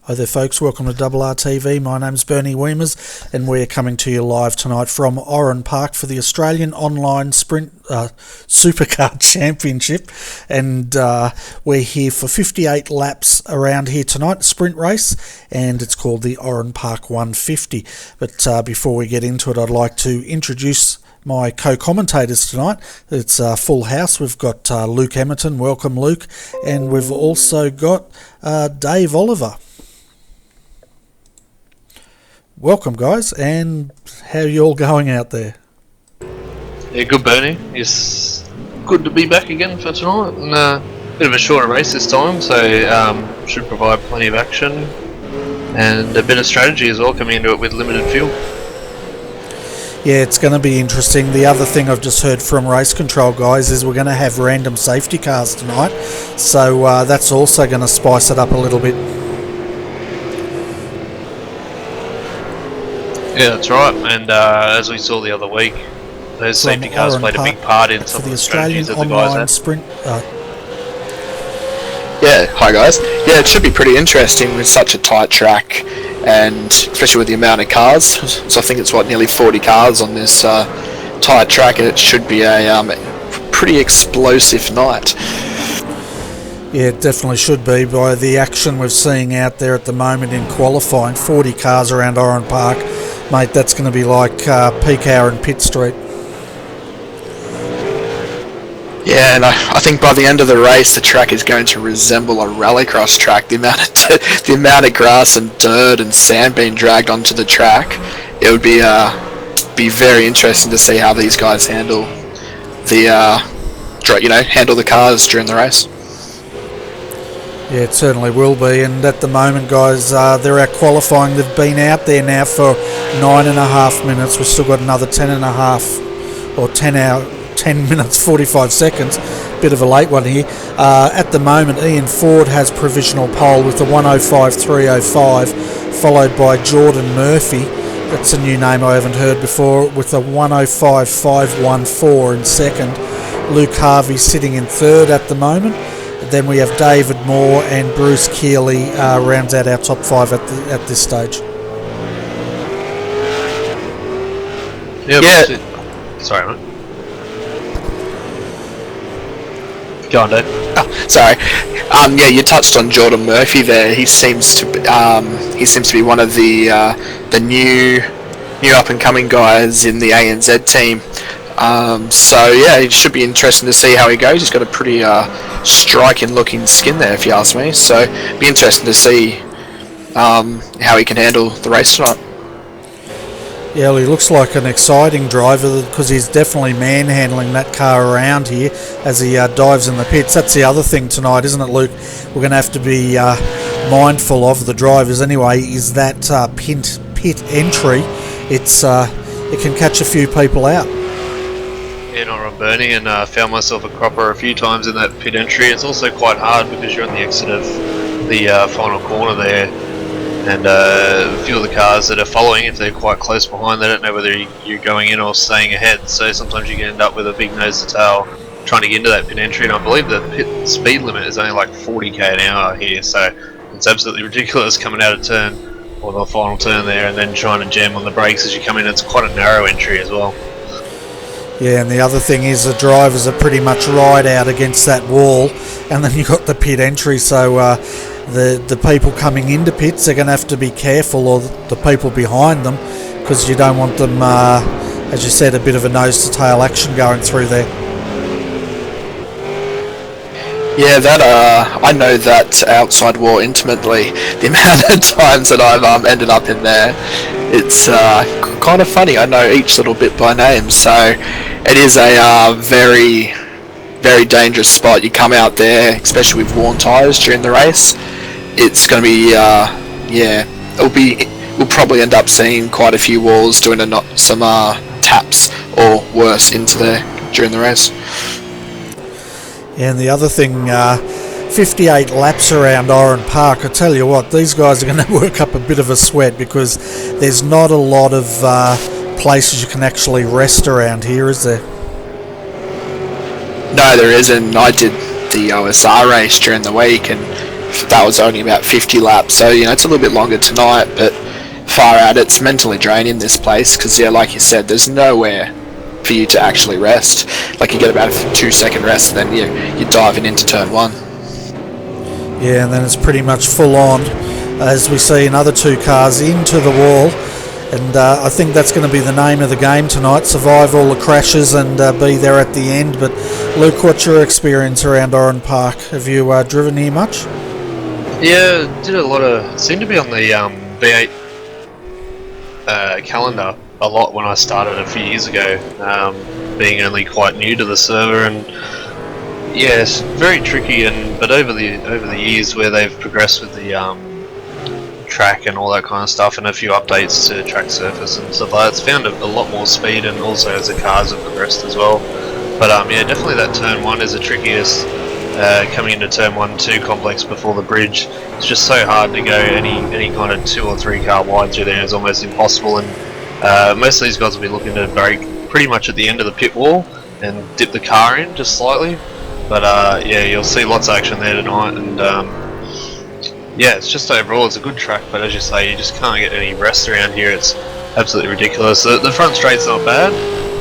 Hi there folks, welcome to RRTV. My name's Bernie Weemers and we're coming to you live tonight from Oran Park for the Australian Online Sprint Supercar Championship, and we're here for 58 laps around here tonight, sprint race, and it's called the Oran Park 150. But before we get into it, I'd like to introduce my co-commentators tonight. It's a full house. We've got Luke Emerton, welcome Luke, and we've also got Dave Oliver. Welcome guys, and how are you all going out there? Yeah, good Bernie. It's good to be back again for tonight, and a bit of a shorter race this time, so should provide plenty of action and a bit of strategy as well, coming into it with limited fuel. Yeah, it's going to be interesting. The other thing I've just heard from race control guys is we're going to have random safety cars tonight, so that's also going to spice it up a little bit. Yeah, that's right, and as we saw the other week, those safety cars played a big part in some of the strategies that the guys had. Sprint, Yeah, hi guys. Yeah, it should be pretty interesting with such a tight track, and especially with the amount of cars. So I think it's nearly 40 cars on this tight track, and it should be a pretty explosive night. Yeah, it definitely should be. By the action we're seeing out there at the moment in qualifying, 40 cars around Oran Park, mate, that's going to be like peak hour in Pitt Street. Yeah, and I think by the end of the race, the track is going to resemble a rallycross track. The amount of grass and dirt and sand being dragged onto the track, it would be very interesting to see how these guys handle the cars during the race. Yeah, it certainly will be, and at the moment guys, they're out qualifying. They've been out there now for 9.5 minutes. We've still got another 10.5 or 10 minutes 45 seconds, bit of a late one here. At the moment Ian Ford has provisional pole with the 105.305, followed by Jordan Murphy, that's a new name I haven't heard before, with the 105.514 in second. Luke Harvey sitting in third at the moment. Then we have David Moore and Bruce Keeley rounds out our top five at this stage. Yeah. Sorry, mate. Go on, Dave. Oh, sorry. Yeah, you touched on Jordan Murphy there. He seems to be one of the new up and coming guys in the ANZ team. So yeah, it should be interesting to see how he goes. He's got a pretty striking looking skin there, if you ask me. So it'd be interesting to see how he can handle the race tonight. Yeah, well, he looks like an exciting driver because he's definitely manhandling that car around here as he dives in the pits. That's the other thing tonight, isn't it, Luke? We're going to have to be mindful of the drivers anyway, is that pit entry. It can catch a few people out. Yeah, not wrong, Bernie, and found myself a cropper a few times in that pit entry. It's also quite hard because you're on the exit of the final corner there, and a few of the cars that are following, if they're quite close behind, they don't know whether you're going in or staying ahead, so sometimes you can end up with a big nose to tail trying to get into that pit entry, and I believe the pit speed limit is only like 40k an hour here, so it's absolutely ridiculous coming out of turn, or the final turn there, and then trying to jam on the brakes as you come in. It's quite a narrow entry as well. Yeah, and the other thing is the drivers are pretty much right out against that wall, and then you've got the pit entry, so the people coming into pits are going to have to be careful, or the people behind them, because you don't want them, as you said, a bit of a nose-to-tail action going through there. Yeah, I know that outside wall intimately. The amount of times that I've ended up in there, it's kind of funny. I know each little bit by name, so it is a very, very dangerous spot. You come out there, especially with worn tyres during the race. It's going to be, we'll probably end up seeing quite a few walls doing some taps or worse into there during the race. And the other thing, 58 laps around Oran Park. I tell you what, these guys are going to work up a bit of a sweat because there's not a lot of places you can actually rest around here, is there? No, there isn't. I did the OSR race during the week, and that was only about 50 laps. So it's a little bit longer tonight, but far out. It's mentally draining, this place, because like you said, there's nowhere for you to actually rest. Like, you get about a 2-second rest, and then you're diving into turn 1. Yeah, and then it's pretty much full on as we see another 2 cars into the wall. And I think that's going to be the name of the game tonight: survive all the crashes and be there at the end. But Luke, what's your experience around Oran Park? Have you driven here much? Yeah, did a lot of. Seemed to be on the V8 calendar a lot when I started a few years ago, being only quite new to the server, and yeah, it's very tricky. But over the years where they've progressed with the track and all that kind of stuff, and a few updates to track surface and stuff like that, it's found a lot more speed, and also as the cars have progressed as well. But yeah, definitely that turn 1 is the trickiest. Coming into turn 1 too complex before the bridge. It's just so hard to go any kind of 2 or 3 car wide through there. It's almost impossible, and most of these guys will be looking to brake pretty much at the end of the pit wall and dip the car in just slightly. But yeah, you'll see lots of action there tonight, and yeah, it's just overall it's a good track, but as you say, you just can't get any rest around here. It's absolutely ridiculous. The front straight's not bad,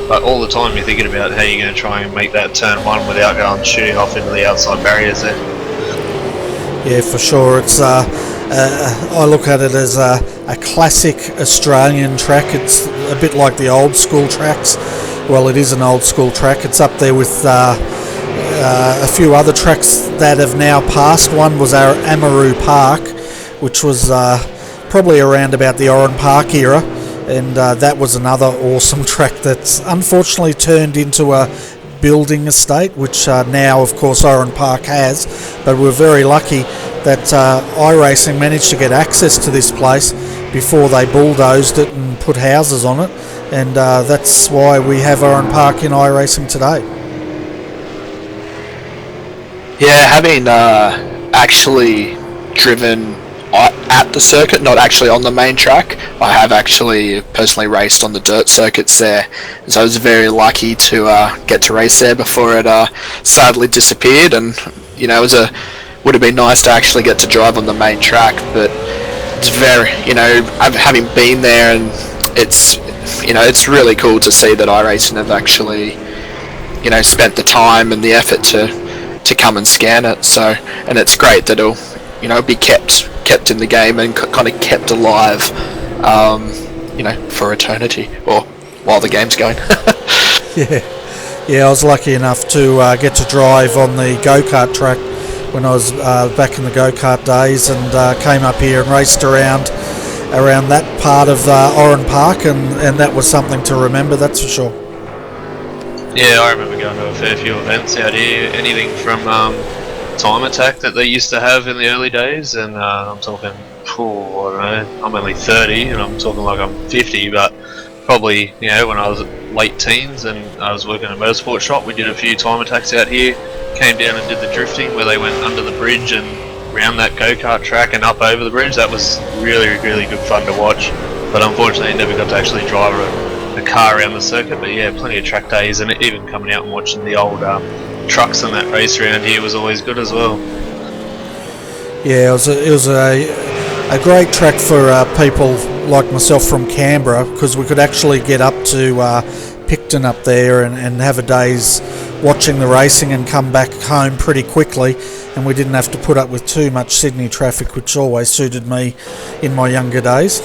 but all the time you're thinking about how you're going to try and make that turn 1 without going shooting off into the outside barriers there. Yeah, for sure. It's I look at it as a classic Australian track. It's a bit like the old school tracks. Well, it is an old school track. It's up there with a few other tracks that have now passed. One was our Amaru Park, which was probably around about the Oran Park era, and that was another awesome track that's unfortunately turned into a building estate, which now of course Oran Park has, but we're very lucky that iRacing managed to get access to this place before they bulldozed it and put houses on it, and that's why we have Oran Park in iRacing today. Yeah, having actually driven at the circuit, not actually on the main track, I have actually personally raced on the dirt circuits there, so I was very lucky to get to race there before it sadly disappeared. And would have been nice to actually get to drive on the main track, but it's very, having been there, and it's really cool to see that iRacing have actually spent the time and the effort to come and scan it. So, and it's great that it'll be kept in the game and kind of kept alive for eternity, or while the game's going. Yeah, I was lucky enough to get to drive on the go-kart track when I was back in the go-kart days, and came up here and raced around that part of Oran Park, and that was something to remember, that's for sure. Yeah, I remember going to a fair few events out here, anything from time attack that they used to have in the early days, and I'm talking, I don't know, I'm only 30 and I'm talking like I'm 50, but probably, when I was late teens and I was working in a motorsport shop, we did a few time attacks out here, came down and did the drifting where they went under the bridge and round that go-kart track and up over the bridge. That was really, really good fun to watch, but unfortunately I never got to actually drive a car around the circuit. But yeah, plenty of track days, and even coming out and watching the old trucks and that race around here was always good as well. Yeah, it was a great track for people like myself from Canberra, because we could actually get up to Picton up there and have a day's watching the racing and come back home pretty quickly, and we didn't have to put up with too much Sydney traffic, which always suited me in my younger days.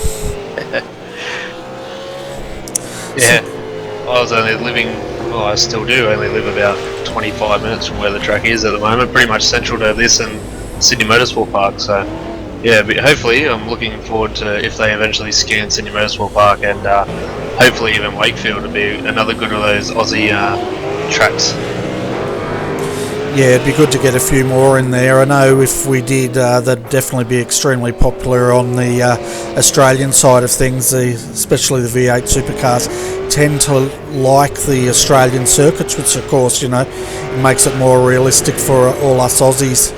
Yeah, I was only living, well, I still do only live about 25 minutes from where the track is at the moment, pretty much central to this and Sydney Motorsport Park. So yeah, but hopefully I'm looking forward to if they eventually scan Sydney Motorsport Park, and hopefully even Wakefield to be another good of those Aussie tracks. Yeah, it'd be good to get a few more in there. I know if we did, they'd definitely be extremely popular on the Australian side of things. Especially the V8 supercars tend to like the Australian circuits, which of course, it makes it more realistic for all us Aussies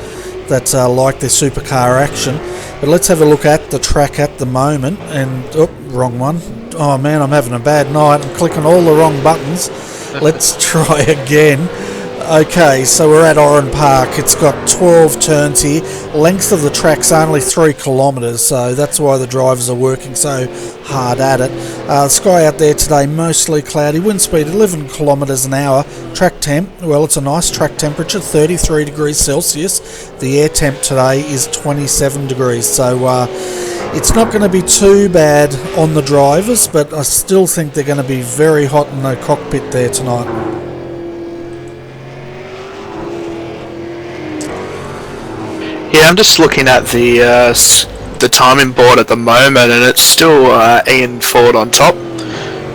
that like their supercar action. But let's have a look at the track at the moment, and wrong one. Oh man, I'm having a bad night. I'm clicking all the wrong buttons. Let's try again. Okay, so we're at Oran Park. It's got 12 turns here. Length of the track's only 3 kilometres, so that's why the drivers are working so hard at it. The sky out there today mostly cloudy. Wind speed 11 kilometres an hour. Track temp, well, it's a nice track temperature, 33 degrees Celsius. The air temp today is 27 degrees, so it's not going to be too bad on the drivers, but I still think they're going to be very hot in the cockpit there tonight. Yeah, I'm just looking at the timing board at the moment, and it's still Ian Ford on top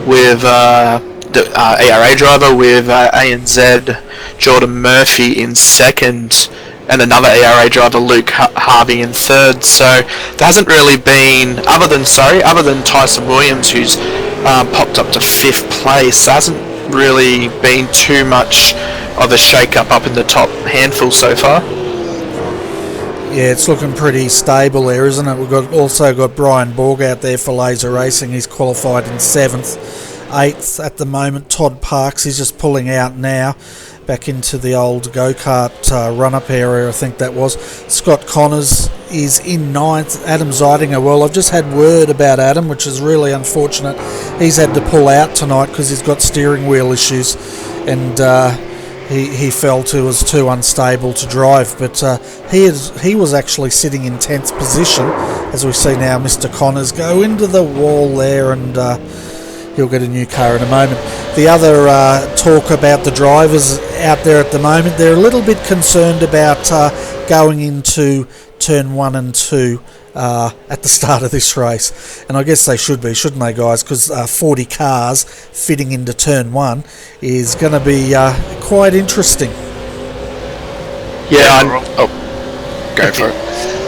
with the ARA driver, with ANZ Jordan Murphy in second, and another ARA driver, Luke Harvey, in third. So there hasn't really been, other than Tyson Williams, who's popped up to 5th place, there hasn't really been too much of a shake-up up in the top handful so far. Yeah, it's looking pretty stable there, isn't it? We've also got Brian Borg out there for Laser Racing. He's qualified in 7th. 8th at the moment. Todd Parks, he's just pulling out now, back into the old go-kart run-up area, I think that was. Scott Connors is in 9th. Adam Zeidinger, well, I've just had word about Adam, which is really unfortunate. He's had to pull out tonight because he's got steering wheel issues, and he felt it was too unstable to drive, but he was actually sitting in 10th position, as we see now Mr. Connors go into the wall there, and he'll get a new car in a moment. The other talk about the drivers out there at the moment, they're a little bit concerned about going into turn 1 and 2 at the start of this race, and I guess they should be, shouldn't they, guys? Because 40 cars fitting into turn 1 is going to be quite interesting. Yeah, go for it.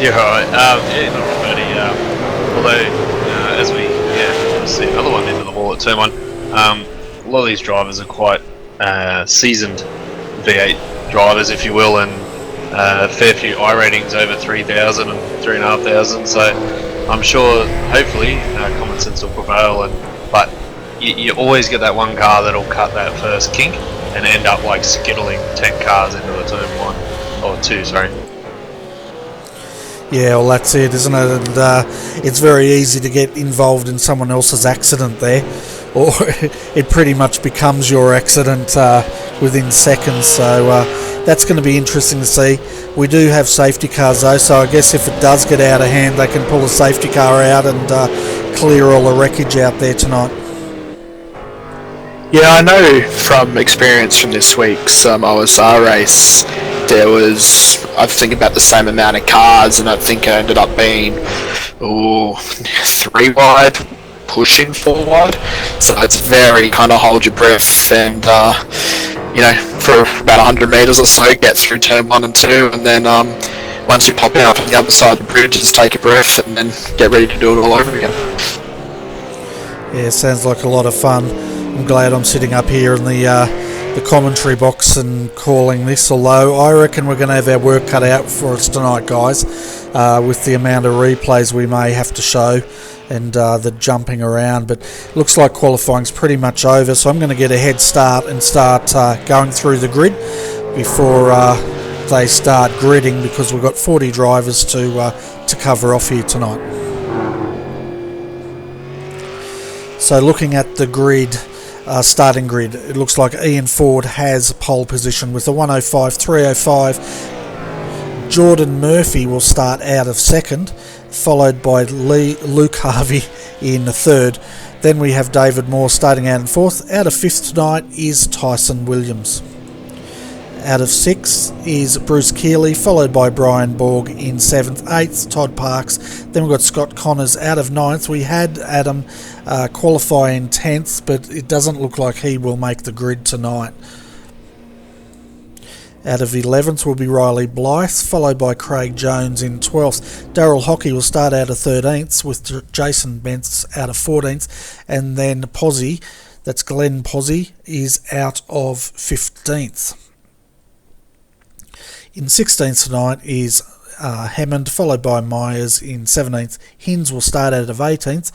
You're right. Yeah, not really. Although, as we see another one into the wall at turn 1, a lot of these drivers are quite seasoned V8 drivers, if you will, and a fair few I-ratings over 3,000 and 3,500, so I'm sure, hopefully, common sense will prevail, but you always get that one car that'll cut that first kink and end up like skittling 10 cars into the turn 1, or 2, sorry. Yeah, well, that's it, isn't it? And it's very easy to get involved in someone else's accident there, or it pretty much becomes your accident within seconds, so that's going to be interesting to see. We do have safety cars though, so I guess if it does get out of hand, they can pull a safety car out and clear all the wreckage out there tonight. Yeah, I know from experience from this week's OSR race, there was, I think, about the same amount of cars, and I think it ended up being 3 wide, pushing 4 wide. So it's very kind of hold your breath, and for about 100 metres or so, get through turn 1 and 2, and then once you pop out on the other side of the bridge, just take a breath and then get ready to do it all over again. Yeah, sounds like a lot of fun. I'm glad I'm sitting up here in the commentary box and calling this, although I reckon we're going to have our work cut out for us tonight, guys, with the amount of replays we may have to show and the jumping around. But looks like qualifying's pretty much over, so I'm going to get a head start and start going through the grid before they start gridding, because we've got 40 drivers to cover off here tonight. So looking at the grid, starting grid, it looks like Ian Ford has pole position with a 105.305. Jordan Murphy will start out of second, followed by Luke Harvey in the third. Then we have David Moore starting out in fourth. Out of fifth tonight is Tyson Williams. Out of sixth is Bruce Keeley, followed by Brian Borg in seventh. Eighth, Todd Parks. Then we've got Scott Connors out of ninth. We had Adam qualify in 10th, but it doesn't look like he will make the grid tonight. Out of 11th will be Riley Blythe, followed by Craig Jones in 12th. Darryl Hockey will start out of 13th, with Jason Bentz out of 14th. And then Posey, that's Glenn Posey, is out of 15th. In 16th tonight is Hammond, followed by Myers in 17th. Hins will start out of 18th.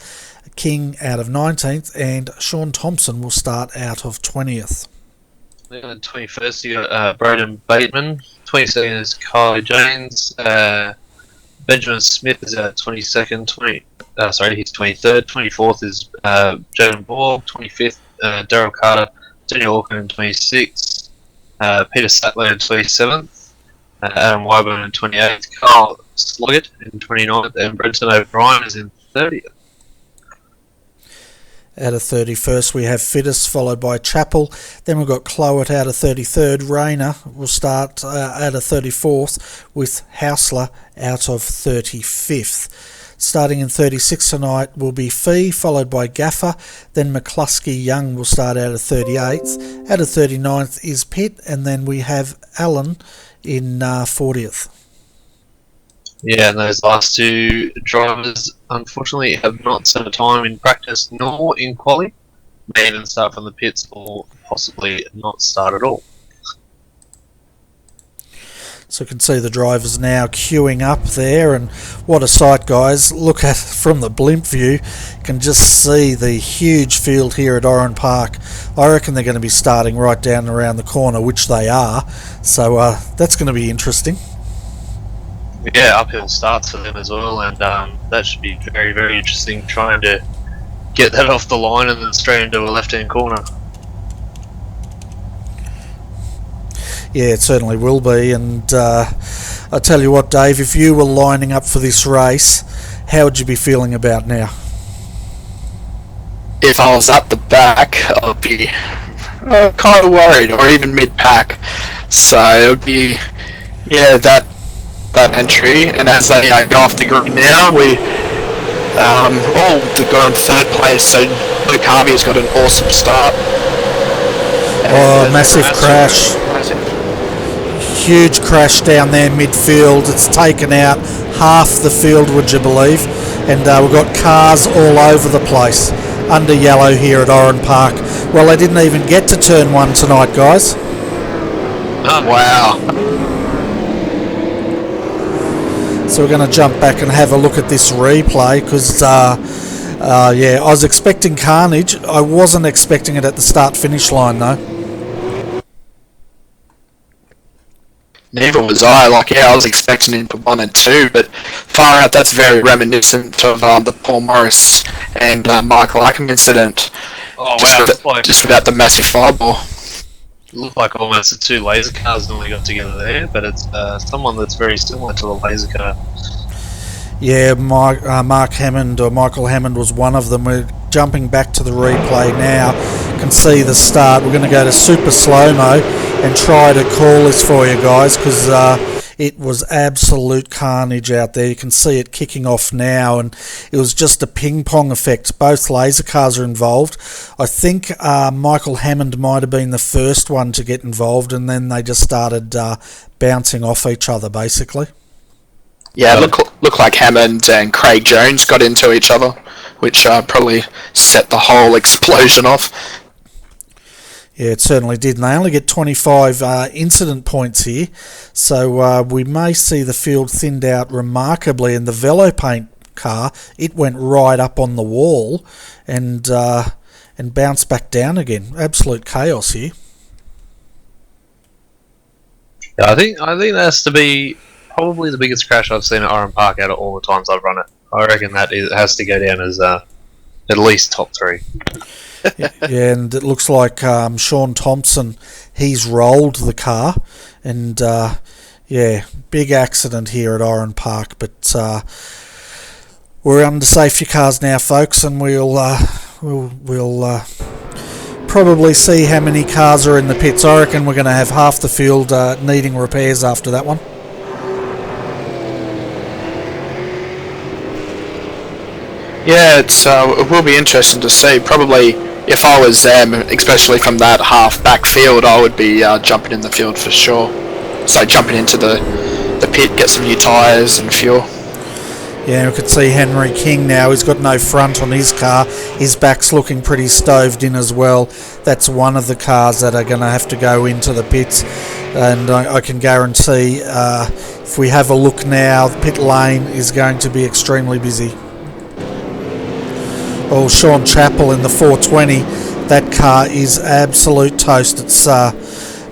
King out of 19th, and Sean Thompson will start out of 20th. Then 21st, you got Braden Bateman. 22nd is Kylie James. Benjamin Smith is 22nd. He's 23rd. 24th is Jaden Borg. 25th, Daryl Carter. Daniel Orkin in 26th. Peter Sattler in 27th. Adam Wyburn in 28th. Carl Sloggett in 29th. And Brenton O'Brien is in 30th. Out of 31st, we have Fittis, followed by Chappell. Then we've got Clowett out of 33rd. Rayner will start out of 34th, with Hausler out of 35th. Starting in 36th tonight will be Fee, followed by Gaffer. Then McCluskey Young will start out of 38th. Out of 39th is Pitt, and then we have Allen in 40th. Yeah, and those last two drivers unfortunately have not spent a time in practice nor in quali. May even start from the pits or possibly not start at all. So you can see the drivers now queuing up there, and what a sight, guys. Look at from the blimp view, you can just see the huge field here at Oran Park. I reckon they're going to be starting right down around the corner, which they are, so that's going to be interesting. Yeah, uphill starts for them as well, and that should be very, very interesting, trying to get that off the line and then straight into a left-hand corner. Yeah, it certainly will be, and I tell you what, Dave, if you were lining up for this race, how would you be feeling about now? If I was at the back, I'd be kind of worried, or even mid-pack. So it would be, that entry, and as they go off the grid now, we all go in third place. So Luke Harvey has got an awesome start. Oh, massive crash. Huge crash down there midfield. It's taken out half the field, would you believe? And we've got cars all over the place under yellow here at Oran Park. Well, they didn't even get to turn one tonight, guys. Oh, Wow. So we're going to jump back and have a look at this replay, because I was expecting carnage. I wasn't expecting it at the start-finish line, though. Neither was I. I was expecting him to 1 and 2, but far out, that's very reminiscent of the Paul Morris and Michael Ackham incident. Oh, wow. Just without the massive fireball. Looked like almost the two laser cars nearly got together there, but it's someone that's very similar to the laser car. Yeah, Mark Hammond, or Michael Hammond, was one of them. We're jumping back to the replay now. You can see the start. We're going to go to super slow-mo and try to call this for you guys, because it was absolute carnage out there. You can see it kicking off now, and it was just a ping-pong effect. Both laser cars are involved. I think Michael Hammond might have been the first one to get involved, and then they just started bouncing off each other, basically. Yeah, look like Hammond and Craig Jones got into each other, which probably set the whole explosion off. Yeah, it certainly did, and they only get 25 incident points here, so we may see the field thinned out remarkably. In the Velo Paint car, it went right up on the wall and bounced back down again. Absolute chaos here. Yeah, I think that has to be probably the biggest crash I've seen at Oran Park out of all the times I've run it. I reckon that has to go down as at least top 3. Yeah, and it looks like Sean Thompson, he's rolled the car, and big accident here at Oran Park. But we're under safety cars now, folks, and we'll probably see how many cars are in the pits. I reckon we're going to have half the field needing repairs after that one. Yeah, it will be interesting to see. Probably, if I was them, especially from that half back field, I would be jumping in the field for sure. So jumping into the pit, get some new tyres and fuel. Yeah, we could see Henry King now. He's got no front on his car. His back's looking pretty stoved in as well. That's one of the cars that are going to have to go into the pits. And I can guarantee if we have a look now, the pit lane is going to be extremely busy. Well, Sean Chappell in the 420, that car is absolute toast. It's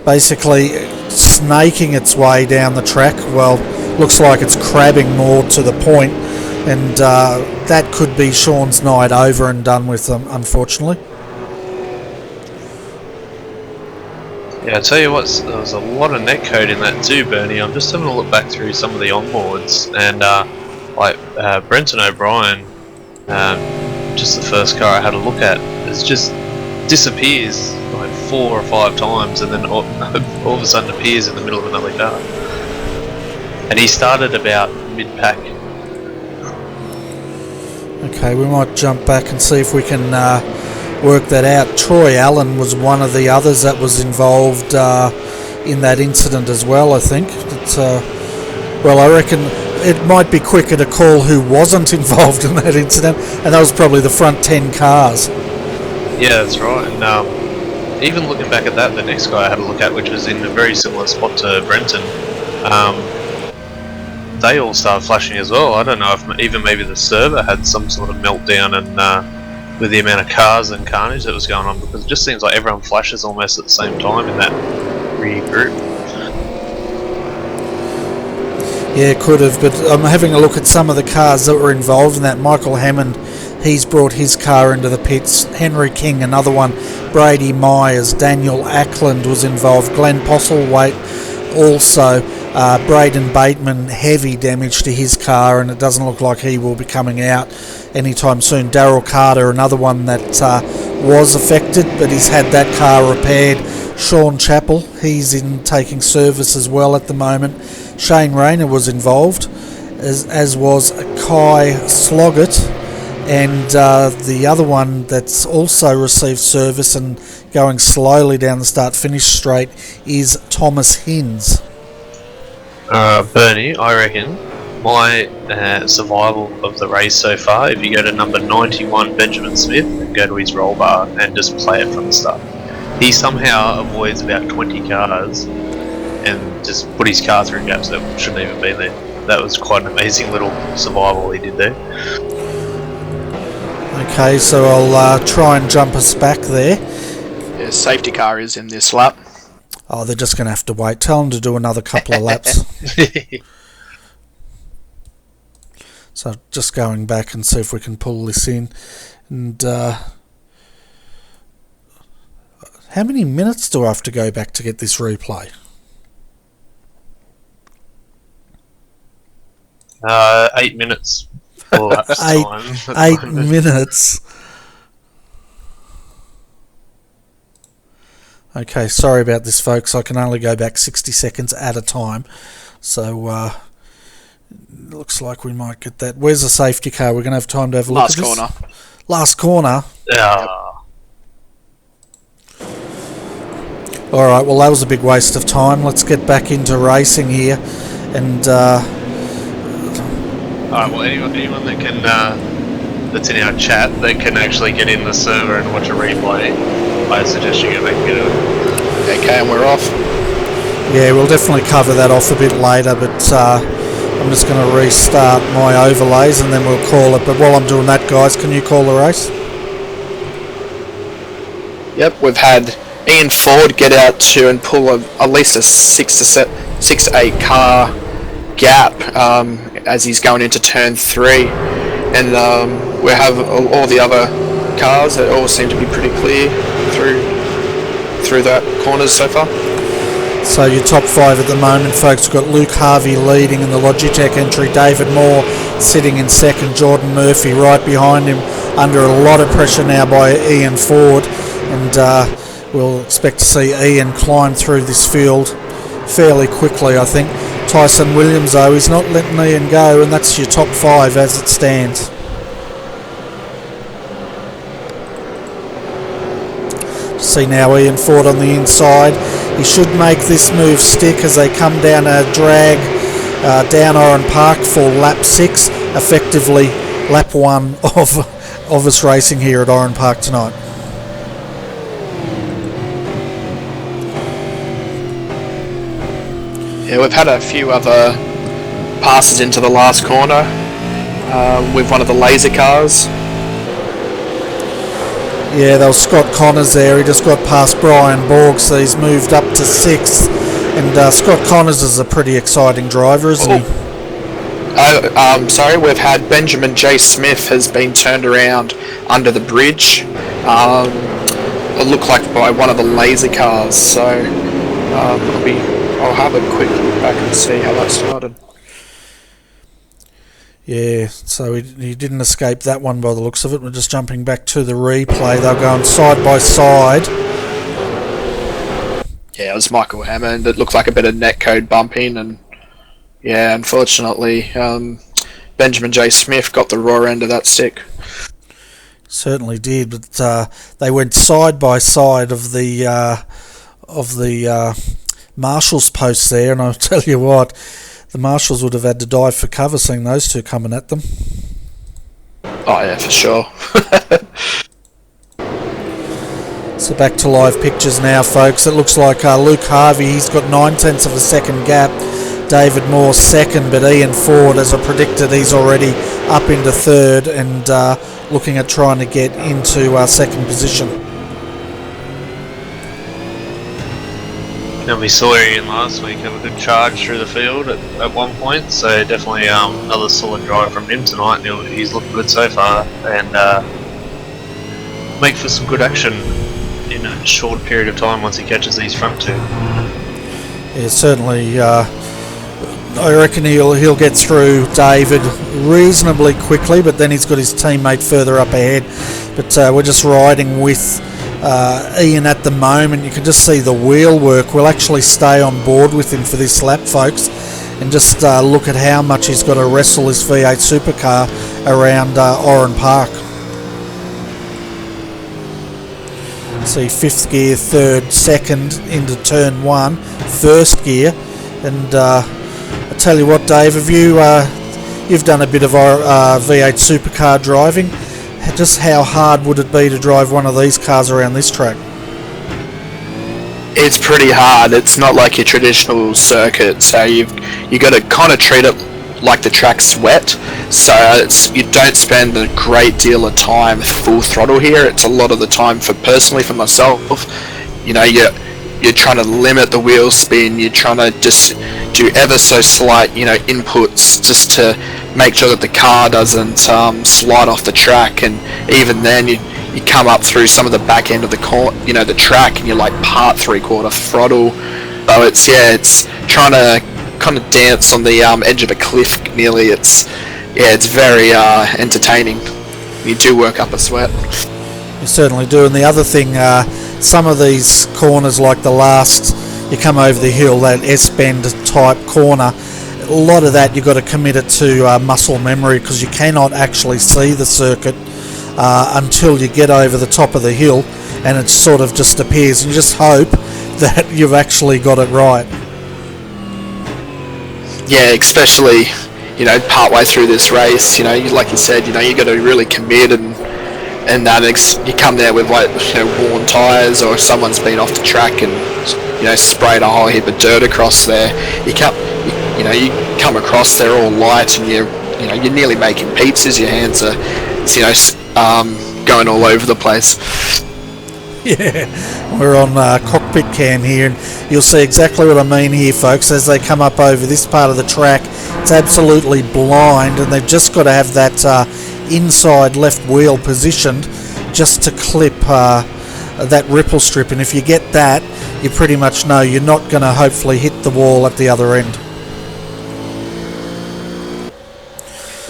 basically snaking its way down the track. Well, looks like it's crabbing more to the point, and that could be Sean's night over and done with, unfortunately. Yeah, I tell you what, there was a lot of netcode in that too, Bernie. I'm just having a look back through some of the onboards, and Brenton O'Brien, just the first car I had a look at, it just disappears like 4 or 5 times, and then all of a sudden appears in the middle of another car. And he started about mid-pack. Okay, we might jump back and see if we can work that out. Troy Allen was one of the others that was involved in that incident as well, I think. Well, I reckon it might be quicker to call who wasn't involved in that incident, and that was probably the front 10 cars. Yeah, that's right. And even looking back at that, the next guy I had a look at, which was in a very similar spot to Brenton, they all started flashing as well. I don't know if even maybe the server had some sort of meltdown, and with the amount of cars and carnage that was going on, because it just seems like everyone flashes almost at the same time in that rear group. Yeah, could have, but I'm having a look at some of the cars that were involved in that. Michael Hammond, he's brought his car into the pits. Henry King, another one. Brady Myers, Daniel Ackland was involved. Glenn Postlethwaite also. Braden Bateman, heavy damage to his car, and it doesn't look like he will be coming out anytime soon. Darryl Carter, another one that was affected, but he's had that car repaired. Sean Chappell, he's in taking service as well at the moment. Shane Rayner was involved, as was Kai Sloggett, and the other one that's also received service and going slowly down the start-finish straight is Thomas Hinds. Bernie, I reckon my survival of the race so far, if you go to number 91 Benjamin Smith and go to his roll bar and just play it from the start, he somehow avoids about 20 cars and just put his car through gaps that shouldn't even be there. That was quite an amazing little survival he did there. Okay, so I'll try and jump us back there. Yeah, safety car is in this lap. Oh, they're just going to have to wait. Tell them to do another couple of laps. So just going back and see if we can pull this in. And how many minutes do I have to go back to get this replay? 8 minutes. Well, that's time. 8 minutes. Okay, sorry about this, folks. I can only go back 60 seconds at a time. So, looks like we might get that. Where's the safety car? We're going to have time to have a look at this. Last corner. Last corner? Yeah. Alright, well that was a big waste of time. Let's get back into racing here. And, Alright, well anyone that can, that's in our chat, they can actually get in the server and watch a replay. I suggest you get back into it. Okay, and we're off. yeah, we'll definitely cover that off a bit later, but I'm just going to restart my overlays and then we'll call it. But while I'm doing that, guys, can you call the race? Yep, we've had Ian Ford get out to and pull at least a 6 to 8 car gap as he's going into turn 3, and we have all the other cars that all seem to be pretty clear through that corners so far. So your top 5 at the moment, folks. We've got Luke Harvey leading in the Logitech entry, David Moore sitting in second, Jordan Murphy right behind him under a lot of pressure now by Ian Ford, and we'll expect to see Ian climb through this field fairly quickly, I think. Tyson Williams, though, he's not letting Ian go, and that's your top 5 as it stands. See now Ian Ford on the inside. He should make this move stick as they come down a drag down Oran Park for lap 6, effectively lap 1 of us racing here at Oran Park tonight. Yeah, we've had a few other passes into the last corner with one of the laser cars. Yeah, there was Scott Connors there. He just got past Brian Borg, so he's moved up to 6th. And Scott Connors is a pretty exciting driver, isn't he? Sorry, we've had Benjamin J. Smith has been turned around under the bridge. It looked like by one of the laser cars, so I'll have a quick look back and see how that started. Yeah, so he didn't escape that one by the looks of it. We're just jumping back to the replay. They're going side by side. Yeah, it was Michael Hammond. It looked like a bit of netcode bumping, and yeah, unfortunately, Benjamin J. Smith got the raw end of that stick. Certainly did, but they went side by side of the Marshals post there, and I'll tell you what, the Marshals would have had to dive for cover seeing those two coming at them. Oh yeah, for sure. So back to live pictures now, folks. It looks like Luke Harvey, he's got 9/10 of a second gap. David Moore second, but Ian Ford, as I predicted, he's already up into third and looking at trying to get into second position. And we saw Ian last week have a good charge through the field at one point, so definitely another solid drive from him tonight. He's looked good so far, and make for some good action in a short period of time once he catches these front two. Yeah, certainly. I reckon he'll get through David reasonably quickly, but then he's got his teammate further up ahead. But we're just riding with Ian at the moment. You can just see the wheel work. We'll actually stay on board with him for this lap, folks, and just look at how much he's got to wrestle this V8 Supercar around Oran Park. See, 5th gear, 3rd, 2nd into turn 1, 1st gear, and I tell you what, Dave, have you've done a bit of V8 Supercar driving. Just how hard would it be to drive one of these cars around this track? It's pretty hard. It's not like your traditional circuit, so you got to kind of treat it like the track's wet. So you don't spend a great deal of time full throttle here. It's a lot of the time for myself. You know, you're trying to limit the wheel spin. You're trying to just do ever so slight, inputs just to make sure that the car doesn't slide off the track. And even then, you come up through some of the back end of the the track, and you're like part 3/4 throttle. So it's trying to kind of dance on the edge of a cliff nearly. It's very entertaining. You do work up a sweat. You certainly do. And the other thing, some of these corners, like the last, you come over the hill, that S-bend type corner, a lot of that you've got to commit it to muscle memory, because you cannot actually see the circuit until you get over the top of the hill, and it sort of just appears, and you just hope that you've actually got it right. Yeah, especially, part way through this race, like you said, you got to really commit, and that you come there with worn tyres, or someone's been off the track and sprayed a whole heap of dirt across there. You come across there all light, and you're nearly making pizzas. Your hands are going all over the place. Yeah, we're on cockpit cam here, and you'll see exactly what I mean here, folks. As they come up over this part of the track, it's absolutely blind, and they've just got to have that inside left wheel positioned just to clip that ripple strip, and if you get that, you pretty much know you're not going to hopefully hit the wall at the other end.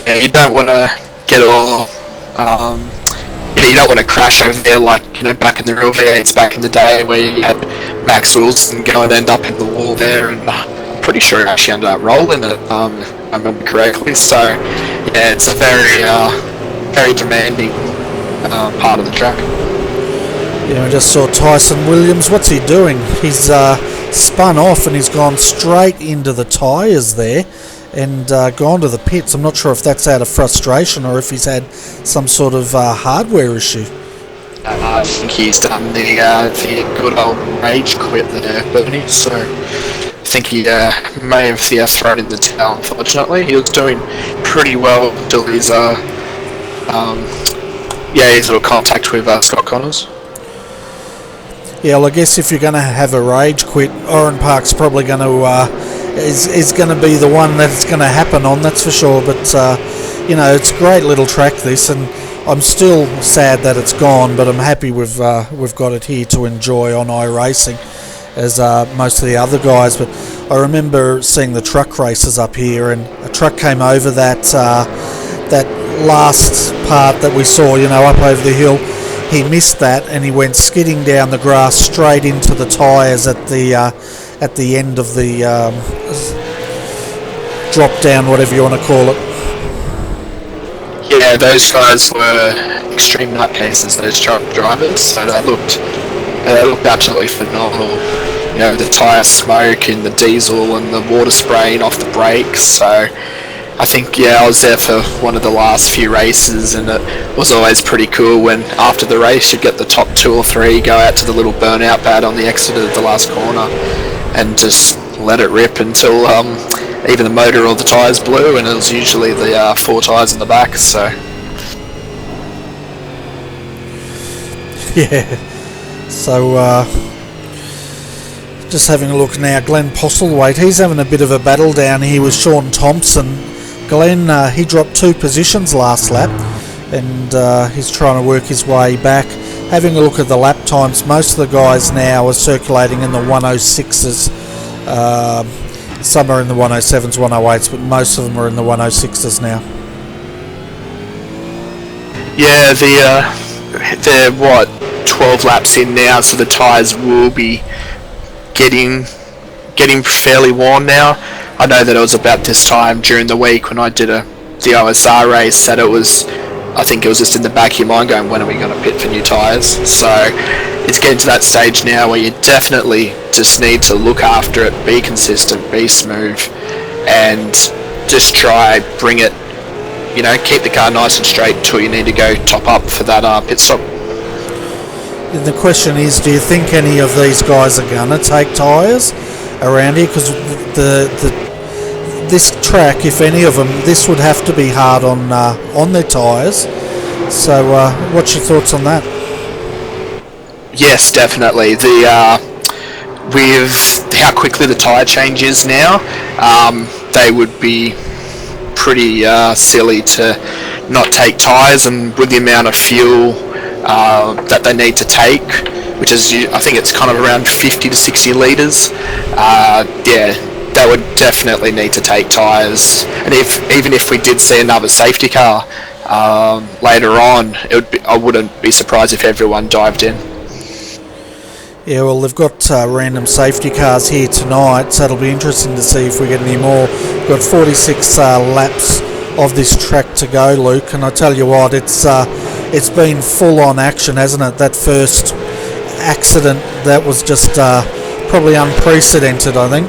Yeah, you don't want to get all you don't want to crash over there like back in the real V8s back in the day, where you had Max Wilson go and end up in the wall there, and I'm pretty sure he actually ended up rolling it, if I remember correctly. So yeah, it's a very demanding part of the track. Yeah, I just saw Tyson Williams. What's he doing? He's spun off and he's gone straight into the tyres there and gone to the pits. I'm not sure if that's out of frustration or if he's had some sort of hardware issue. I think he's done the good old rage quit there, Bernie. So I think he may have thrown in the towel. Unfortunately, he was doing pretty well until his Yeah, his little contact with Scott Connors. Yeah, well, I guess if you're going to have a rage quit, Oran Park's probably going to is going to be the one that it's going to happen on. That's for sure. But it's a great little track, this, and I'm still sad that it's gone. But I'm happy we've got it here to enjoy on iRacing, as most of the other guys. But I remember seeing the truck races up here, and a truck came over that last part that we saw, up over the hill. He missed that, and he went skidding down the grass straight into the tyres at the end of the drop down, whatever you want to call it. Yeah, those guys were extreme nutcases, those truck drivers. So they looked absolutely phenomenal. The tyre smoke and the diesel and the water spraying off the brakes. So I think, I was there for one of the last few races, and it was always pretty cool when after the race you'd get the top 2 or 3 go out to the little burnout pad on the exit of the last corner and just let it rip until either the motor or the tyres blew, and it was usually the 4 tyres in the back. So yeah, so just having a look now, Glenn Postlethwaite, he's having a bit of a battle down here with Sean Thompson. Glenn, he dropped 2 positions last lap, and he's trying to work his way back. Having a look at the lap times, most of the guys now are circulating in the 106s. Some are in the 107s, 108s, but most of them are in the 106s now. Yeah, they're 12 laps in now, so the tyres will be getting fairly worn now. I know that it was about this time during the week when I did the OSR race that I think it was just in the back of your mind going, when are we going to pit for new tyres? So it's getting to that stage now where you definitely just need to look after it, be consistent, be smooth, and just try, bring it, keep the car nice and straight until you need to go top up for that pit stop. And the question is, do you think any of these guys are going to take tyres around here? Because this track, if any of them, this would have to be hard on their tyres. So what's your thoughts on that? Yes, definitely. With how quickly the tyre change is now, they would be pretty silly to not take tyres, and with the amount of fuel that they need to take, which is, I think it's kind of around 50 to 60 litres, they would definitely need to take tyres. And even if we did see another safety car later on, I wouldn't be surprised if everyone dived in. Yeah, well, they've got random safety cars here tonight, so it'll be interesting to see if we get any more. We've got 46 laps of this track to go, Luke, and I tell you what, it's been full-on action, hasn't it? That first accident, that was just probably unprecedented, I think.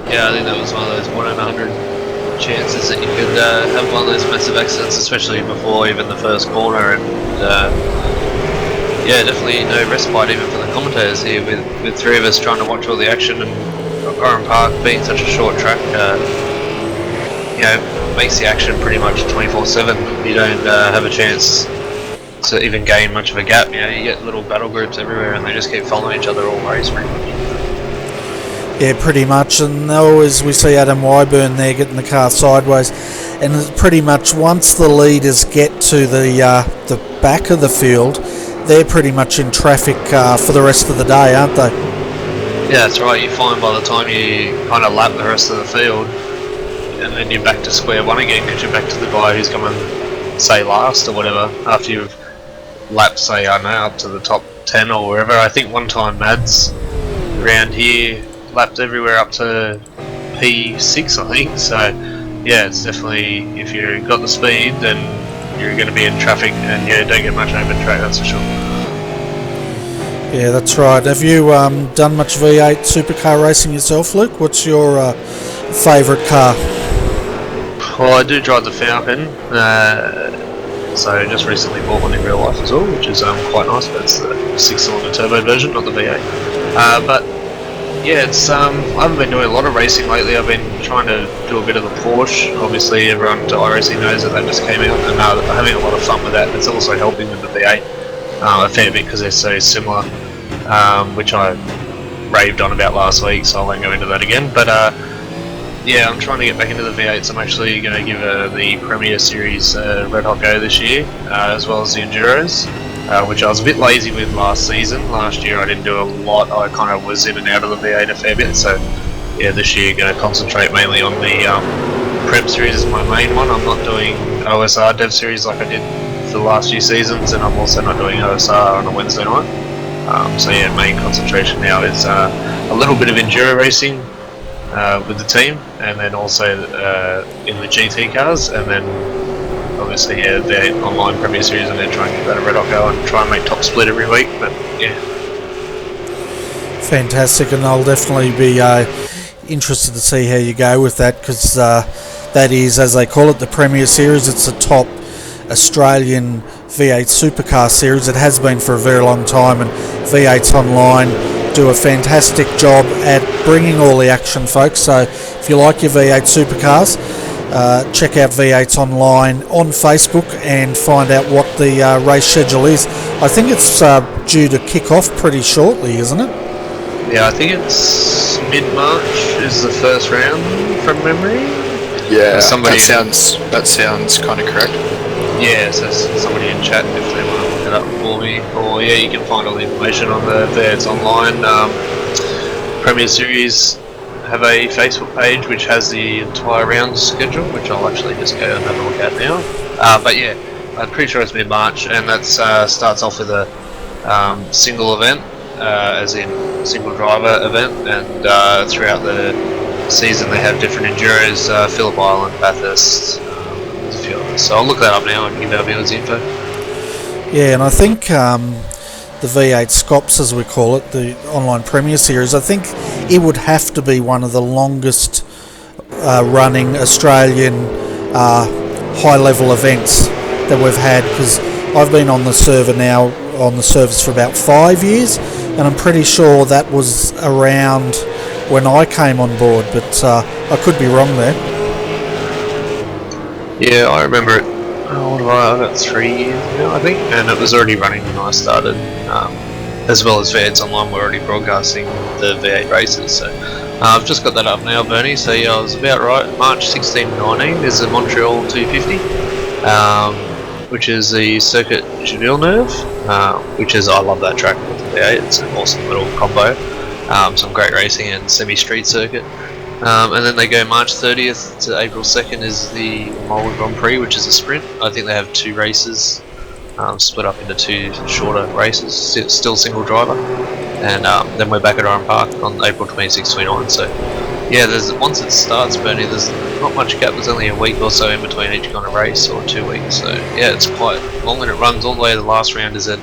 Yeah, I think that was one of those 1 in 100 chances that you could have one of those massive accidents, especially before even the first corner. And definitely no respite even for the commentators here, with 3 of us trying to watch all the action, and Oran Park being such a short track, makes the action pretty much 24/7. You don't have a chance to even gain much of a gap. You get little battle groups everywhere, and they just keep following each other all race pretty much. Yeah, pretty much, and always we see Adam Wyburn there getting the car sideways, and pretty much once the leaders get to the back of the field, they're pretty much in traffic for the rest of the day, aren't they? Yeah, that's right. You find by the time you kind of lap the rest of the field, and then you're back to square one again, because you're back to the guy who's coming, say, last or whatever, after you've lapped, say, I don't know, up to the top 10 or wherever. I think one time Mads around here lapped everywhere up to P6, I think. So yeah, it's definitely, if you've got the speed, then you're going to be in traffic, and don't get much open track, that's for sure. Yeah, that's right. Have you done much V8 supercar racing yourself, Luke? What's your favourite car? Well, I do drive the Falcon, so just recently bought one in real life as well, which is quite nice. But it's the 6-cylinder turbo version, not the V8. But Yeah, it's I haven't been doing a lot of racing lately. I've been trying to do a bit of the Porsche. Obviously, everyone to iRacing knows that just came out, and I'm having a lot of fun with that. It's also helping with the V8 a fair bit because they're so similar, which I raved on about last week, so I won't go into that again. But yeah, I'm trying to get back into the V8s. I'm actually going to give the Premier Series red hot go this year, as well as the Enduros. Which I was a bit lazy with last season. Last year I didn't do a lot. I kind of was in and out of the V8 a fair bit. So yeah, this year going to concentrate mainly on the Prem Series as my main one. I'm not doing OSR Dev Series like I did for the last few seasons, and I'm also not doing OSR on a Wednesday night. So yeah, main concentration now is a little bit of enduro racing with the team, and then also in the GT cars, and then obviously, yeah, the online Premier Series, and then try and give that a red hot go and try and make top split every week. But yeah, fantastic, and I'll definitely be interested to see how you go with that, because that is, as they call it, the Premier Series. It's a top Australian V8 Supercar series. It has been for a very long time, and V8s Online do a fantastic job at bringing all the action, folks. So if you like your V8 Supercars, check out V8s Online on Facebook and find out what the race schedule is. I think it's due to kick off pretty shortly, isn't it? yeah, I think it's mid-March is the first round from memory. Yeah, that sounds kind of correct. Yeah, so somebody in chat if they want to look it up for me, or yeah, you can find all the information on the V8s Online Premier Series. Have a Facebook page which has the entire round schedule, which I'll actually just go and have a look at now. But yeah, I'm pretty sure it's mid-March, and that starts off with a single event, as in single driver event, and throughout the season they have different enduros, Phillip Island, Bathurst, there's a few others. So I'll look that up now and give our viewers info. Yeah, and I think the V8 Scops, as we call it, the online Premier Series, I think it would have to be one of the longest running Australian high-level events that we've had, because I've been on the service for about 5 years, and I'm pretty sure that was around when I came on board, but I could be wrong there. Yeah, I remember it. What have I got 3 years now, I think, and it was already running when I started. As well as V8s Online, we're already broadcasting the V8 races. So I've just got that up now, Bernie. So yeah, I was about right. March 16-19 is the Montreal 250, which is the Circuit de Villeneuve, which is, I love that track with the V8. It's an awesome little combo. Some great racing and semi-street circuit. And then they go March 30th to April 2nd is the Mola Grand Prix, which is a sprint. I think they have 2 races, split up into 2 shorter races, still single driver. And then we're back at Oran Park on April 26-29. So yeah, once it starts, Bernie, there's not much gap. There's only a week or so in between each kind of race, or 2 weeks. So yeah, it's quite long, and it runs all the way. The last round is at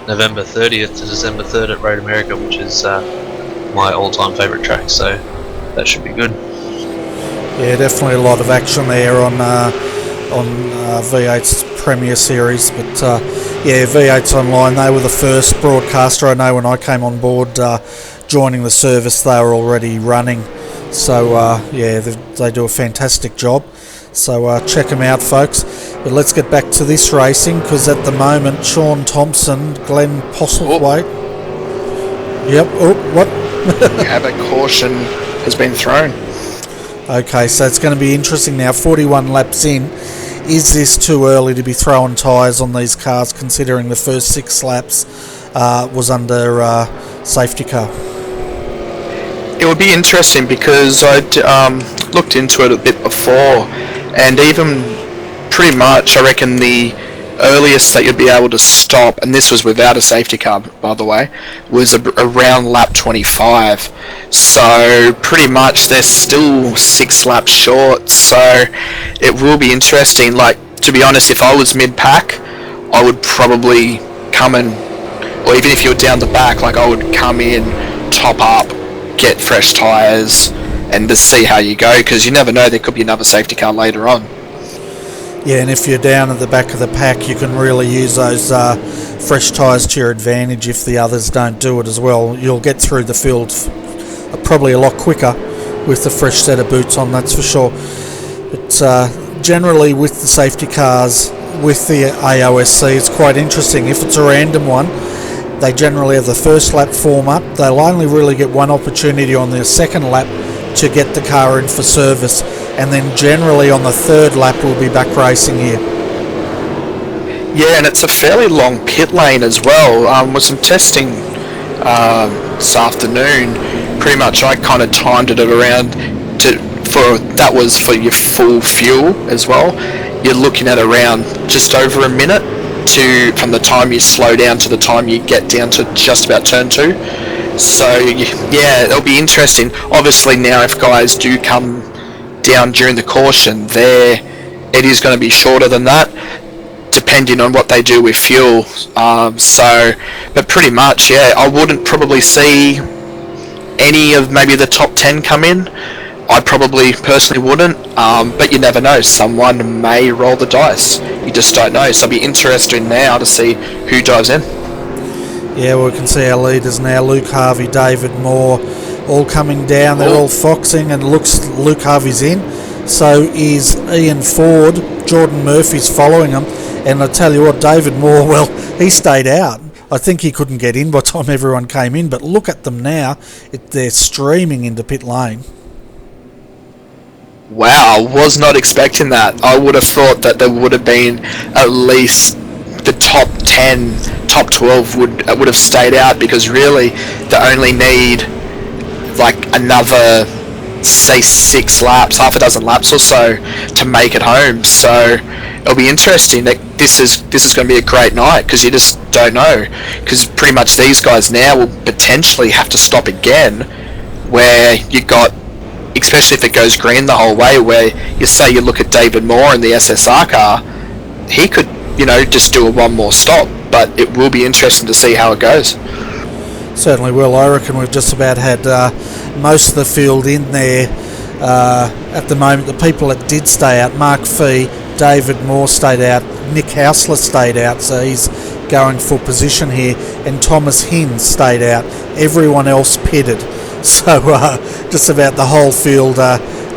November 30th to December 3rd at Road America, which is my all-time favourite track. So that should be good. Yeah, definitely a lot of action there on V8's Premier Series, but yeah, V8's Online, they were the first broadcaster. I know when I came on board joining the service, they were already running, so yeah, they do a fantastic job. So check them out, folks. But let's get back to this racing, because at the moment Sean Thompson, Glenn Postlethwaite. Yep. Oh, what? Yeah, but caution has been thrown. Okay, so it's going to be interesting now. 41 laps in. Is this too early to be throwing tyres on these cars, considering the first 6 laps was under safety car? It would be interesting, because I'd looked into it a bit before, and even pretty much I reckon the earliest that you'd be able to stop, and this was without a safety car, by the way, was around lap 25. So pretty much they're still 6 laps short, so it will be interesting. Like, to be honest, if I was mid-pack, I would probably come in, or even if you're down the back, like, I would come in, top up, get fresh tyres, and just see how you go, because you never know, there could be another safety car later on. Yeah, and if you're down at the back of the pack, you can really use those fresh tyres to your advantage if the others don't do it as well. You'll get through the field probably a lot quicker with the fresh set of boots on, that's for sure. But generally with the safety cars, with the AOSC, it's quite interesting. If it's a random one, they generally have the first lap form up. They'll only really get one opportunity on their second lap to get the car in for service, and then generally on the third lap we'll be back racing here. Yeah, and it's a fairly long pit lane as well. With some testing this afternoon, pretty much I kind of timed it around that was for your full fuel as well. You're looking at around just over a minute from the time you slow down to the time you get down to just about turn 2. So yeah, it'll be interesting. Obviously now if guys do come down during the caution, it is going to be shorter than that, depending on what they do with fuel. But pretty much, yeah, I wouldn't probably see any of maybe the top 10 come in. I probably personally wouldn't, but you never know. Someone may roll the dice. You just don't know. So it'll be interesting now to see who dives in. Yeah, well, we can see our leaders now. Luke Harvey, David Moore, all coming down. They're all foxing, and looks Luke Harvey's in. So is Ian Ford. Jordan Murphy's following him. And I tell you what, David Moore, well, he stayed out. I think he couldn't get in by the time everyone came in. But look at them now. They're streaming into pit lane. Wow, I was not expecting that. I would have thought that there would have been at least the top 10, top 12 would have stayed out, because really they only need like another, say, 6 laps, half a dozen laps or so to make it home. So it'll be interesting. That this is going to be a great night, because you just don't know, because pretty much these guys now will potentially have to stop again, where you got, especially if it goes green the whole way, where you look at David Moore in the SSR car, he could, just do a one more stop, but it will be interesting to see how it goes. Certainly will. I reckon we've just about had most of the field in there at the moment. The people that did stay out, Mark Fee, David Moore stayed out, Nick Hausler stayed out, so he's going for position here, and Thomas Hinn stayed out. Everyone else pitted. So just about the whole field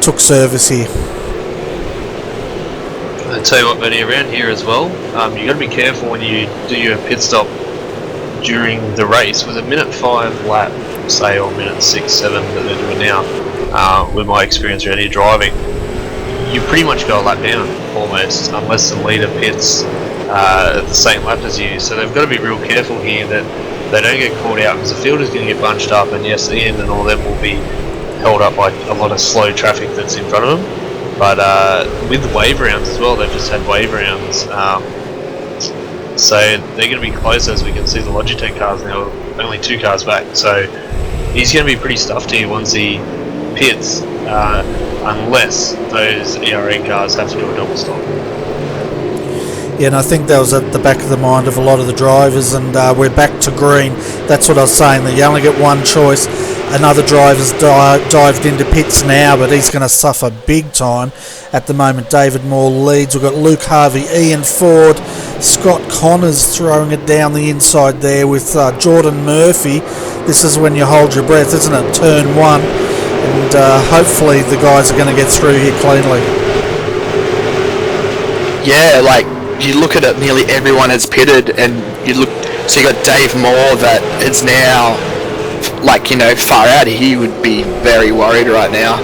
took service here. I'll tell you what, Benny, around here as well, you've got to be careful when you do your pit stop during the race. With a minute 5 lap, say, or minute 6, 7 that they're doing now, with my experience around here driving, you pretty much go a lap down almost, unless the leader pits at the same lap as you. So they've got to be real careful here that they don't get caught out, because the field is going to get bunched up, and yes, Ian and all of them will be held up by a lot of slow traffic that's in front of them. But with the wave rounds as well, they've just had wave rounds, so they're going to be close. As we can see, the Logitech cars now are only 2 cars back, so he's going to be pretty stuffed here once he pits, unless those ERA cars have to do a double stop. Yeah, and I think that was at the back of the mind of a lot of the drivers, and we're back to green. That's what I was saying, that you only get one choice. Another driver's dived into pits now, but he's going to suffer big time. At the moment, David Moore leads. We've got Luke Harvey, Ian Ford, Scott Connors throwing it down the inside there with Jordan Murphy. This is when you hold your breath, isn't it? Turn 1, and hopefully the guys are going to get through here cleanly. Yeah, like, you look at it, nearly everyone has pitted, and so you got Dave Moore that is now, far out. He would be very worried right now,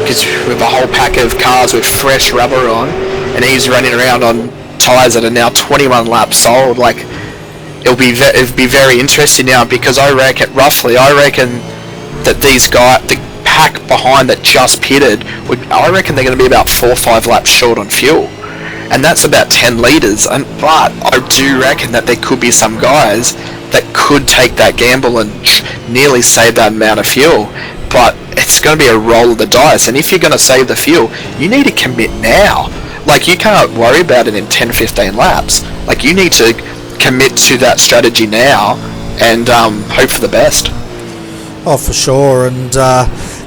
because with a whole pack of cars with fresh rubber on, and he's running around on tyres that are now 21 laps old. Like, it'll be very interesting now, because I reckon that these guys, the pack behind that just pitted, I reckon they're going to be about 4 or 5 laps short on fuel. And that's about 10 litres, but I do reckon that there could be some guys that could take that gamble and nearly save that amount of fuel. But it's going to be a roll of the dice, and if you're going to save the fuel, you need to commit now. Like, you can't worry about it in 10-15 laps. Like, you need to commit to that strategy now and hope for the best. Oh, for sure. And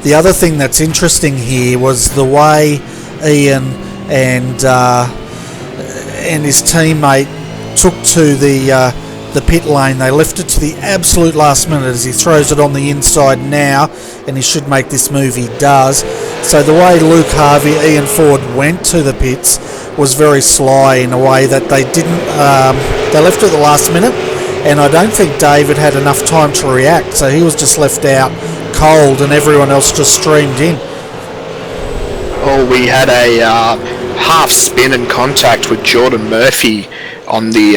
the other thing that's interesting here was the way Ian and his teammate took to the the pit lane. They left it to the absolute last minute as he throws it on the inside now, and he should make this move. He does. So the way Luke Harvey, Ian Ford went to the pits was very sly in a way that they didn't. They left it at the last minute, and I don't think David had enough time to react. So he was just left out cold, and everyone else just streamed in. Oh, we had a half spin and contact with Jordan Murphy on the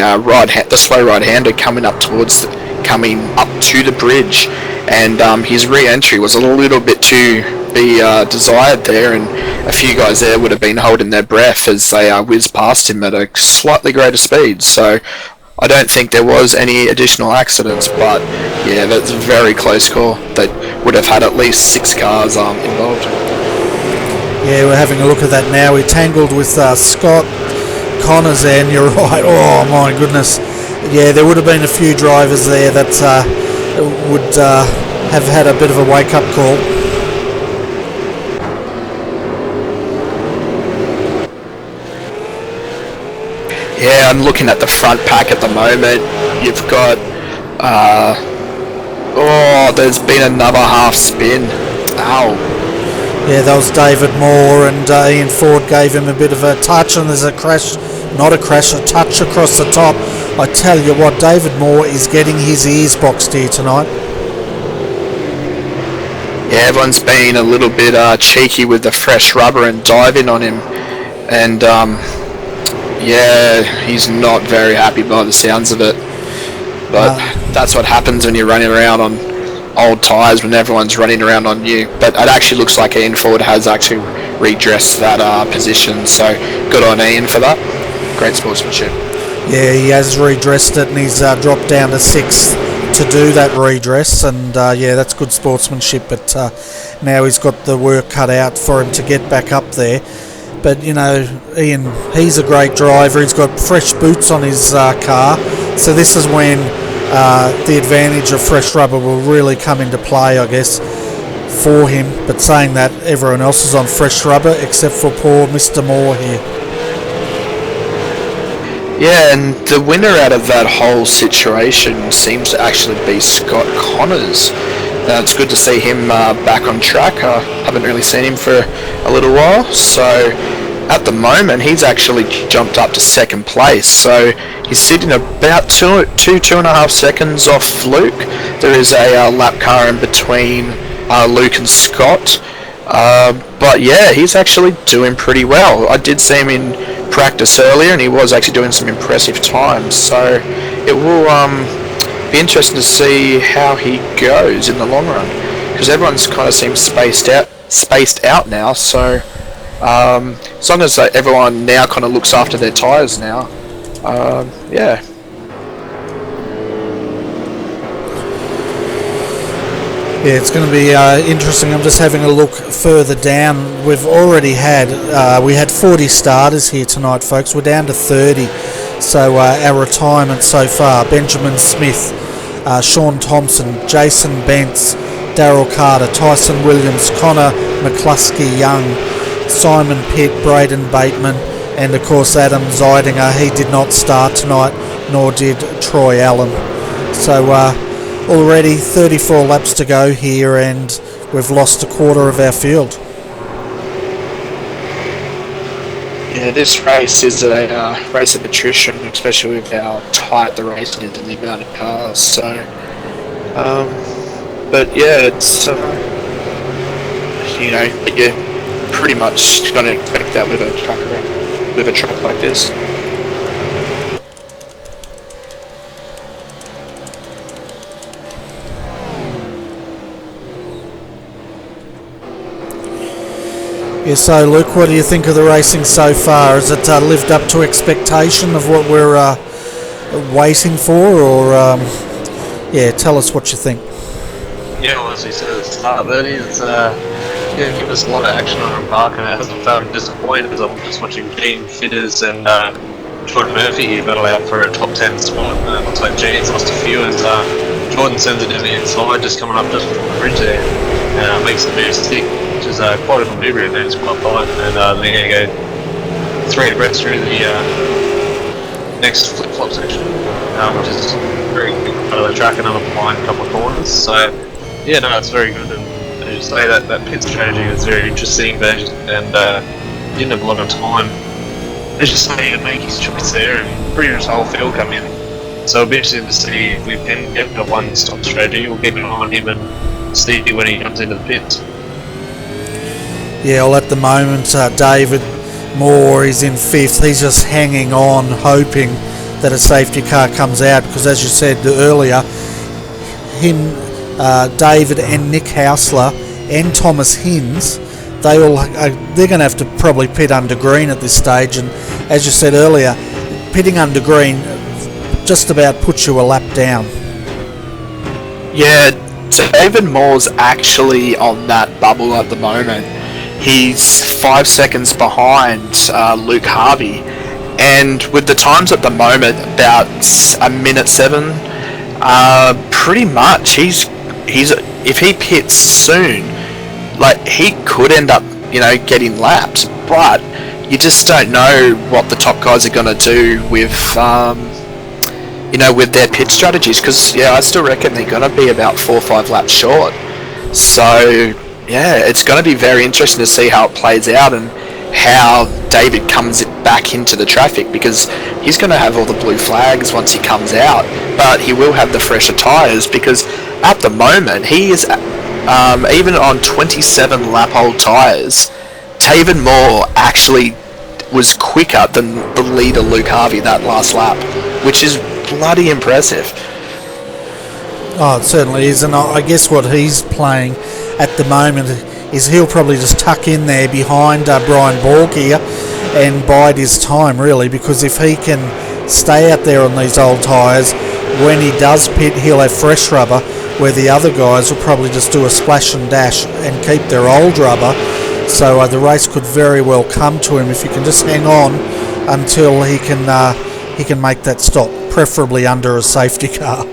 the slow right-hander coming up to the bridge, and his re-entry was a little bit to be desired there, and a few guys there would have been holding their breath as they whizzed past him at a slightly greater speed. So I don't think there was any additional accidents, but yeah, that's a very close call. That would have had at least 6 cars involved. Yeah, we're having a look at that now. We tangled with Scott Connors there, and you're right. Oh my goodness. Yeah, there would have been a few drivers there that would have had a bit of a wake-up call. Yeah, I'm looking at the front pack at the moment. You've got... there's been another half spin. Ow. Yeah, that was David Moore, and Ian Ford gave him a bit of a touch, and there's a crash, not a crash, a touch across the top. I tell you what, David Moore is getting his ears boxed here tonight. Yeah, everyone's been a little bit cheeky with the fresh rubber and diving on him, and yeah, he's not very happy by the sounds of it. But that's what happens when you're running around on old tyres, when everyone's running around on new. But it actually looks like Ian Ford has actually redressed that position, so good on Ian for that. Great sportsmanship. Yeah, he has redressed it, and he's dropped down to 6th to do that redress, and yeah, that's good sportsmanship. But now he's got the work cut out for him to get back up there. But you know, Ian, he's a great driver. He's got fresh boots on his car, so this is when the advantage of fresh rubber will really come into play, I guess, for him. But saying that, everyone else is on fresh rubber except for poor Mr. Moore here. Yeah, and the winner out of that whole situation seems to actually be Scott Connors. It's good to see him back on track. I haven't really seen him for a little while, so at the moment he's actually jumped up to 2nd place, so he's sitting about 2.5 seconds off Luke. There is a lap car in between Luke and Scott, but yeah, he's actually doing pretty well. I did see him in practice earlier, and he was actually doing some impressive times, so it will be interesting to see how he goes in the long run, because everyone's kind of seems spaced out now, so as long as everyone now kind of looks after their tyres now, yeah. Yeah, it's going to be interesting. I'm just having a look further down. We've already had, we had 40 starters here tonight, folks. We're down to 30. So our retirement so far: Benjamin Smith, Sean Thompson, Jason Bentz, Daryl Carter, Tyson Williams, Connor McCluskey-Young, Simon Pitt, Braden Bateman, and of course Adam Zeidinger. He did not start tonight, nor did Troy Allen. So already 34 laps to go here, and we've lost a quarter of our field. Yeah, this race is a race of attrition, especially with how tight the race is and the amount of cars. So, but yeah, it's you know, you're pretty much going to expect that with a track like this. Yeah, so Luke, what do you think of the racing so far? Has it lived up to expectation of what we're waiting for, or yeah, tell us what you think. Yeah, well, as you said at the start, Bernie, it's given us a lot of action on our park, and it hasn't felt disappointed as I'm just watching Dean Fitters and Jordan Murphy here battle out for a top 10 spot. Looks like Gene's lost a few, and Jordan sends it down the inside, just coming up just before the bridge there, and makes the move stick, which is quite a maneuver, and then it's quite fine, and they're going to go 3 abreast through the next flip-flop section. which is very quick out of the track, another blind couple of corners. So yeah, no, it's very good. And as you say, that pit strategy was very interesting, and didn't have a lot of time. As you say, to make his choice there, and pretty much the whole field come in. So it'll be interesting to see if we can get a one-stop strategy. We'll keep an eye on him and see when he comes into the pits. Yeah, well, at the moment, David Moore is in 5th. He's just hanging on, hoping that a safety car comes out, because as you said earlier, him, David and Nick Hausler and Thomas Hinds, they're going to have to probably pit under green at this stage. And as you said earlier, pitting under green just about puts you a lap down. Yeah, so David Moore's actually on that bubble at the moment. He's 5 seconds behind Luke Harvey, and with the times at the moment, about a minute 7, pretty much he's if he pits soon, like, he could end up, getting lapped, but you just don't know what the top guys are going to do with with their pit strategies, because I still reckon they're going to be about 4 or 5 laps short. So yeah, it's going to be very interesting to see how it plays out and how David comes back into the traffic, because he's going to have all the blue flags once he comes out, but he will have the fresher tyres, because at the moment he is even on 27 lap old tyres. David Moore actually was quicker than the leader Luke Harvey that last lap, which is bloody impressive. Oh, it certainly is, and I guess what he's playing at the moment is he'll probably just tuck in there behind Brian Borg here and bide his time, really, because if he can stay out there on these old tyres, when he does pit, he'll have fresh rubber, where the other guys will probably just do a splash and dash and keep their old rubber. So the race could very well come to him if he can just hang on until he can make that stop, preferably under a safety car.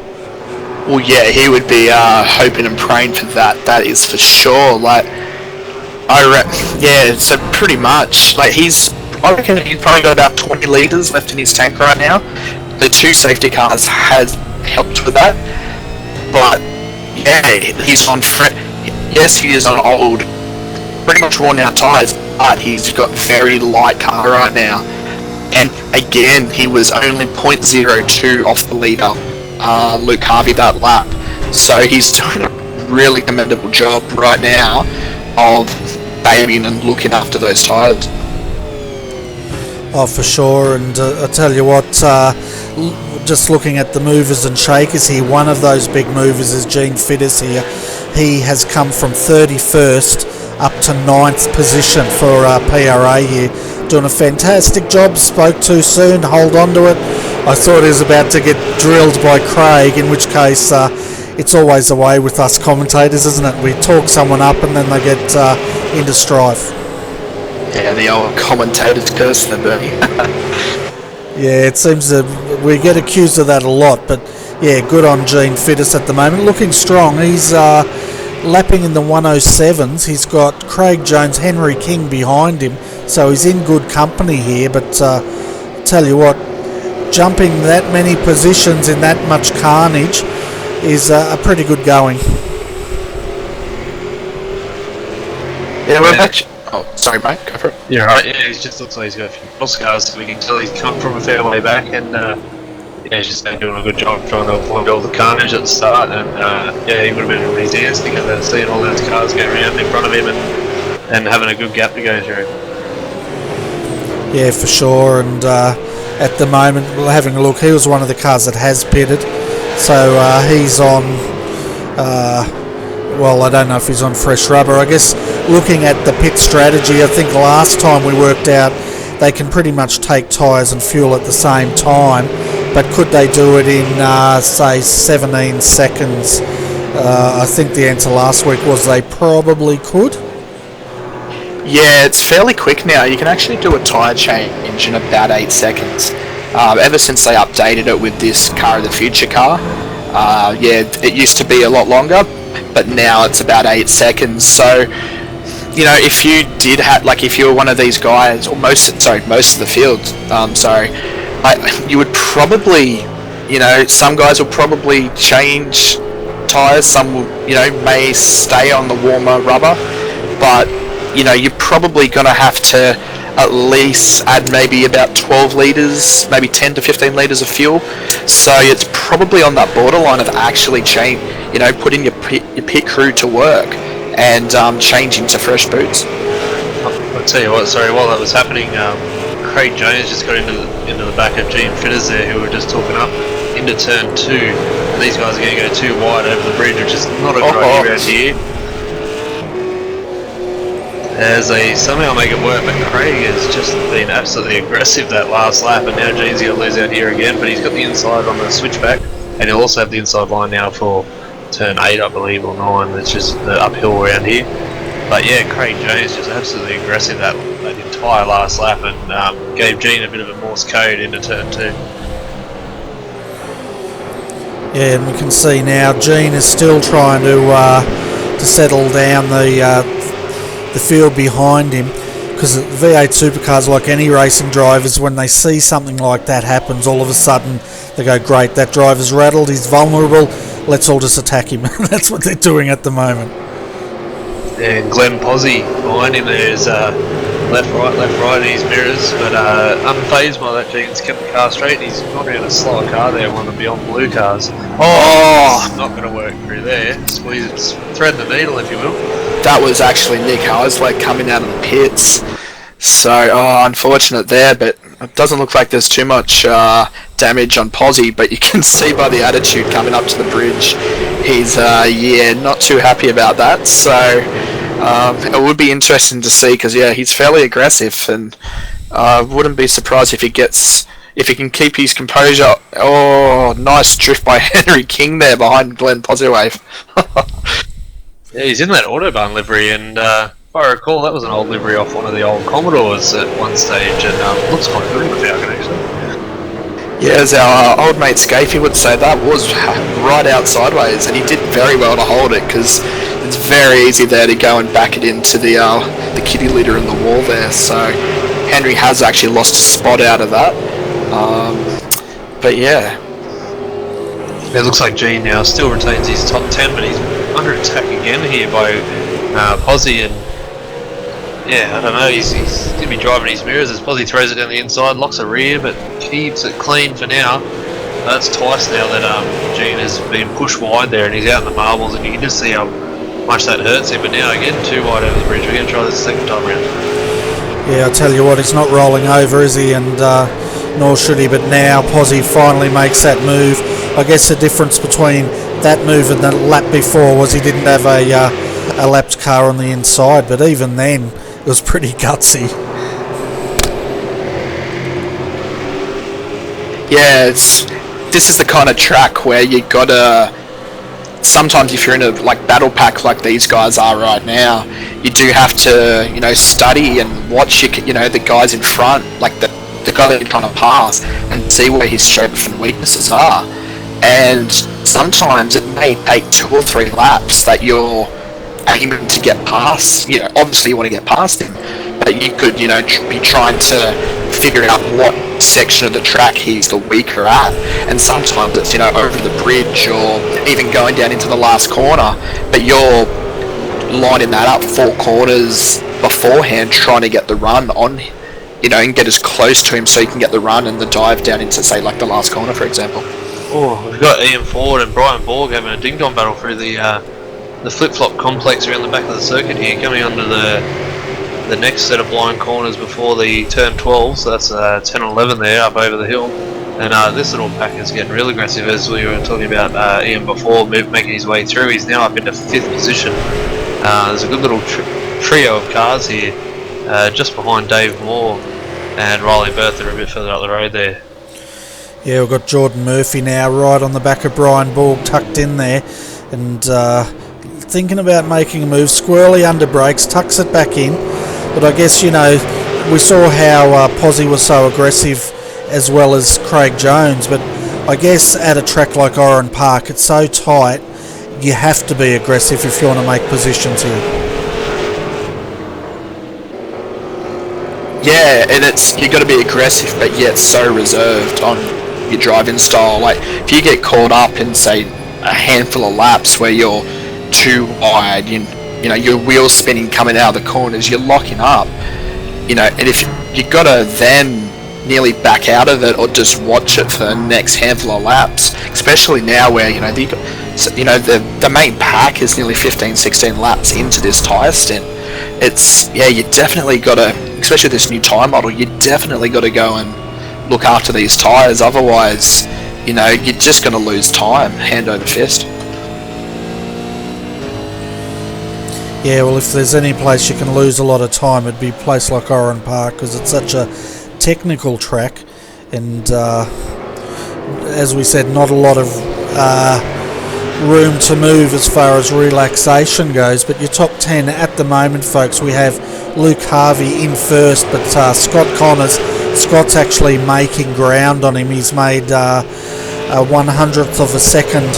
Well, yeah, he would be hoping and praying for that. That is for sure. Like, so pretty much, like, I reckon he's probably got about 20 litres left in his tank right now. The 2 safety cars has helped with that, but yeah, he's on. Yes, he is on old, pretty much worn out tyres, but he's got very light car right now. And again, he was only 0.02 off the leader, Luke Harvey, that lap. So he's doing a really commendable job right now of babying and looking after those tyres. Oh, for sure. And I tell you what, just looking at the movers and shakers here, one of those big movers is Gene Fitters here. He has come from 31st up to 9th position for PRA here. Doing a fantastic job. Spoke too soon, hold on to it. I thought he was about to get drilled by Craig, in which case it's always the way with us commentators, isn't it? We talk someone up and then they get into strife. Yeah, the old commentators curse them, Bernie. Yeah, it seems that we get accused of that a lot, but yeah, good on Gene Fitters at the moment. Looking strong. He's lapping in the 107s. He's got Craig Jones, Henry King behind him, so he's in good company here. But tell you what, jumping that many positions in that much carnage is a pretty good going. Yeah, we're actually... Oh, sorry, mate, go for it. Yeah, right. Yeah, he just looks like he's got a few cross cars, so we can tell he's come from a fair way back, and he's just been doing a good job trying to avoid all the carnage at the start. And he would have been really dancing at seeing all those cars go around in front of him and having a good gap to go through. Yeah, for sure. And at the moment, having a look, he was one of the cars that has pitted, so he's on. Well, I don't know if he's on fresh rubber. I guess looking at the pit strategy, I think last time we worked out they can pretty much take tyres and fuel at the same time, but could they do it in, say, 17 seconds? I think the answer last week was they probably could. Yeah, it's fairly quick now. You can actually do a tyre change in about 8 seconds. Ever since they updated it with this Car of the Future car, it used to be a lot longer, but now it's about 8 seconds. So, if you did have, if you were one of these guys, or most of the field, you would probably, some guys will probably change tyres, some will, may stay on the warmer rubber, but, you're probably going to have to at least add maybe about 12 litres, maybe 10 to 15 litres of fuel. So it's probably on that borderline of actually putting your pit crew to work and changing to fresh boots. I'll tell you what, sorry, while that was happening, Craig Jones just got into the back of Gene Fitters there, who were just talking up into turn 2, and these guys are going to go too wide over the bridge, which is not a great around here. As they somehow make it work, but Craig has just been absolutely aggressive that last lap, and now Gene's going to lose out here again, but he's got the inside on the switchback, and he'll also have the inside line now for turn 8, I believe, or 9, which is the uphill around here. But yeah, Craig Jones just absolutely aggressive that entire last lap, and gave Gene a bit of a Morse code into turn 2. Yeah, and we can see now Gene is still trying to settle down the field behind him, because V8 supercars, like any racing drivers, when they see something like that happens, all of a sudden they go, great, that driver's rattled, he's vulnerable, let's all just attack him. That's what they're doing at the moment. And Glenn Pozzi behind him, there's left, right in his mirrors, but unfazed by that, Gene's kept the car straight, and he's gone around a slower car there, one of the Beyond Blue cars. It's not going to work through there. Squeeze, thread the needle, if you will. That was actually Nick Heisley coming out of the pits. So, unfortunate there, but it doesn't look like there's too much damage on Pozzi, but you can see by the attitude coming up to the bridge, he's, not too happy about that. So, it would be interesting to see, because, he's fairly aggressive, and wouldn't be surprised if he can keep his composure. Oh, nice drift by Henry King there behind Glenn Pozziwave. Yeah, he's in that Autobahn livery, and if I recall, that was an old livery off one of the old Commodores at one stage, and looks quite good in the Falcon, actually. Yeah, as our old mate Scafey would say, that was right out sideways, and he did very well to hold it, because it's very easy there to go and back it into the kitty litter in the wall there. So Henry has actually lost a spot out of that. But yeah. It looks like Gene now still retains his top 10, but he's under attack again here by Pozzi, and I don't know, he's going to be driving his mirrors as Pozzi throws it down the inside, locks the rear, but keeps it clean for now. That's twice now that Gene has been pushed wide there, and he's out in the marbles, and you can just see how much that hurts him. But now again, too wide over the bridge. We're going to try this second time around. Yeah, I tell you what, he's not rolling over, is he? And nor should he. But now Pozzi finally makes that move. I guess the difference between that move and the lap before was he didn't have a lapped car on the inside. But even then, it was pretty gutsy. Yeah, this is the kind of track where you gotta. Sometimes if you're in a battle pack like these guys are right now, you do have to study and watch the guys in front, like the guy that you're trying to pass, and see where his strengths and weaknesses are. And sometimes it may take 2 or 3 laps that you're aiming to get past. Obviously you want to get past him, but you could be trying to figure out what section of the track he's the weaker at, and sometimes it's over the bridge or even going down into the last corner, but you're lining that up 4 corners beforehand trying to get the run on and get as close to him so you can get the run and the dive down into, say, the last corner, for example. We've got Ian Ford and Brian Borg having a ding-dong battle through the flip-flop complex around the back of the circuit here, coming onto the next set of blind corners before the turn 12, so that's 10 and 11 there up over the hill. And this little pack is getting real aggressive, as we were talking about Ian before, making his way through. He's now up into 5th position. There's a good little trio of cars here, just behind Dave Moore and Riley Bertha a bit further up the road there. Yeah, we've got Jordan Murphy now right on the back of Brian Borg, tucked in there, and thinking about making a move. Squirrely under brakes, tucks it back in. But I guess, we saw how Pozzi was so aggressive as well as Craig Jones. But I guess at a track like Oran Park, it's so tight, you have to be aggressive if you want to make positions here. Yeah, and you've got to be aggressive, but yet so reserved on your driving style. Like, if you get caught up in, say, a handful of laps where you're too wide, you know, your wheels spinning coming out of the corners, you're locking up, you know, and if you got to then nearly back out of it or just watch it for the next handful of laps, especially now where, you know, the main pack is nearly 15-16 laps into this tyre stint. It's, yeah, you definitely got to, especially this new tyre model, you definitely got to go and look after these tyres, otherwise, you know, you're just going to lose time hand over fist. Yeah, well, if there's any place you can lose a lot of time, it'd be a place like Oran Park, because it's such a technical track, and as we said, not a lot of room to move as far as relaxation goes. But your top 10 at the moment, folks, we have Luke Harvey in first, but Scott Connors, Scott's actually making ground on him. He's made a 100th of a second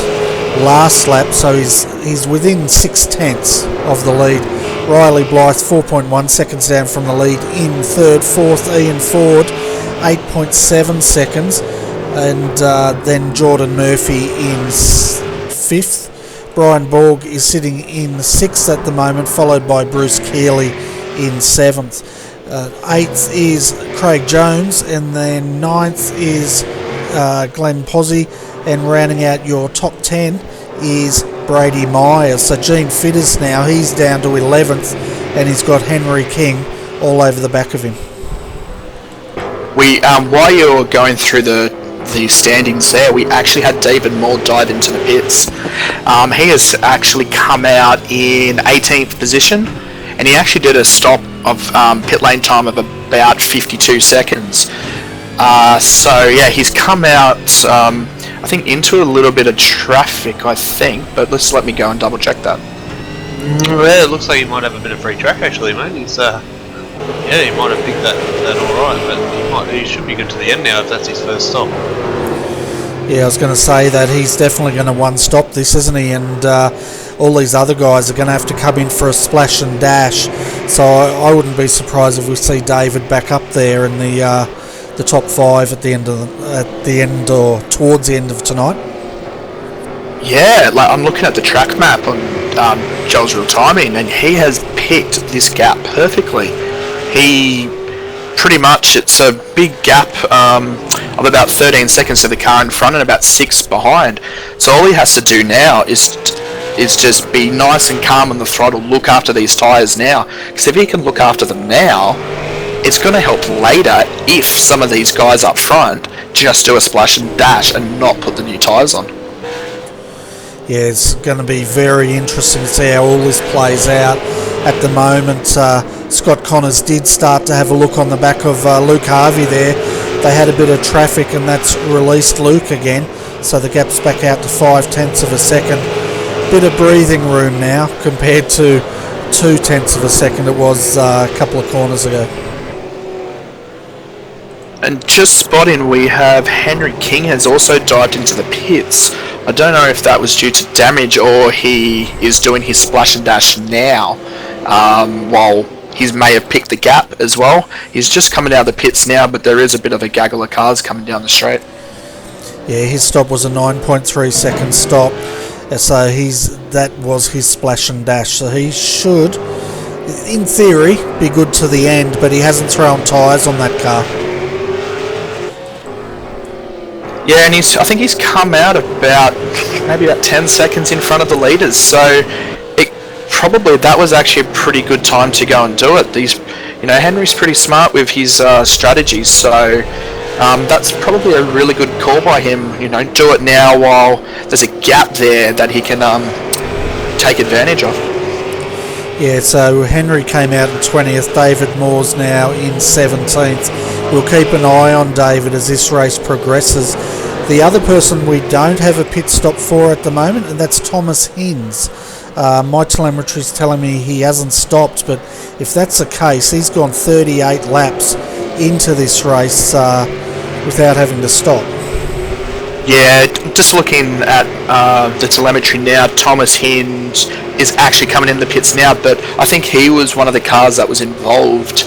last lap, so he's within 6/10 of the lead. Riley Blythe 4.1 seconds down from the lead in third. Fourth, Ian Ford 8.7 seconds, and then Jordan Murphy in fifth. Brian Borg is sitting in sixth at the moment, followed by Bruce Keeley in seventh. Eighth is Craig Jones, and then ninth is Glenn Pozzi, and rounding out your top 10 is Brady Myers. So Gene Fitters now, he's down to 11th, and he's got Henry King all over the back of him. We while you were going through the standings there, we actually had David Moore dive into the pits. He has actually come out in 18th position, and he actually did a stop of pit lane time of about 52 seconds. So yeah, he's come out, I think, into a little bit of traffic, I think, but let me go and double check that. Yeah, it looks like he might have a bit of free track actually, mate. He's yeah, he might have picked that all right, but he should be good to the end now if that's his first stop. Yeah, I was going to say that he's definitely going to one-stop this, isn't he? And all these other guys are going to have to come in for a splash and dash. So I wouldn't be surprised if we see David back up there in the top 5 at the end or towards the end of tonight. Yeah, like I'm looking at the track map on Joel's Real Timing, and he has picked this gap perfectly. He pretty much, it's a big gap of about 13 seconds to the car in front and about 6 behind. So all he has to do now is just be nice and calm on the throttle, look after these tyres now. Because if he can look after them now, it's going to help later if some of these guys up front just do a splash and dash and not put the new tyres on. Yeah, it's going to be very interesting to see how all this plays out. At the moment, Scott Connors did start to have a look on the back of Luke Harvey there. They had a bit of traffic, and that's released Luke again, so the gap's back out to 0.5 of a second. Bit of breathing room now compared to 0.2 of a second it was a couple of corners ago. And just spotting, we have Henry King has also dived into the pits. I don't know if that was due to damage or he is doing his splash and dash now, while he may have picked the gap as well. He's just coming out of the pits now, but there is a bit of a gaggle of cars coming down the straight. Yeah, his stop was a 9.3 second stop, so that was his splash and dash. So he should, in theory, be good to the end, but he hasn't thrown tyres on that car. Yeah, and I think he's come out maybe about 10 seconds in front of the leaders, so probably that was actually a pretty good time to go and do it. Henry's pretty smart with his strategies, so that's probably a really good call by him. Do it now while there's a gap there that he can take advantage of. Yeah, so Henry came out in 20th, David Moore's now in 17th. We'll keep an eye on David as this race progresses. The other person we don't have a pit stop for at the moment, and that's Thomas Hinds. My telemetry's telling me he hasn't stopped, but if that's the case, he's gone 38 laps into this race without having to stop. Yeah, just looking at the telemetry now, Thomas Hinds is actually coming in the pits now, but I think he was one of the cars that was involved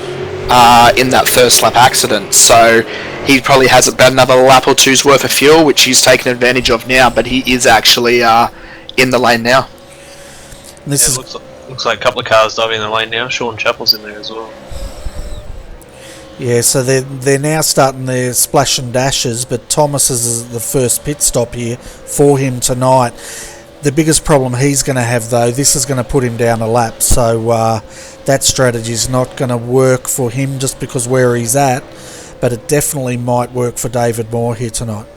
in that first lap accident. So he probably has about another lap or two's worth of fuel, which he's taking advantage of now. But he is actually in the lane now. Looks like a couple of cars diving in the lane now. Sean Chappell's in there as well. Yeah, so they're now starting their splash and dashes, but Thomas is the first pit stop here for him tonight. The biggest problem he's going to have, though, this is going to put him down a lap, so that strategy is not going to work for him just because where he's at, but it definitely might work for David Moore here tonight.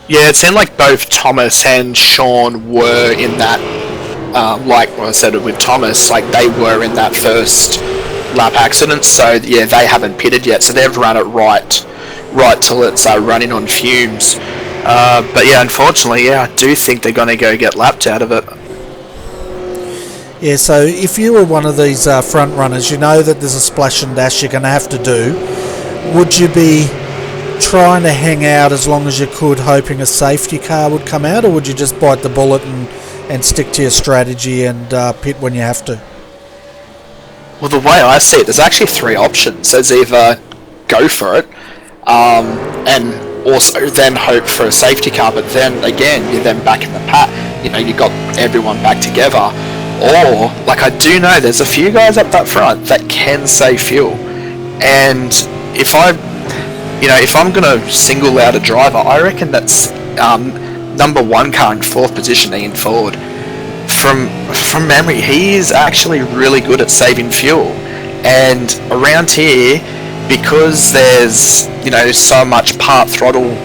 Yeah, it seemed like both Thomas and Sean were in that, like what I said with Thomas, like they were in that first lap accident, so yeah, they haven't pitted yet, so they've run it right till it's running on fumes. But yeah, unfortunately, yeah, I do think they're going to go get lapped out of it. Yeah, so if you were one of these front runners, you know that there's a splash and dash you're going to have to do. Would you be trying to hang out as long as you could, hoping a safety car would come out, or would you just bite the bullet and stick to your strategy and pit when you have to? Well, the way I see it, there's actually three options. There's either go for it, and also then hope for a safety car, but then again, you're then back in the pack. You know, you got everyone back together. Or, like I do know, there's a few guys up that front that can save fuel. And if I'm going to single out a driver, I reckon that's number one car in fourth position, Ian Ford. From memory, he is actually really good at saving fuel, and around here, because there's so much part throttle,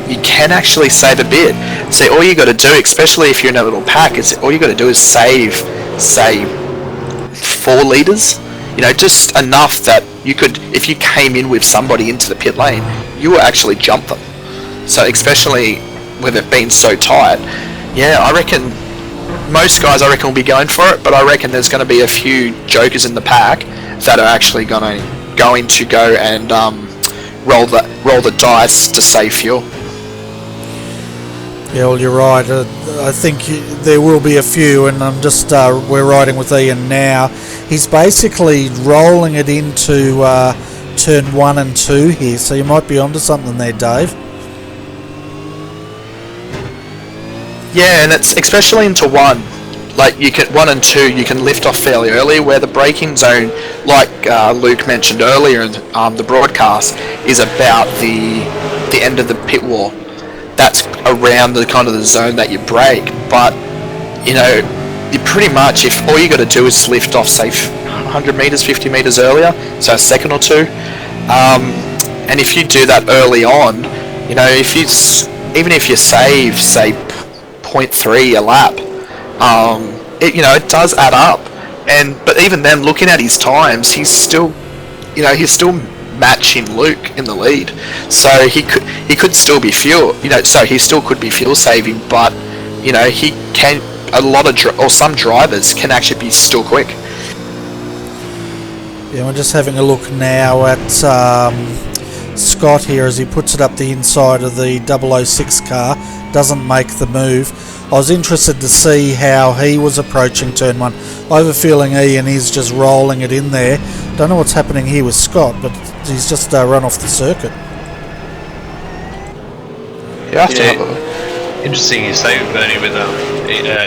you can actually save a bit. So all you got to do, especially if you're in a little pack, is all you got to do is save, say, 4 litres. Just enough that you could, if you came in with somebody into the pit lane, you will actually jump them. So especially with it being so tight, yeah, I reckon most guys will be going for it, but I reckon there's going to be a few jokers in the pack that are actually going to go and roll the dice to save fuel. Yeah, well, you're right. I think there will be a few, and I'm just we're riding with Ian now. He's basically rolling it into turn 1 and 2 here, so you might be onto something there, Dave. Yeah, and it's especially into 1. Like 1 and 2, you can lift off fairly early, where the braking zone, like Luke mentioned earlier in the broadcast, is about the end of the pit wall. That's around the kind of the zone that you brake. But you pretty much, if all you got to do is lift off, say 100 meters, 50 meters earlier, so a second or two, and if you do that early on, even if you save, say, 0.3 a lap, it does add up. But even then, looking at his times, he's still matching Luke in the lead. So he could still be fuel. So he still could be fuel saving, but he can. Some drivers can actually be still quick. Yeah, we're just having a look now at Scott here as he puts it up the inside of the 006 car. Doesn't make the move. I was interested to see how he was approaching turn 1. I have a feeling Ian is just rolling it in there. Don't know what's happening here with Scott, but he's just run off the circuit. Interesting you say, Bernie, with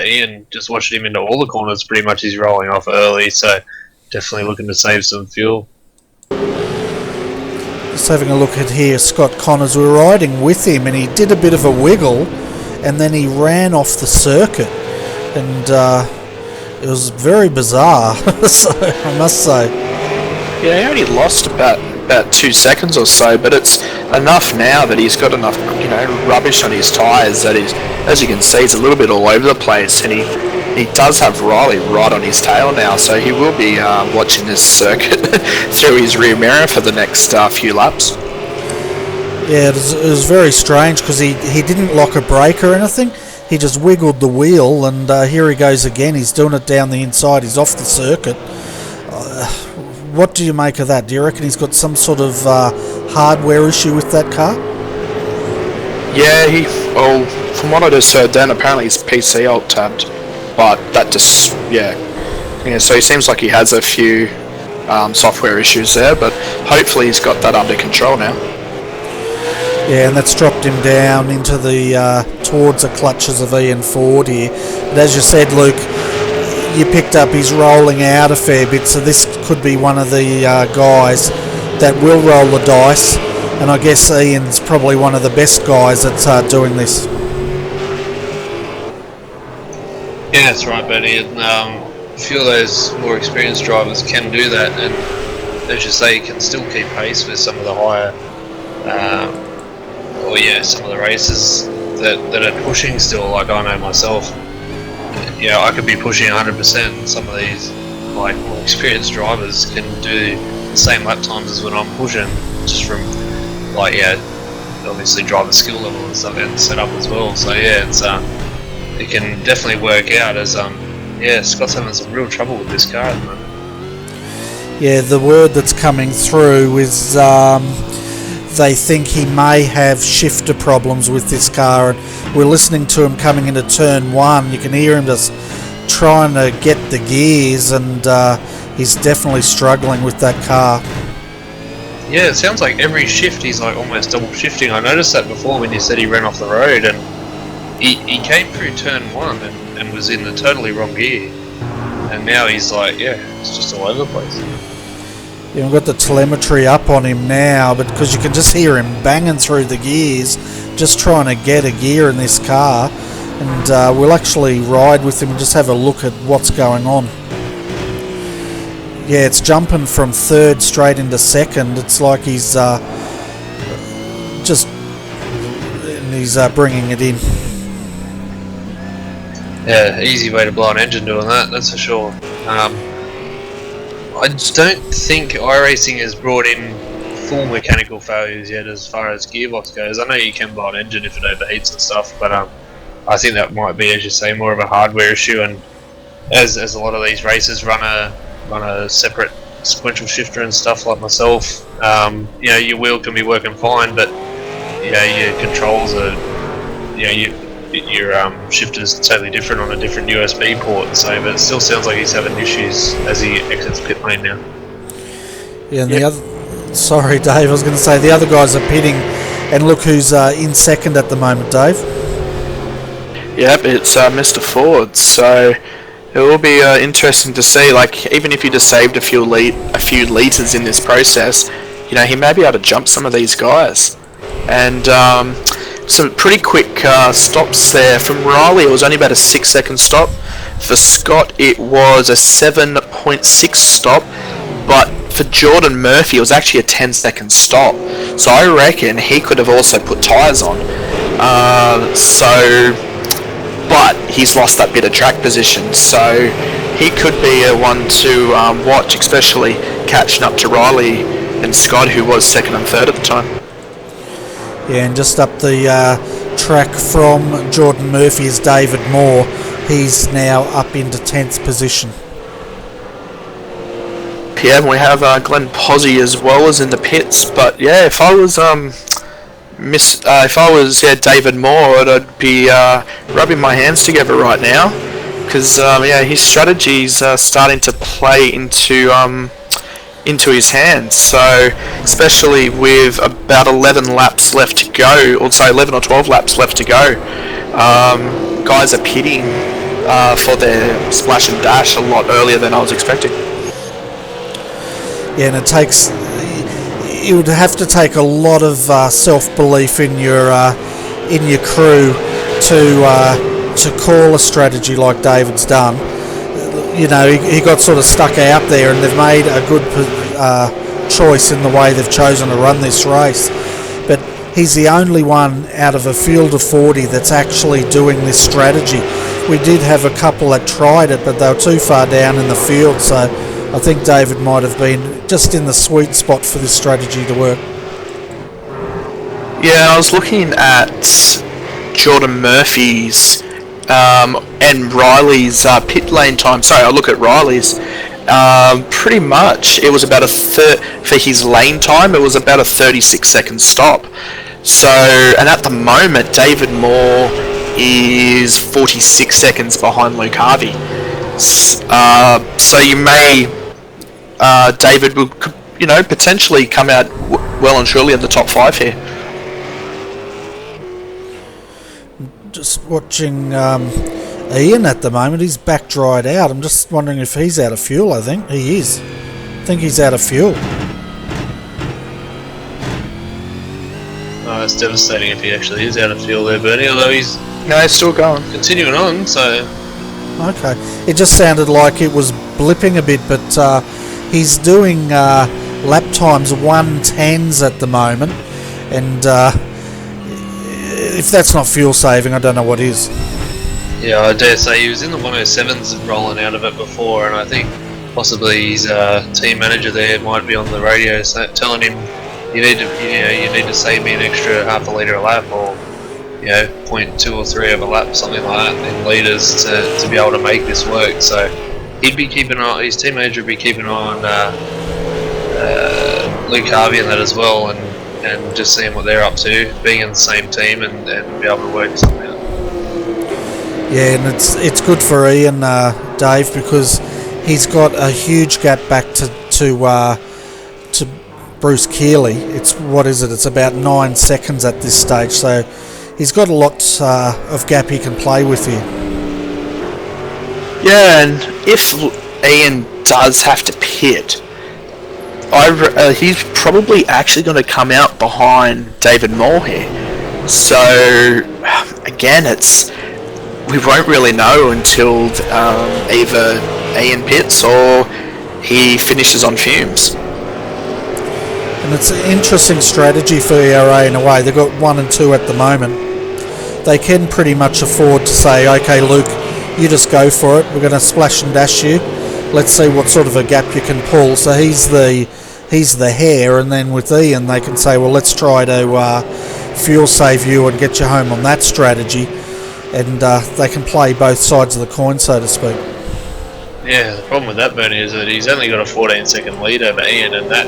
Ian, just watching him into all the corners, pretty much he's rolling off early, so definitely looking to save some fuel. Just having a look at here, Scott Connors, we were riding with him and he did a bit of a wiggle and then he ran off the circuit, and it was very bizarre. So I must say, yeah, he only lost about 2 seconds or so, but it's enough now that he's got enough rubbish on his tyres that he's, as you can see, he's a little bit all over the place, and he does have Riley right on his tail now, so he will be watching this circuit through his rear mirror for the next few laps. Yeah, it was very strange because he didn't lock a brake or anything. He just wiggled the wheel, and here he goes again. He's doing it down the inside. He's off the circuit. What do you make of that? Do you reckon he's got some sort of hardware issue with that car? Yeah, from what I just heard then, apparently his PC alt-tabbed, but that just, yeah, so he seems like he has a few software issues there, but hopefully he's got that under control now. Yeah, and that's dropped him down into the towards the clutches of Ian Ford here. But as you said, Luke, you picked up his rolling out a fair bit, so this could be one of the guys that will roll the dice, and I guess Ian's probably one of the best guys at doing this. Yeah, that's right, Benny. And a few of those more experienced drivers can do that, and as you say, can still keep pace with some of the higher, some of the races that are pushing still. Like I know myself, I could be pushing 100%, and some of these like more experienced drivers can do the same lap times as when I'm pushing, just from obviously driver skill level and stuff and setup as well. So it's it can definitely work out as Scott's having some real trouble with this car at the moment. Yeah, the word that's coming through is they think he may have shifter problems with this car, and we're listening to him coming into turn 1. You can hear him just trying to get the gears, and he's definitely struggling with that car. Yeah, it sounds like every shift he's like almost double shifting. I noticed that before when you said he ran off the road, and he came through turn 1 and was in the totally wrong gear, and now he's like, it's just all over the place. Yeah, we've got the telemetry up on him now, but because you can just hear him banging through the gears, just trying to get a gear in this car, and we'll actually ride with him and just have a look at what's going on. Yeah, it's jumping from 3rd straight into 2nd. It's like he's bringing it in. Yeah, easy way to blow an engine doing that, that's for sure. I don't think iRacing has brought in full mechanical failures yet as far as gearbox goes. I know you can blow an engine if it overheats and stuff, but I think that might be, as you say, more of a hardware issue. And as a lot of these races run a separate sequential shifter and stuff like myself, your wheel can be working fine, but your controls are, your shifter's totally different on a different USB port. So, but it still sounds like he's having issues as he exits pit lane now. Yeah, and the other, sorry, Dave, I was going to say the other guys are pitting, and look who's in 2nd at the moment, Dave. Yep, it's Mr. Ford. So it will be interesting to see. Like, even if you just saved a few litres in this process, he may be able to jump some of these guys. And some pretty quick stops there. From Riley, it was only about a 6-second stop. For Scott, it was a 7.6 stop. But for Jordan Murphy, it was actually a 10-second stop. So I reckon he could have also put tyres on. But he's lost that bit of track position. So he could be one to watch, especially catching up to Riley and Scott, who was 2nd and 3rd at the time. Yeah, and just up the track from Jordan Murphy is David Moore. He's now up into 10th position. Yeah, and we have Glenn Pozzi as well as in the pits. But yeah, if I was David Moore, I'd be rubbing my hands together right now, because his strategy's starting to play into his hands. So especially with about 11 laps left to go, or say 11 or 12 laps left to go, guys are pitting for their splash and dash a lot earlier than I was expecting. Yeah, and you would have to take a lot of self-belief in your crew to call a strategy like David's done. He got sort of stuck out there, and they've made a good choice in the way they've chosen to run this race. But he's the only one out of a field of 40 that's actually doing this strategy. We did have a couple that tried it, but they were too far down in the field, so I think David might have been just in the sweet spot for this strategy to work. Yeah, I was looking at Jordan Murphy's and Riley's pit lane time. Sorry, I look at Riley's. Pretty much, it was about for his lane time. It was about a 36-second stop. So, and at the moment, David Moore is 46 seconds behind Luke Harvey. So you may David will, potentially come out well and truly in the top 5 here. Just watching Ian at the moment. He's back dried out. I'm just wondering if he's out of fuel. I think he is. I think he's out of fuel. Oh, it's devastating if he actually is out of fuel there, Bernie, although he's still going. Continuing on, so... Okay. It just sounded like it was blipping a bit, but he's doing lap times 110s at the moment, and if that's not fuel saving, I don't know what is. Yeah, I dare say he was in the 107s rolling out of it before, and I think possibly his team manager there might be on the radio telling him you need to save me an extra half a litre a lap, or 0.2 or 3 of a lap, something like that, in litres to be able to make this work. So he'd be keeping on. His team manager would be keeping on Luke Harvey and that as well, and just seeing what they're up to, being in the same team and be able to work something out. Yeah, and it's good for Ian, Dave, because he's got a huge gap back to Bruce Keeley. It's about 9 seconds at this stage, so he's got a lot of gap he can play with here. Yeah, and if Ian does have to pit, he's probably actually going to come out behind David Moore here. So again, we won't really know until either Ian pits or he finishes on fumes. And it's an interesting strategy for ERA in a way. They've got 1 and 2 at the moment. They can pretty much afford to say, okay, Luke, you just go for it. We're going to splash and dash you. Let's see what sort of a gap you can pull. So he's the hare, and then with Ian, they can say, well, let's try to fuel save you and get you home on that strategy. And they can play both sides of the coin, so to speak. Yeah, the problem with that, Bernie, is that he's only got a 14-second lead over Ian, and that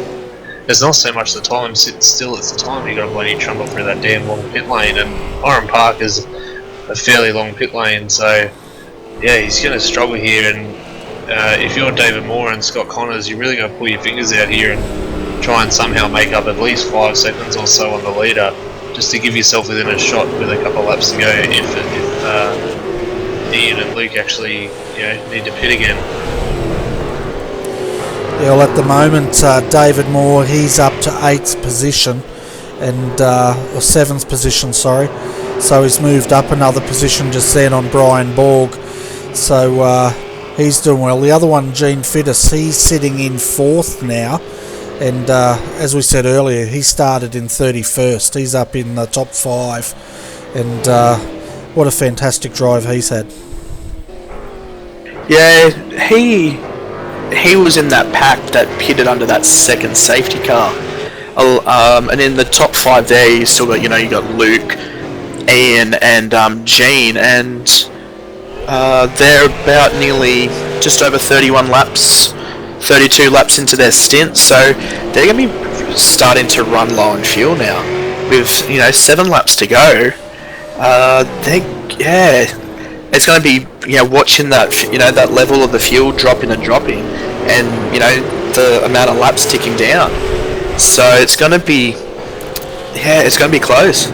there's not so much the time sitting still, it's the time you got to bloody trundle through that damn long pit lane, and Oran Park is a fairly long pit lane, so yeah, he's going to struggle here. And if you're David Moore and Scott Connors, you're really going to pull your fingers out here and try and somehow make up at least 5 seconds or so on the leader, just to give yourself within a shot with a couple of laps to go if Ian and Luke actually need to pit again. Yeah, well, at the moment, David Moore, he's up to 8th position, or 7th position, sorry. So he's moved up another position just then on Brian Borg. So he's doing well. The other one, Gene Fittis, he's sitting in 4th now. And as we said earlier, he started in 31st. He's up in the top 5. And what a fantastic drive he's had. Yeah, he was in that pack that pitted under that second safety car. And in the top 5 there, you still got, you got Luke, Ian, and Gene, and they're about nearly just over 31 laps, 32 laps into their stint, so they're going to be starting to run low on fuel now. With 7 laps to go, it's going to be watching that that level of the fuel dropping, and the amount of laps ticking down. So it's going to be close.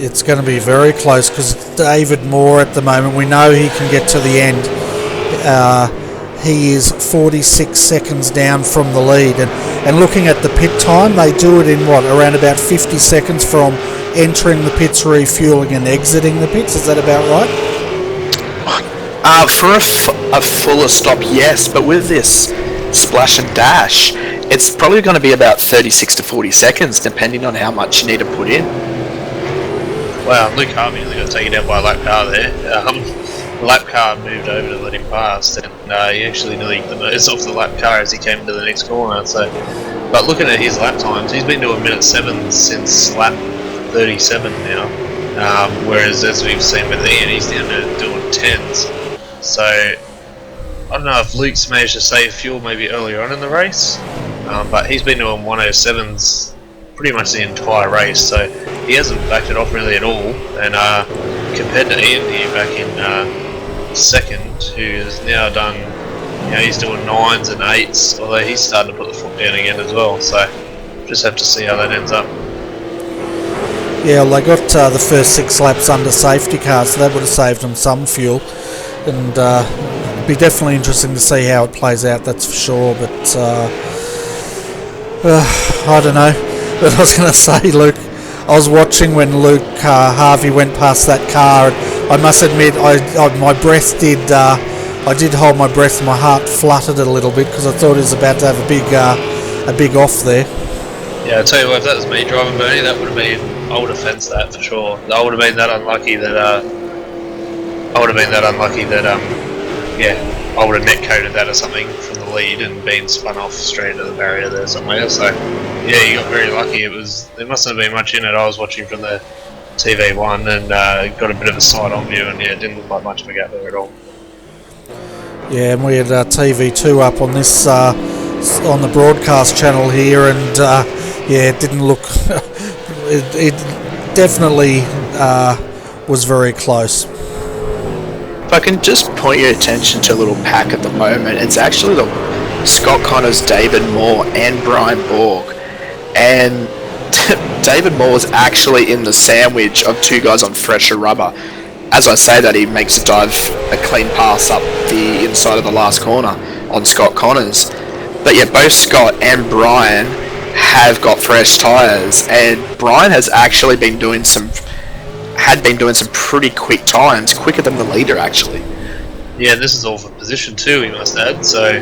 It's going to be very close because David Moore at the moment, we know he can get to the end. He is 46 seconds down from the lead, and looking at the pit time, they do it in around about 50 seconds from entering the pits, refueling and exiting the pits. Is that about right? For a fuller stop, yes, but with this splash and dash, it's probably going to be about 36 to 40 seconds, depending on how much you need to put in. Wow, Luke Harvey nearly got taken down by a lap car there. The lap car moved over to let him pass, and he actually nearly emerged off the lap car as he came into the next corner. So, but looking at his lap times, he's been doing minute 7 since lap 37 now. Whereas as we've seen with Ian, he's down to doing 10s. So I don't know if Luke's managed to save fuel maybe earlier on in the race, but he's been doing 107s pretty much the entire race, so he hasn't backed it off really at all. And compared to Ian here back in second, who has now done he's doing 9s and 8s, although he's starting to put the foot down again as well. So just have to see how that ends up. Yeah, well, they got the first 6 laps under safety cars, so that would have saved them some fuel. And it'd be definitely interesting to see how it plays out, that's for sure. But I don't know. But I was going to say, Luke, I was watching when Luke Harvey went past that car, and I must admit, my breath did. I did hold my breath, and my heart fluttered a little bit because I thought he was about to have a big off there. Yeah, I tell you what, if that was me driving Bernie, that would have been. I would have fenced that for sure. I would have been that unlucky that. I would have net coded that or something from the lead and been spun off straight into the barrier there somewhere. So yeah, you got very lucky. There mustn't have been much in it. I was watching from the TV1 and got a bit of a side on view, and yeah, it didn't look like much of a gap there at all. Yeah, and we had TV2 up on this on the broadcast channel here, and yeah, it didn't look. it definitely was very close. If I can just point your attention to a little pack at the moment, it's actually the Scott Connors, David Moore, and Brian Borg. And David Moore is actually in the sandwich of 2 guys on fresher rubber. As I say that, he makes a clean pass up the inside of the last corner on Scott Connors. But yeah, both Scott and Brian have got fresh tyres, and Brian has actually been doing some pretty quick times, quicker than the leader actually. Yeah, this is all for position 2, he must add, so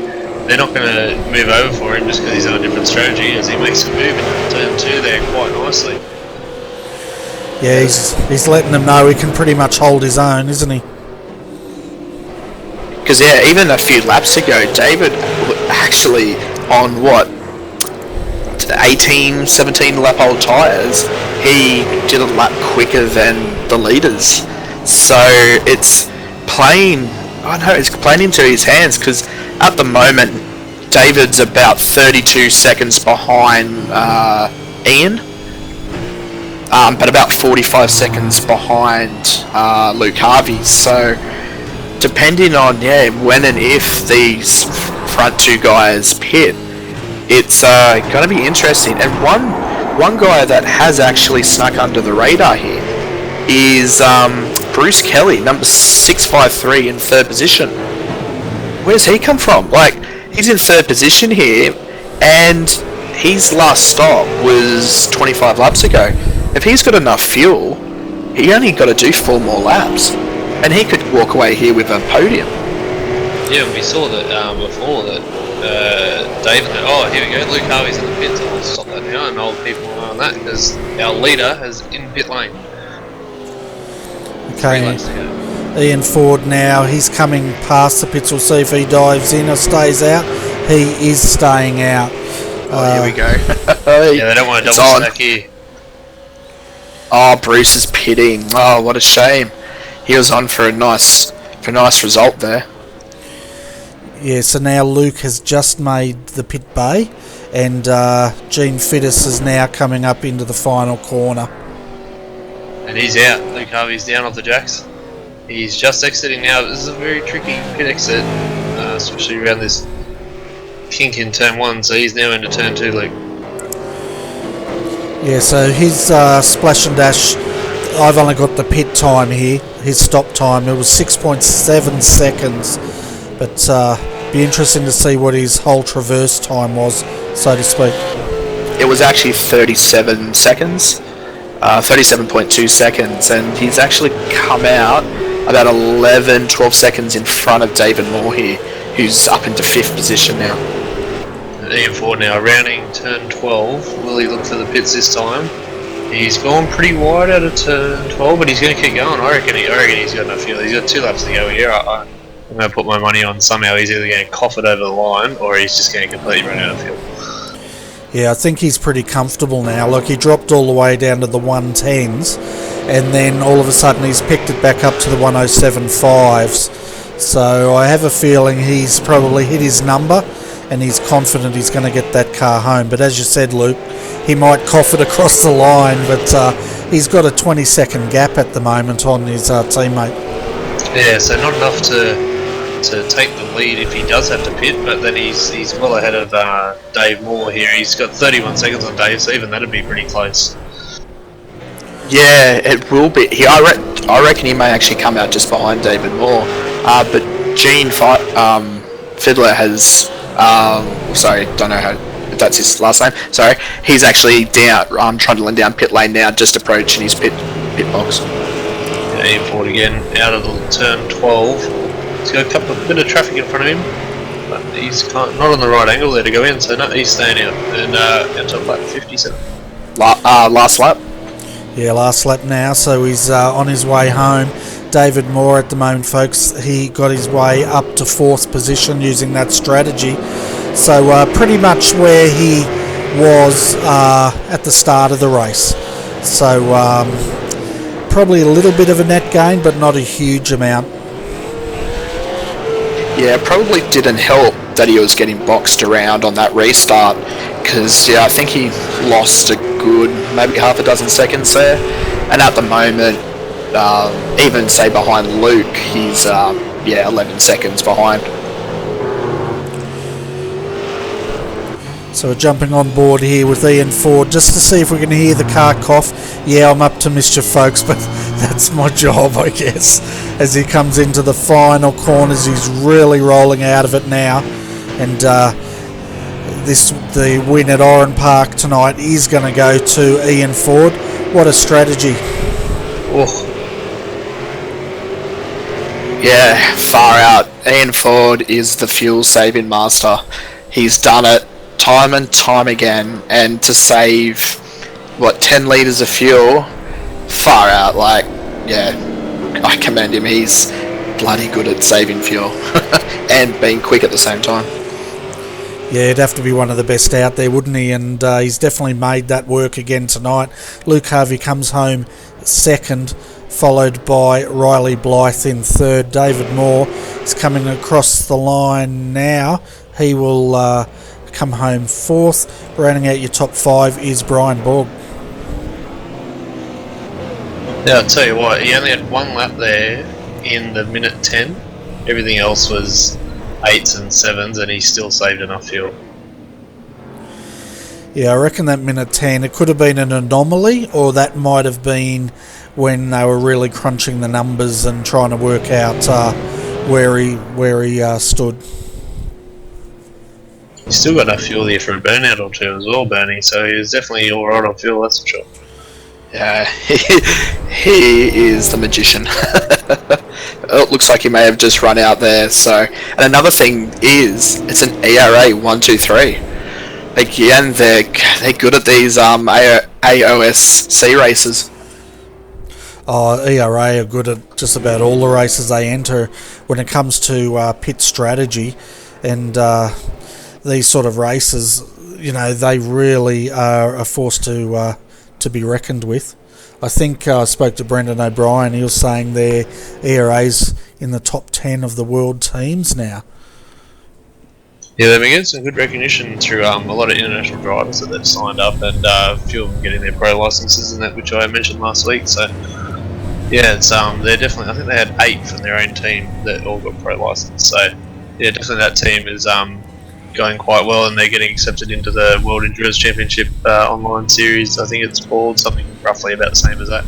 they're not going to move over for him just because he's on a different strategy, as he makes a move in turn 2 there quite nicely. Yeah, he's letting them know he can pretty much hold his own, isn't he? Because yeah, even a few laps ago, David actually on 18, 17 lap old tyres, he did a lap quicker than the leaders. So it's playing into his hands, because at the moment David's about 32 seconds behind Ian, but about 45 seconds behind Luke Harvey. So depending on when and if these front 2 guys pit, it's going to be interesting. And one guy that has actually snuck under the radar here is Bruce Kelly, number 653 in 3rd position. Where's he come from? Like, he's in 3rd position here, and his last stop was 25 laps ago. If he's got enough fuel, he only got to do 4 more laps, and he could walk away here with a podium. Yeah, we saw that before that David. Oh, here we go. Luke Harvey's in the pits. I'll stop that now and I'll keep an eye on that, because our leader is in pit lane. Okay, Ian Ford now, he's coming past the pits. We'll see if he dives in or stays out. He is staying out. Here we go. Yeah, they don't want to double stack here. Oh, Bruce is pitting. Oh, what a shame. He was on for a nice result there. Yeah, so now Luke has just made the pit bay, and Gene Fittis is now coming up into the final corner. And he's out. Luke Harvey's down off the jacks. He's just exiting now. This is a very tricky pit exit, especially around this kink in turn 1, so he's now into turn 2, Luke. Yeah, so his splash and dash, I've only got the pit time here, his stop time. It was 6.7 seconds. But be interesting to see what his whole traverse time was, so to speak. It was actually 37 seconds, 37.2 seconds, and he's actually come out about 11-12 seconds in front of David Moore here, who's up into 5th position now. Ian Ford now rounding turn 12. Will he look for the pits this time? He's gone pretty wide out of turn 12, but he's going to keep going. I reckon he's got enough fuel. He's got 2 laps to go here. I'm going to put my money on somehow he's either going to cough it over the line, or he's just going to completely run out of fuel. Yeah, I think he's pretty comfortable now. Look, he dropped all the way down to the 110s, and then all of a sudden he's picked it back up to the 107.5s. So I have a feeling he's probably hit his number, and he's confident he's going to get that car home. But as you said, Luke, he might cough it across the line, but he's got a 20-second gap at the moment on his teammate. Yeah, so not enough to to take the lead if he does have to pit, but then he's well ahead of Dave Moore here. He's got 31 seconds on Dave, so even that'd be pretty close. Yeah, it will be. I reckon he may actually come out just behind David Moore. But Gene Fiddler has, sorry, don't know how that's his last name. Sorry, he's actually down, trundling down pit lane now, just approaching his pit box. Yeah, Ian Ford again out of the turn 12. He's got a bit of traffic in front of him, but he's not on the right angle there to go in, so no, he's staying out. And out to lap 57. Last lap. Yeah, last lap now, so he's on his way home. David Moore at the moment, folks, he got his way up to 4th position using that strategy. So pretty much where he was at the start of the race. So probably a little bit of a net gain, but not a huge amount. Yeah, probably didn't help that he was getting boxed around on that restart, because I think he lost a good maybe half a dozen seconds there, and at the moment, even say behind Luke, he's 11 seconds behind. So we're jumping on board here with Ian Ford just to see if we can hear the car cough. Yeah, I'm up to mischief, folks, but that's my job, I guess. As he comes into the final corners, he's really rolling out of it now. And the win at Oran Park tonight is going to go to Ian Ford. What a strategy. Oh. Yeah, far out. Ian Ford is the fuel-saving master. He's done it time and time again, and to save 10 litres of fuel, far out. I commend him. He's bloody good at saving fuel and being quick at the same time. Yeah, he'd have to be one of the best out there, wouldn't he? And he's definitely made that work again tonight. Luke Harvey comes home 2nd, followed by Riley Blythe in 3rd. David Moore is coming across the line now. He will come home 4th. Rounding out your top 5 is Brian Borg. Yeah, I'll tell you what, he only had 1 lap there in the minute 10. Everything else was 8s and 7s, and he still saved enough fuel. Yeah, I reckon that minute 10, it could have been an anomaly, or that might have been when they were really crunching the numbers and trying to work out where he stood. He's still got enough fuel there for a burnout or two as well, Bernie, so he's definitely alright on fuel, that's for sure. Yeah, he is the magician. It looks like he may have just run out there. So, and another thing is, it's an ERA 1-2-3. Again, they're good at these AOSC races. Oh, ERA are good at just about all the races they enter when it comes to pit strategy, and these sort of races, they really are a force to be reckoned with. I think I spoke to Brendan O'Brien. He was saying their ERA's in the top 10 of the world teams now. Yeah, they've been getting some good recognition through a lot of international drivers that they've signed up, and a few of them getting their pro licenses and that, which I mentioned last week. So yeah, it's they're definitely. I think they had 8 from their own team that all got pro license. So yeah, definitely that team is going quite well, and they're getting accepted into the World Endurance Championship online series. I think it's called something roughly about the same as that,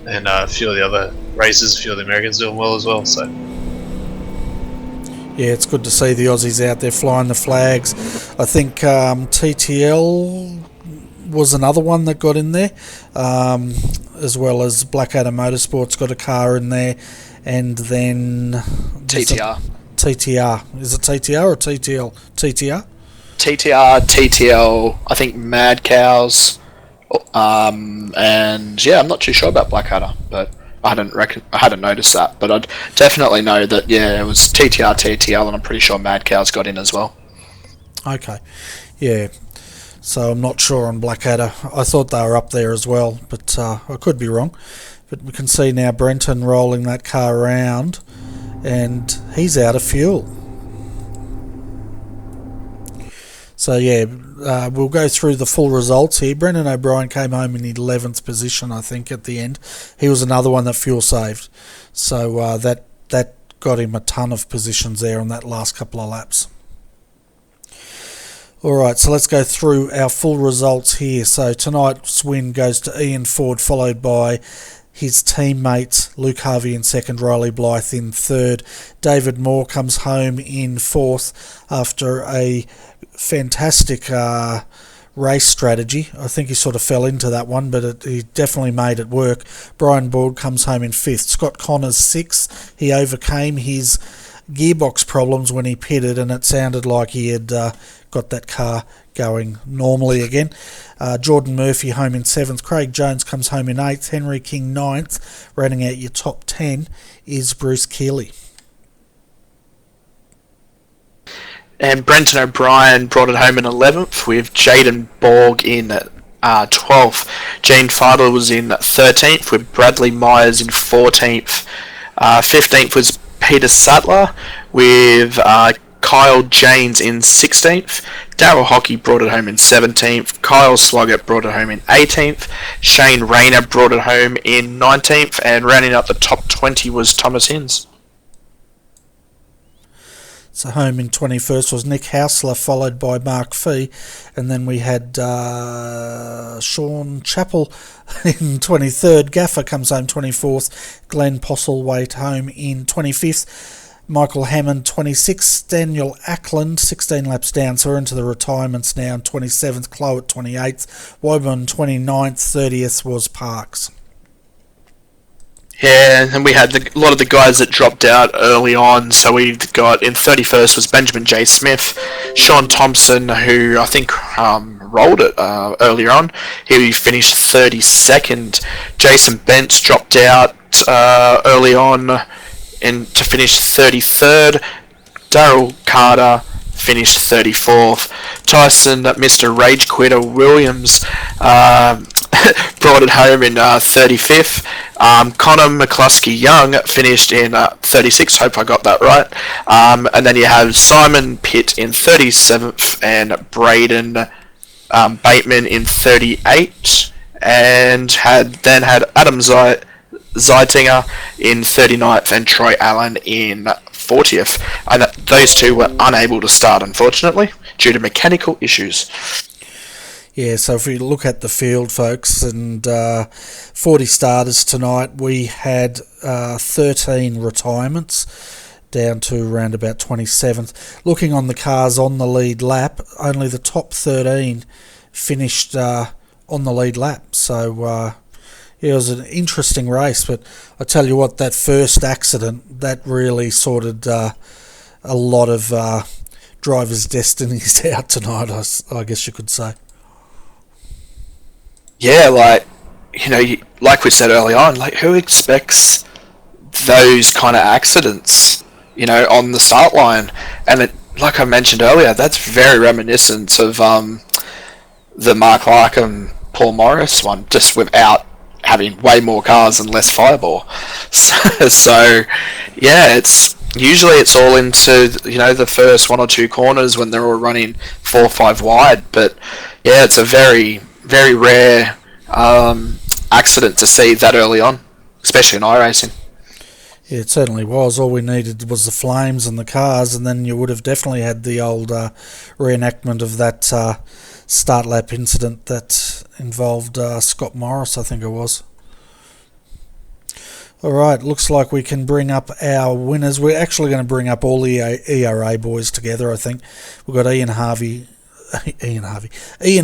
and a few of the other races, a few of the Americans doing well as well. So yeah, it's good to see the Aussies out there flying the flags. I think TTL was another one that got in there, as well as Blackadder Motorsports got a car in there, and then TTR. TTR. Is it TTR or TTL? TTR? TTL, I think Mad Cows, and yeah, I'm not too sure about Blackadder, but I hadn't noticed that, but I'd definitely know that, yeah, it was TTL, and I'm pretty sure Mad Cows got in as well. Okay, yeah, so I'm not sure on Blackadder. I thought they were up there as well, but I could be wrong. But we can see now Brenton rolling that car around, and he's out of fuel. So yeah, we'll go through the full results here. Brendan O'Brien came home in 11th position, I think, at the end. He was another one that fuel saved. So that got him a ton of positions there on that last couple of laps. Alright, so let's go through our full results here. So tonight's win goes to Ian Ford, followed by his teammates Luke Harvey in second, Riley Blythe in third. David Moore comes home in fourth after a fantastic race strategy. I think he sort of fell into that one, but he definitely made it work. Brian Board comes home in fifth. Scott Connors sixth. He overcame his gearbox problems when he pitted, and it sounded like he had got that car going normally again. Jordan Murphy home in 7th. Craig Jones comes home in 8th. Henry King 9th. Rounding out your top 10 is Bruce Keeley. And Brenton O'Brien brought it home in 11th, with Jaden Borg in 12th. Gene Fidel was in 13th, with Bradley Myers in 14th. 15th was Peter Sattler, with Kyle Janes in 16th. Darryl Hockey brought it home in 17th. Kyle Swaggart brought it home in 18th. Shane Rayner brought it home in 19th. And rounding up the top 20 was Thomas Hinz. So home in 21st was Nick Hausler, followed by Mark Fee. And then we had Sean Chappell in 23rd. Gaffer comes home 24th. Glenn Postlethwaite home in 25th. Michael Hammond 26th. Daniel Ackland 16 laps down, so we're into the retirements now. 27th. Clow at 28th. Woburn 29th. 30th was Parks. Yeah, and we had a lot of the guys that dropped out early on. So we've got in 31st was Benjamin J. Smith, Sean Thompson, who I think rolled it earlier on. He finished 32nd. Jason Bentz dropped out early on and to finish 33rd. Darryl Carter finished 34th. Tyson, Mr. Rage Quitter Williams, brought it home in 35th. Connor McCluskey Young finished in 36th. Hope I got that right. And then you have Simon Pitt in 37th and Braden Bateman in 38th, and had Adam Zeitinger in 39th and Troy Allen in 40th. And those two were unable to start, unfortunately, due to mechanical issues. Yeah, so if we look at the field, folks, and 40 starters tonight, we had 13 retirements, down to around about 27th. Looking on the cars on the lead lap, only the top 13 finished on the lead lap. So it was an interesting race, but I tell you what, that first accident, that really sorted a lot of drivers' destinies out tonight, I guess you could say. Yeah, like we said early on, who expects those kind of accidents, on the start line? And it, like I mentioned earlier, that's very reminiscent of the Mark Larkham, Paul Morris one, just without having way more cars and less fireball. So yeah, it's all into the first one or two corners when they're all running 4 or 5 wide. But yeah, it's a very, very rare accident to see that early on, especially in iRacing. Yeah, it certainly was. All we needed was the flames and the cars, and then you would have definitely had the old reenactment of that start lap incident that involved Scott Morris, I think it was. Alright, looks like we can bring up our winners. We're actually going to bring up all the ERA boys together, I think. We've got Ian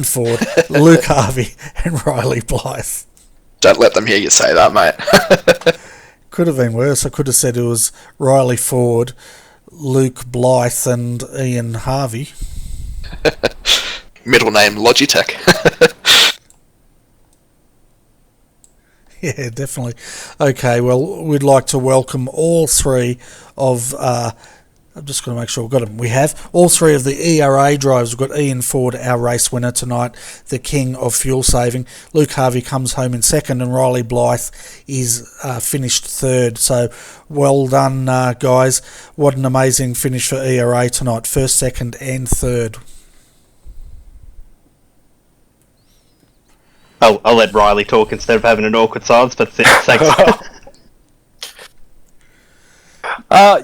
Ford, Luke Harvey, and Riley Blythe. Don't let them hear you say that, mate. Could have been worse. I could have said it was Riley Ford, Luke Blythe, and Ian Harvey. Middle name Logitech. Yeah, definitely. Okay, well, we'd like to welcome all three of... I'm just going to make sure we've got them. We have all three of the ERA drivers. We've got Ian Ford, our race winner tonight, the king of fuel saving. Luke Harvey comes home in second, and Riley Blythe is finished third. So well done, guys. What an amazing finish for ERA tonight. First, second, and third. I'll let Riley talk instead of having an awkward silence, but thanks.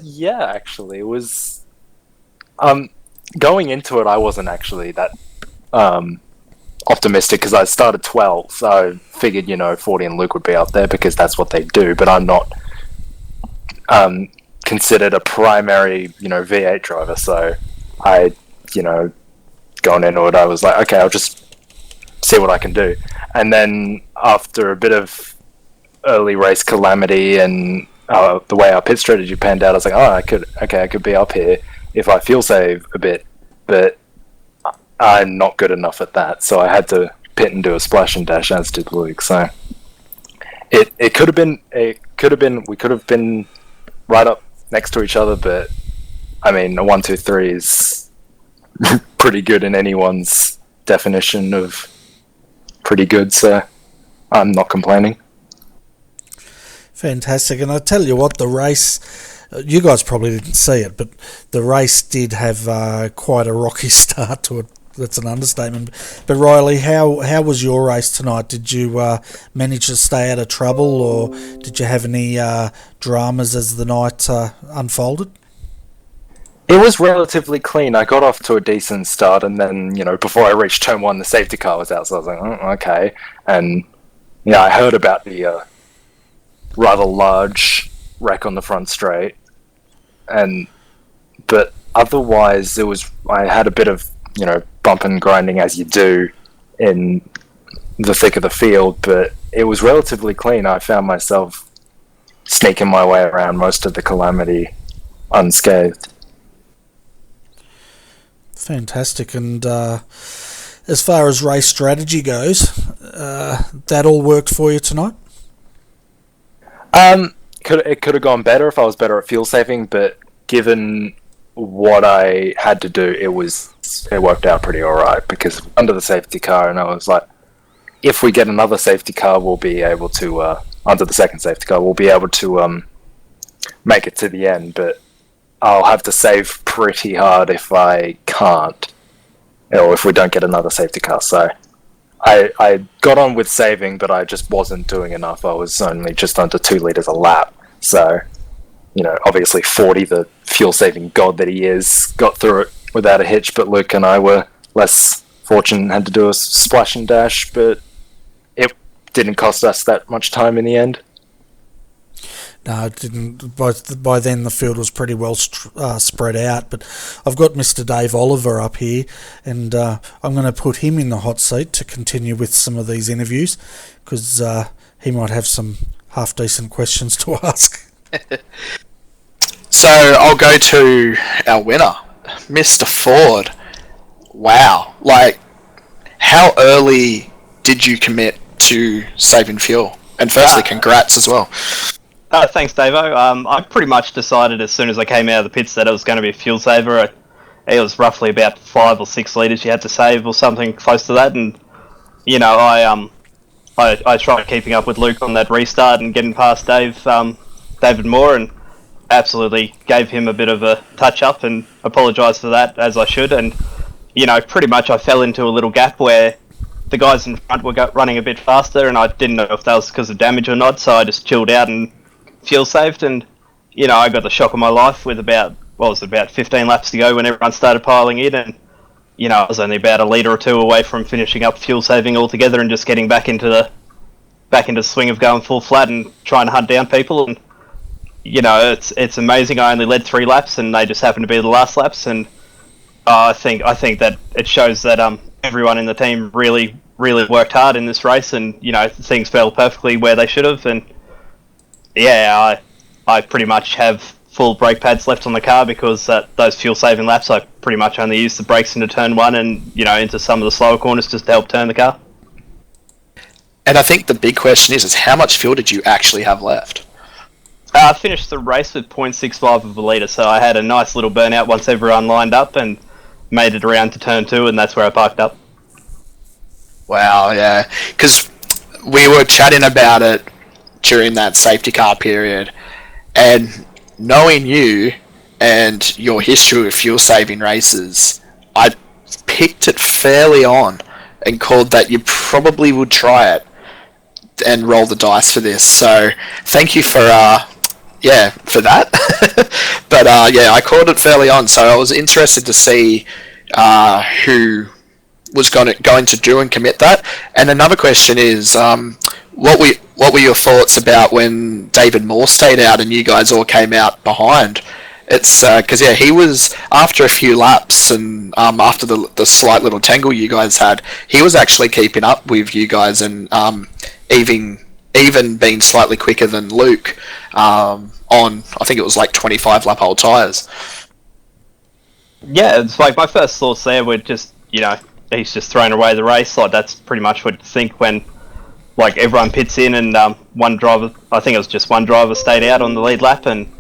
Yeah, actually, it was. Going into it, I wasn't actually that optimistic because I started 12, so I figured 40 and Luke would be up there because that's what they do. But I'm not considered a primary V8 driver, so I going into it, I was like, okay, I'll just see what I can do. And then after a bit of early race calamity and the way our pit strategy panned out, I was like, oh, I could be up here if I fuel save a bit, but I'm not good enough at that, so I had to pit and do a splash and dash, as did Luke. So it could have been we could have been right up next to each other, but I mean a 1, 2, 3 is pretty good in anyone's definition of pretty good, so I'm not complaining. Fantastic. And I tell you what, the race, you guys probably didn't see it, but the race did have quite a rocky start to it. That's an understatement. But Riley, how was your race tonight? Did you manage to stay out of trouble, or did you have any dramas as the night unfolded? It was relatively clean. I got off to a decent start, and then, before I reached turn 1, the safety car was out, so I was like, oh, okay. And, I heard about the rather large wreck on the front straight, but otherwise, I had a bit of, bump and grinding as you do in the thick of the field, but it was relatively clean. I found myself sneaking my way around most of the calamity unscathed. Fantastic. And as far as race strategy goes, that all worked for you tonight? It could have gone better if I was better at fuel saving, but given what I had to do, it worked out pretty alright, because under the safety car, and I was like, if we get another safety car, we'll be able to under the second safety car, we'll be able to make it to the end, but I'll have to save pretty hard if I can't, or if we don't get another safety car. So I got on with saving, but I just wasn't doing enough. I was only just under 2 litres a lap. So, obviously 40, the fuel-saving god that he is, got through it without a hitch, but Luke and I were less fortunate and had to do a splash and dash, but it didn't cost us that much time in the end. No, it didn't. By then the field was pretty well spread out, but I've got Mr. Dave Oliver up here, and I'm going to put him in the hot seat to continue with some of these interviews, because he might have some half-decent questions to ask. So I'll go to our winner, Mr. Ford. Wow. How early did you commit to saving fuel? And firstly, congrats as well. Thanks, Davo. I pretty much decided as soon as I came out of the pits that it was going to be a fuel saver. It was roughly about 5 or 6 litres you had to save, or something close to that. And I tried keeping up with Luke on that restart and getting past David Moore, and absolutely gave him a bit of a touch up and apologised for that, as I should. And pretty much I fell into a little gap where the guys in front were running a bit faster, and I didn't know if that was because of damage or not, so I just chilled out and fuel saved, and I got the shock of my life with about 15 laps to go when everyone started piling in, and I was only about a litre or 2 away from finishing up fuel saving altogether and just getting back into the swing of going full flat and trying to hunt down people. And it's amazing. I only led 3 laps, and they just happened to be the last laps, and I think that it shows that everyone in the team really worked hard in this race, and things fell perfectly where they should have. And yeah, I pretty much have full brake pads left on the car, because those fuel saving laps I pretty much only used the brakes into turn 1 and into some of the slower corners just to help turn the car. And I think the big question is how much fuel did you actually have left? I finished the race with 0.65 of a litre, so I had a nice little burnout once everyone lined up and made it around to turn 2, and that's where I parked up. Wow, yeah, because we were chatting about it during that safety car period, and knowing you and your history of fuel saving races, I picked it fairly on and called that you probably would try it and roll the dice for this. So thank you for yeah, for that. But yeah, I called it fairly on, so I was interested to see who was going to do and commit that. And another question is, what were your thoughts about when David Moore stayed out and you guys all came out behind? It's because yeah, he was after a few laps and after the slight little tangle you guys had, he was actually keeping up with you guys and even being slightly quicker than Luke on I think it was like 25 lap old tyres. Yeah, it's like my first thoughts there were just, he's just thrown away the race. Like, that's pretty much what you think when, like, everyone pits in and one driver, I think it was just one driver, stayed out on the lead lap. And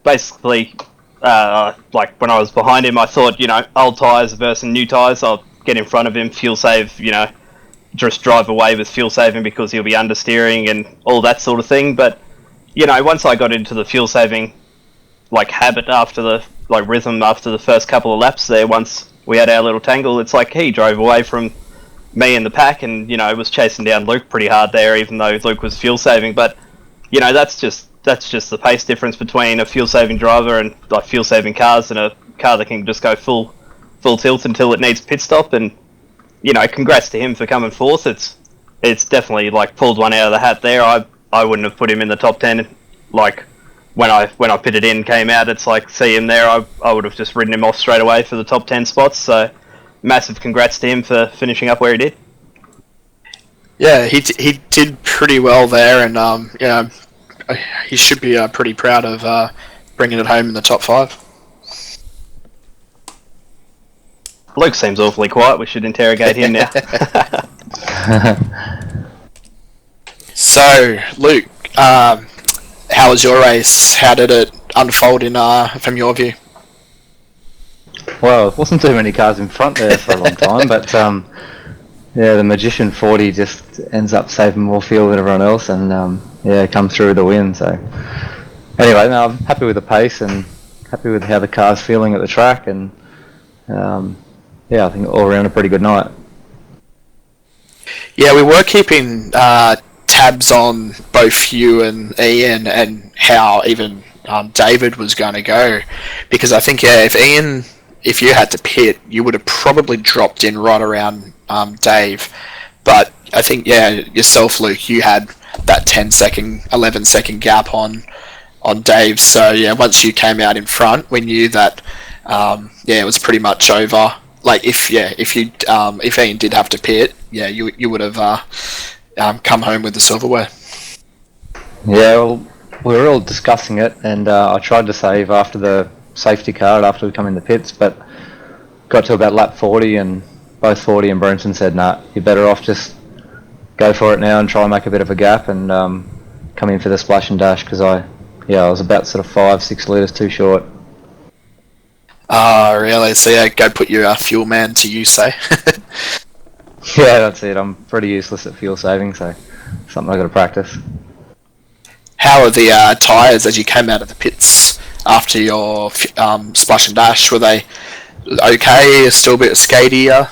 basically, like, when I was behind him, I thought, old tyres versus new tyres, I'll get in front of him, fuel save, just drive away with fuel saving because he'll be understeering and all that sort of thing. But, once I got into the fuel saving, like, habit after the, like, rhythm after the first couple of laps there, once we had our little tangle, it's like he drove away from me in the pack and, was chasing down Luke pretty hard there, even though Luke was fuel saving. But, that's just the pace difference between a fuel saving driver and, like, fuel saving cars and a car that can just go full tilt until it needs pit stop. And, congrats to him for coming fourth. It's definitely, like, pulled one out of the hat there. I wouldn't have put him in the top 10, like, when I pitted in, came out, it's like, see him there, I would have just ridden him off straight away for the top 10 spots. So massive congrats to him for finishing up where he did. Yeah, he did pretty well there, and he should be pretty proud of bringing it home in the top 5. Luke seems awfully quiet. We should interrogate him now. So, Luke, how was your race? How did it unfold from your view? Well, it wasn't too many cars in front there for a long time, but yeah, the Magician 40 just ends up saving more fuel than everyone else, and come through with the win. So anyway, no, I'm happy with the pace and happy with how the car's feeling at the track, and I think all around a pretty good night. Yeah, we were keeping tabs on both you and Ian and how even David was going to go, because I think if you had to pit, you would have probably dropped in right around Dave, but I think yourself, Luke, you had that 10-second, 11-second gap on Dave. So once you came out in front, we knew that it was pretty much over. Like if Ian did have to pit, you would have come home with the silverware. Yeah, well, we were all discussing it, and I tried to save after the safety car after we come in the pits, but got to about lap 40, and both 40 and Brenton said, "Nah, you're better off just go for it now and try and make a bit of a gap and come in for the splash and dash," because I was about sort of 5-6 litres too short. Oh, really? So go put your fuel man to use, say. Yeah, that's it. I'm pretty useless at fuel saving, so something I got to practice. How are the tyres as you came out of the pits after your splash and dash? Were they okay? Still a bit skatier?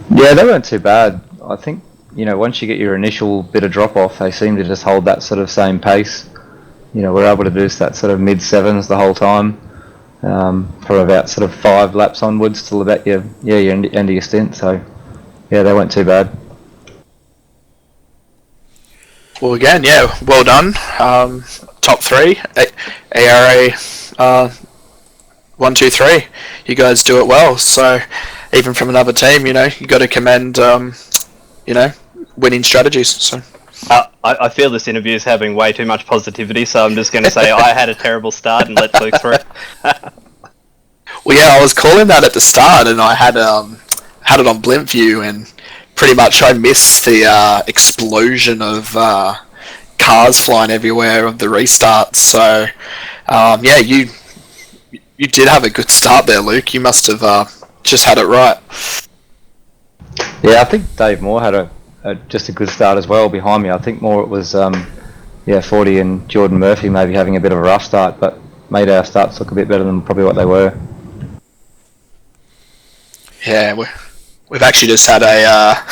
Yeah, they weren't too bad. I think, once you get your initial bit of drop off, they seem to just hold that sort of same pace. We're able to do that sort of mid-7s the whole time, for about sort of 5 laps onwards till about your end of your stint. So, they weren't too bad. Well, again, well done. Top 3, ARA 1, 2, 3. You guys do it well. So, even from another team, you got to commend, winning strategies. So. I feel this interview is having way too much positivity, so I'm just going to say I had a terrible start and let Luke through. Well, I was calling that at the start, and I had it on blimp view, and pretty much I missed the explosion of cars flying everywhere of the restarts. So, you did have a good start there, Luke. You must have just had it right. Yeah, I think Dave Moore had just a good start as well behind me. I think more it was 40 and Jordan Murphy maybe having a bit of a rough start, but made our starts look a bit better than probably what they were. Yeah, We've actually just had a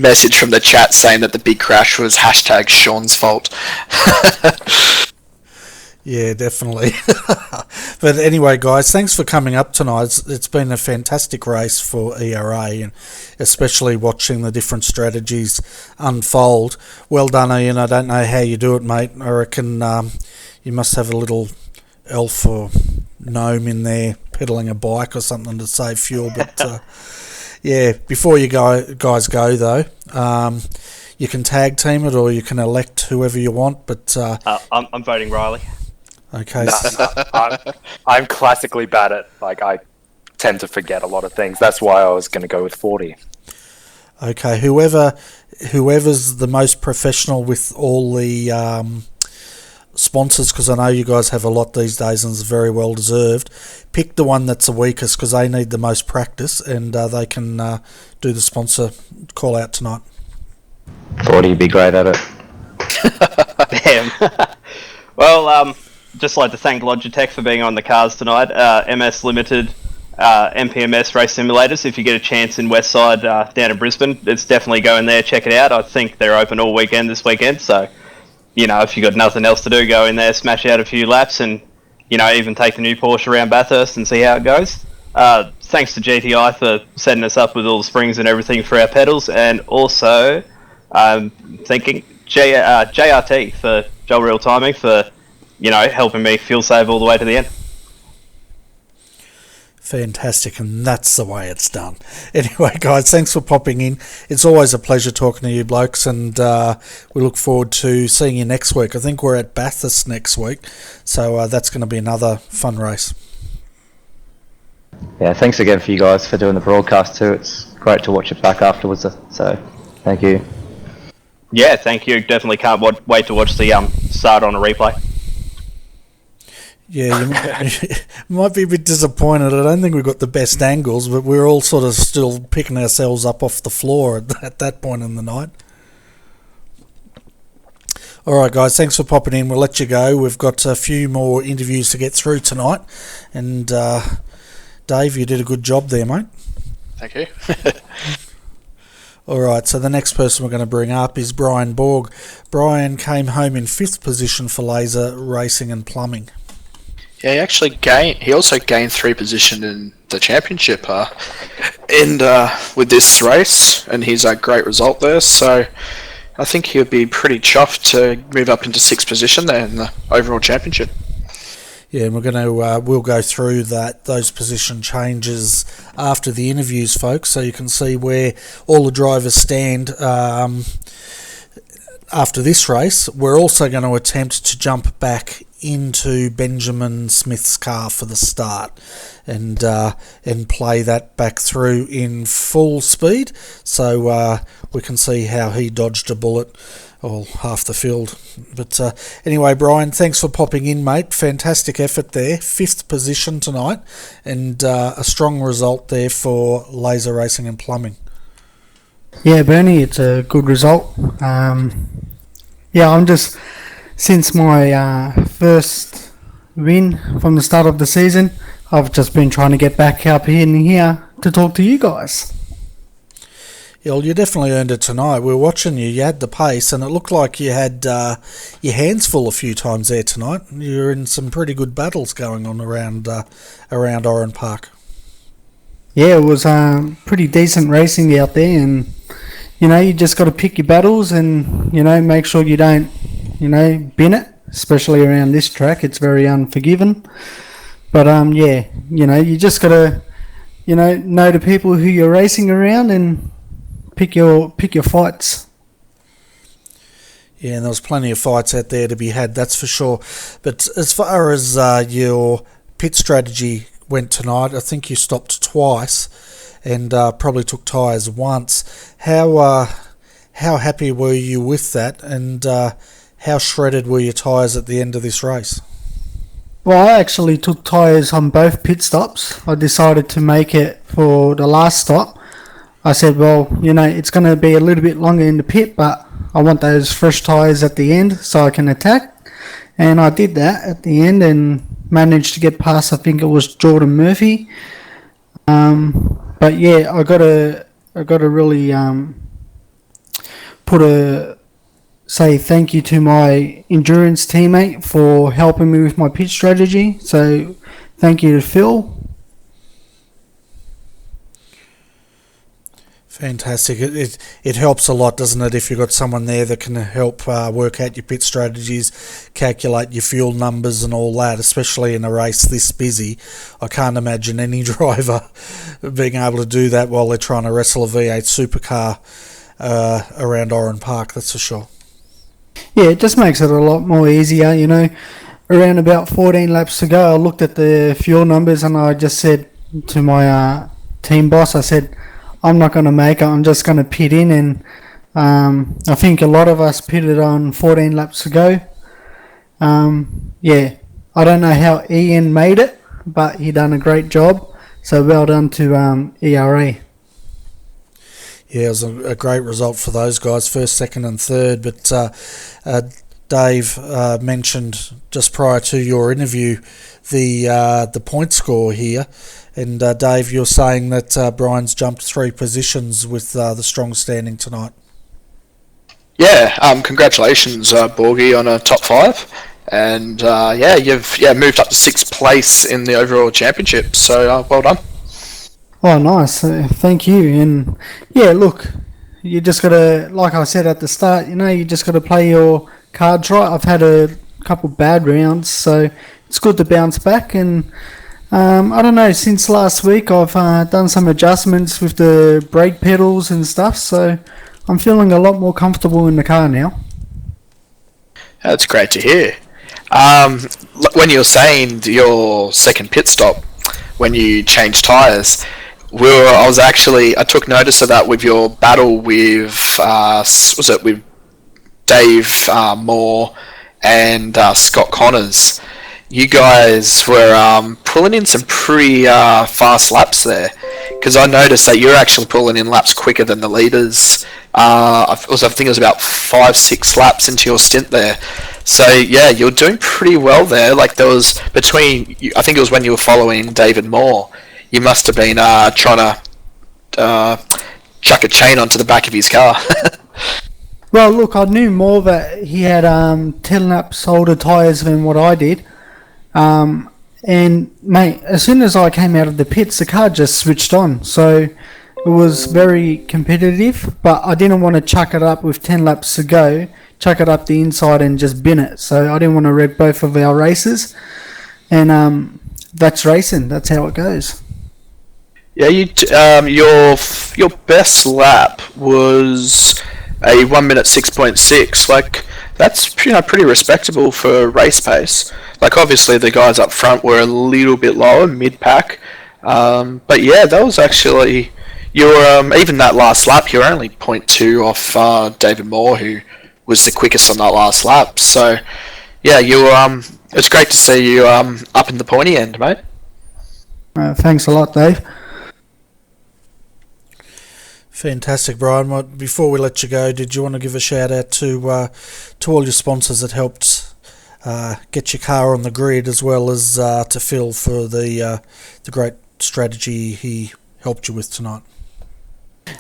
message from the chat saying that the big crash was #Sean's fault. Yeah, definitely. But anyway, guys, thanks for coming up tonight. It's been a fantastic race for ERA, and especially watching the different strategies unfold. Well done, Ian. I don't know how you do it, mate. I reckon you must have a little elf or gnome in there pedaling a bike or something to save fuel. But yeah, before you guys go though, you can tag team it or you can elect whoever you want. But I'm voting Riley. Okay. I'm classically bad at, I tend to forget a lot of things. That's why I was going to go with 40. Okay, whoever's the most professional with all the sponsors, because I know you guys have a lot these days and it's very well deserved, pick the one that's the weakest because they need the most practice, and they can do the sponsor call out tonight. 40 would be great at it. Damn. Well, just like to thank Logitech for being on the cars tonight. MS Limited, MPMS Race Simulators. If you get a chance in Westside down in Brisbane, it's definitely go in there, check it out. I think they're open all weekend this weekend, so if you've got nothing else to do, go in there, smash out a few laps, and even take the new Porsche around Bathurst and see how it goes. Thanks to GTI for setting us up with all the springs and everything for our pedals, and also thanking JRT for Joel Real Timing for helping me fuel save all the way to the end. Fantastic, and that's the way it's done. Anyway, guys, thanks for popping in. It's always a pleasure talking to you blokes, and we look forward to seeing you next week. I think we're at Bathurst next week, so that's going to be another fun race. Yeah, thanks again for you guys for doing the broadcast too. It's great to watch it back afterwards, so thank you. Yeah, thank you. Definitely can't wait to watch the start on a replay. Yeah, you might be a bit disappointed. I don't think we've got the best angles, but we're all sort of still picking ourselves up off the floor at that point in the night. All right, guys, thanks for popping in. We'll let you go. We've got a few more interviews to get through tonight. And Dave, you did a good job there, mate. Thank you. All right, so the next person we're going to bring up is Brian Borg. Brian came home in 5th position for laser racing and plumbing. Yeah, he also gained 3 position in the championship with this race, and he's a great result there, so I think he'll be pretty chuffed to move up into 6th position there in the overall championship. Yeah, and we'll go through those position changes after the interviews, folks, so you can see where all the drivers stand after this race. We're also going to attempt to jump back into Benjamin Smith's car for the start and play that back through in full speed, so we can see how he dodged a bullet, or half the field. But anyway, Brian, thanks for popping in, mate. Fantastic effort there. 5th position tonight, and a strong result there for laser racing and plumbing. Yeah, Bernie, it's a good result. I'm just, since my first win from the start of the season, I've just been trying to get back up in here to talk to you guys. Yeah, well, you definitely earned it tonight. We were watching you. You had the pace, and it looked like you had your hands full a few times there tonight. You're in some pretty good battles going on around Oran Park. Yeah, it was pretty decent racing out there, and you just got to pick your battles and make sure you don't bin it, especially around this track. It's very unforgiving. But you just got to know the people who you're racing around and pick your fights. Yeah, and there was plenty of fights out there to be had, that's for sure. But as far as your pit strategy went tonight, I think you stopped twice and probably took tyres once. How happy were you with that, and how shredded were your tyres at the end of this race? Well, I actually took tyres on both pit stops. I decided to make it for the last stop. I said, well, it's going to be a little bit longer in the pit, but I want those fresh tyres at the end so I can attack. And I did that at the end and managed to get past, I think it was Jordan Murphy. But yeah, I got a really say thank you to my endurance teammate for helping me with my pit strategy. So thank you to Phil. Fantastic. It helps a lot, doesn't it, if you've got someone there that can help work out your pit strategies, calculate your fuel numbers and all that, especially in a race this busy. I can't imagine any driver being able to do that while they're trying to wrestle a V8 supercar around Oran Park, that's for sure. Yeah, it just makes it a lot more easier, you know. Around about 14 laps to go, I looked at the fuel numbers and I just said to my team boss, I said, I'm not going to make it, I'm just going to pit in. And I think a lot of us pitted on 14 laps to go. Yeah, I don't know how Ian made it, but he done a great job. So well done to ERA. Yeah, it was a great result for those guys, first, second and third. But Dave mentioned just prior to your interview the point score here. And Dave, you're saying that Brian's jumped 3 positions with the strong standing tonight. Yeah, congratulations, Borgie, on a top 5. And you've moved up to 6th place in the overall championship. So well done. Oh, nice. Thank you. And yeah, look, you just got to, like I said at the start, you know, you just got to play your cards right. I've had a couple bad rounds, so it's good to bounce back. And I don't know, since last week I've done some adjustments with the brake pedals and stuff, so I'm feeling a lot more comfortable in the car now. That's great to hear. When you were saying your second pit stop, when you changed tyres, I took notice of that with your battle with with Dave Moore and Scott Connors. You guys were pulling in some pretty fast laps there, because I noticed that you're actually pulling in laps quicker than the leaders. I think it was about 5-6 laps into your stint there. So yeah, you're doing pretty well there. Like there was I think it was when you were following David Moore, you must have been trying to chuck a chain onto the back of his car. Well, look, I knew more that he had 10 laps older tyres than what I did. And mate, as soon as I came out of the pits, the car just switched on. So it was very competitive, but I didn't want to chuck it up with 10 laps to go, chuck it up the inside and just bin it. So I didn't want to wreck both of our races. And that's racing. That's how it goes. Yeah, your best lap was a 1 minute 6.6. Like that's pretty respectable for race pace. Like obviously the guys up front were a little bit lower, mid pack, but yeah, that was actually even that last lap. You're only 0.2 off David Moore, who was the quickest on that last lap. So yeah, it's great to see you up in the pointy end, mate. Thanks a lot, Dave. Fantastic, Brian. Before we let you go, did you want to give a shout out to all your sponsors that helped get your car on the grid, as well as to Phil for the great strategy he helped you with tonight?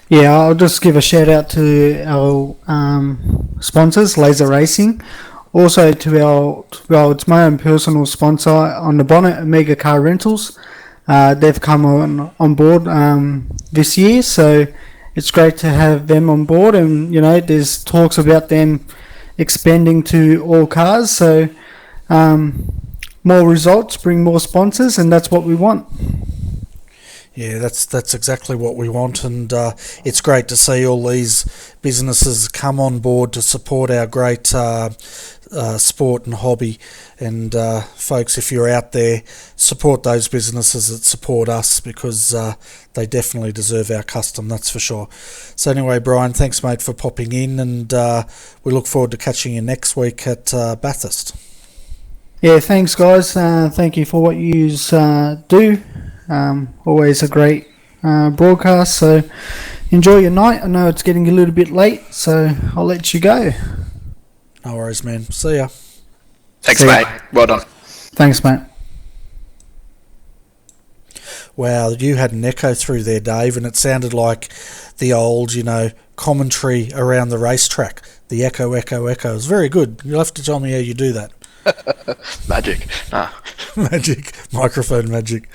Yeah, I'll just give a shout out to our sponsors, Laser Racing. Also to it's my own personal sponsor on the bonnet, Omega Car Rentals. They've come on board this year, so it's great to have them on board. And you know, there's talks about them expanding to all cars. So more results bring more sponsors, and that's what we want. Yeah, that's exactly what we want, and it's great to see all these businesses come on board to support our great sport and hobby. And folks, if you're out there, support those businesses that support us, because they definitely deserve our custom, that's for sure. So anyway, Brian, thanks mate for popping in, and we look forward to catching you next week at Bathurst. Yeah, thanks guys. Thank you for what you do. Always a great broadcast, so enjoy your night. I know it's getting a little bit late, so I'll let you go. No worries, man. See ya. Thanks, mate. Well done. Thanks, mate. Wow, you had an echo through there, Dave, and it sounded like the old, commentary around the racetrack. The echo, echo, echo. It was very good. You'll have to tell me how you do that. Magic. Magic. Microphone magic.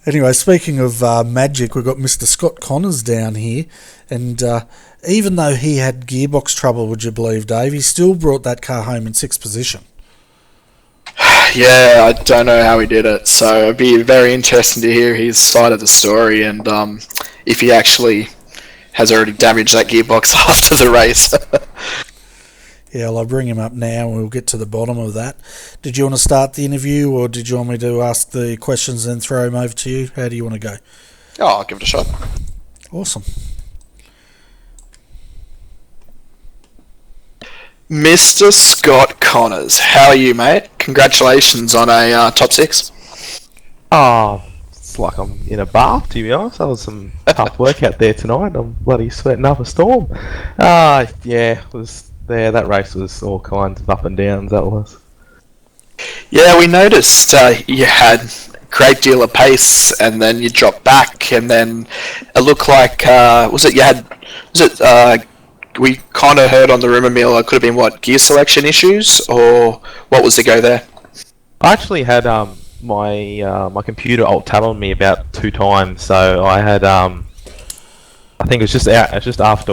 Anyway, speaking of magic, we've got Mr. Scott Connors down here, and even though he had gearbox trouble, would you believe, Dave, he still brought that car home in 6th position. Yeah, I don't know how he did it, so it'd be very interesting to hear his side of the story, and if he actually has already damaged that gearbox after the race. Yeah, well, I'll bring him up now and we'll get to the bottom of that. Did you want to start the interview, or did you want me to ask the questions and throw him over to you? How do you want to go? Oh, I'll give it a shot. Awesome. Mr. Scott Connors, how are you, mate? Congratulations on a top 6. Oh, it's like I'm in a bath, to be honest. That was some tough work out there tonight. I'm bloody sweating up a storm. Yeah, it was there. That race was all kinds of up and downs, that was. Yeah, we noticed you had a great deal of pace, and then you dropped back, and then it looked like, we kind of heard on the rumour mill it could have been, gear selection issues, or what was the go there? I actually had my computer alt-tab on me about 2 times, so I had I think it was just after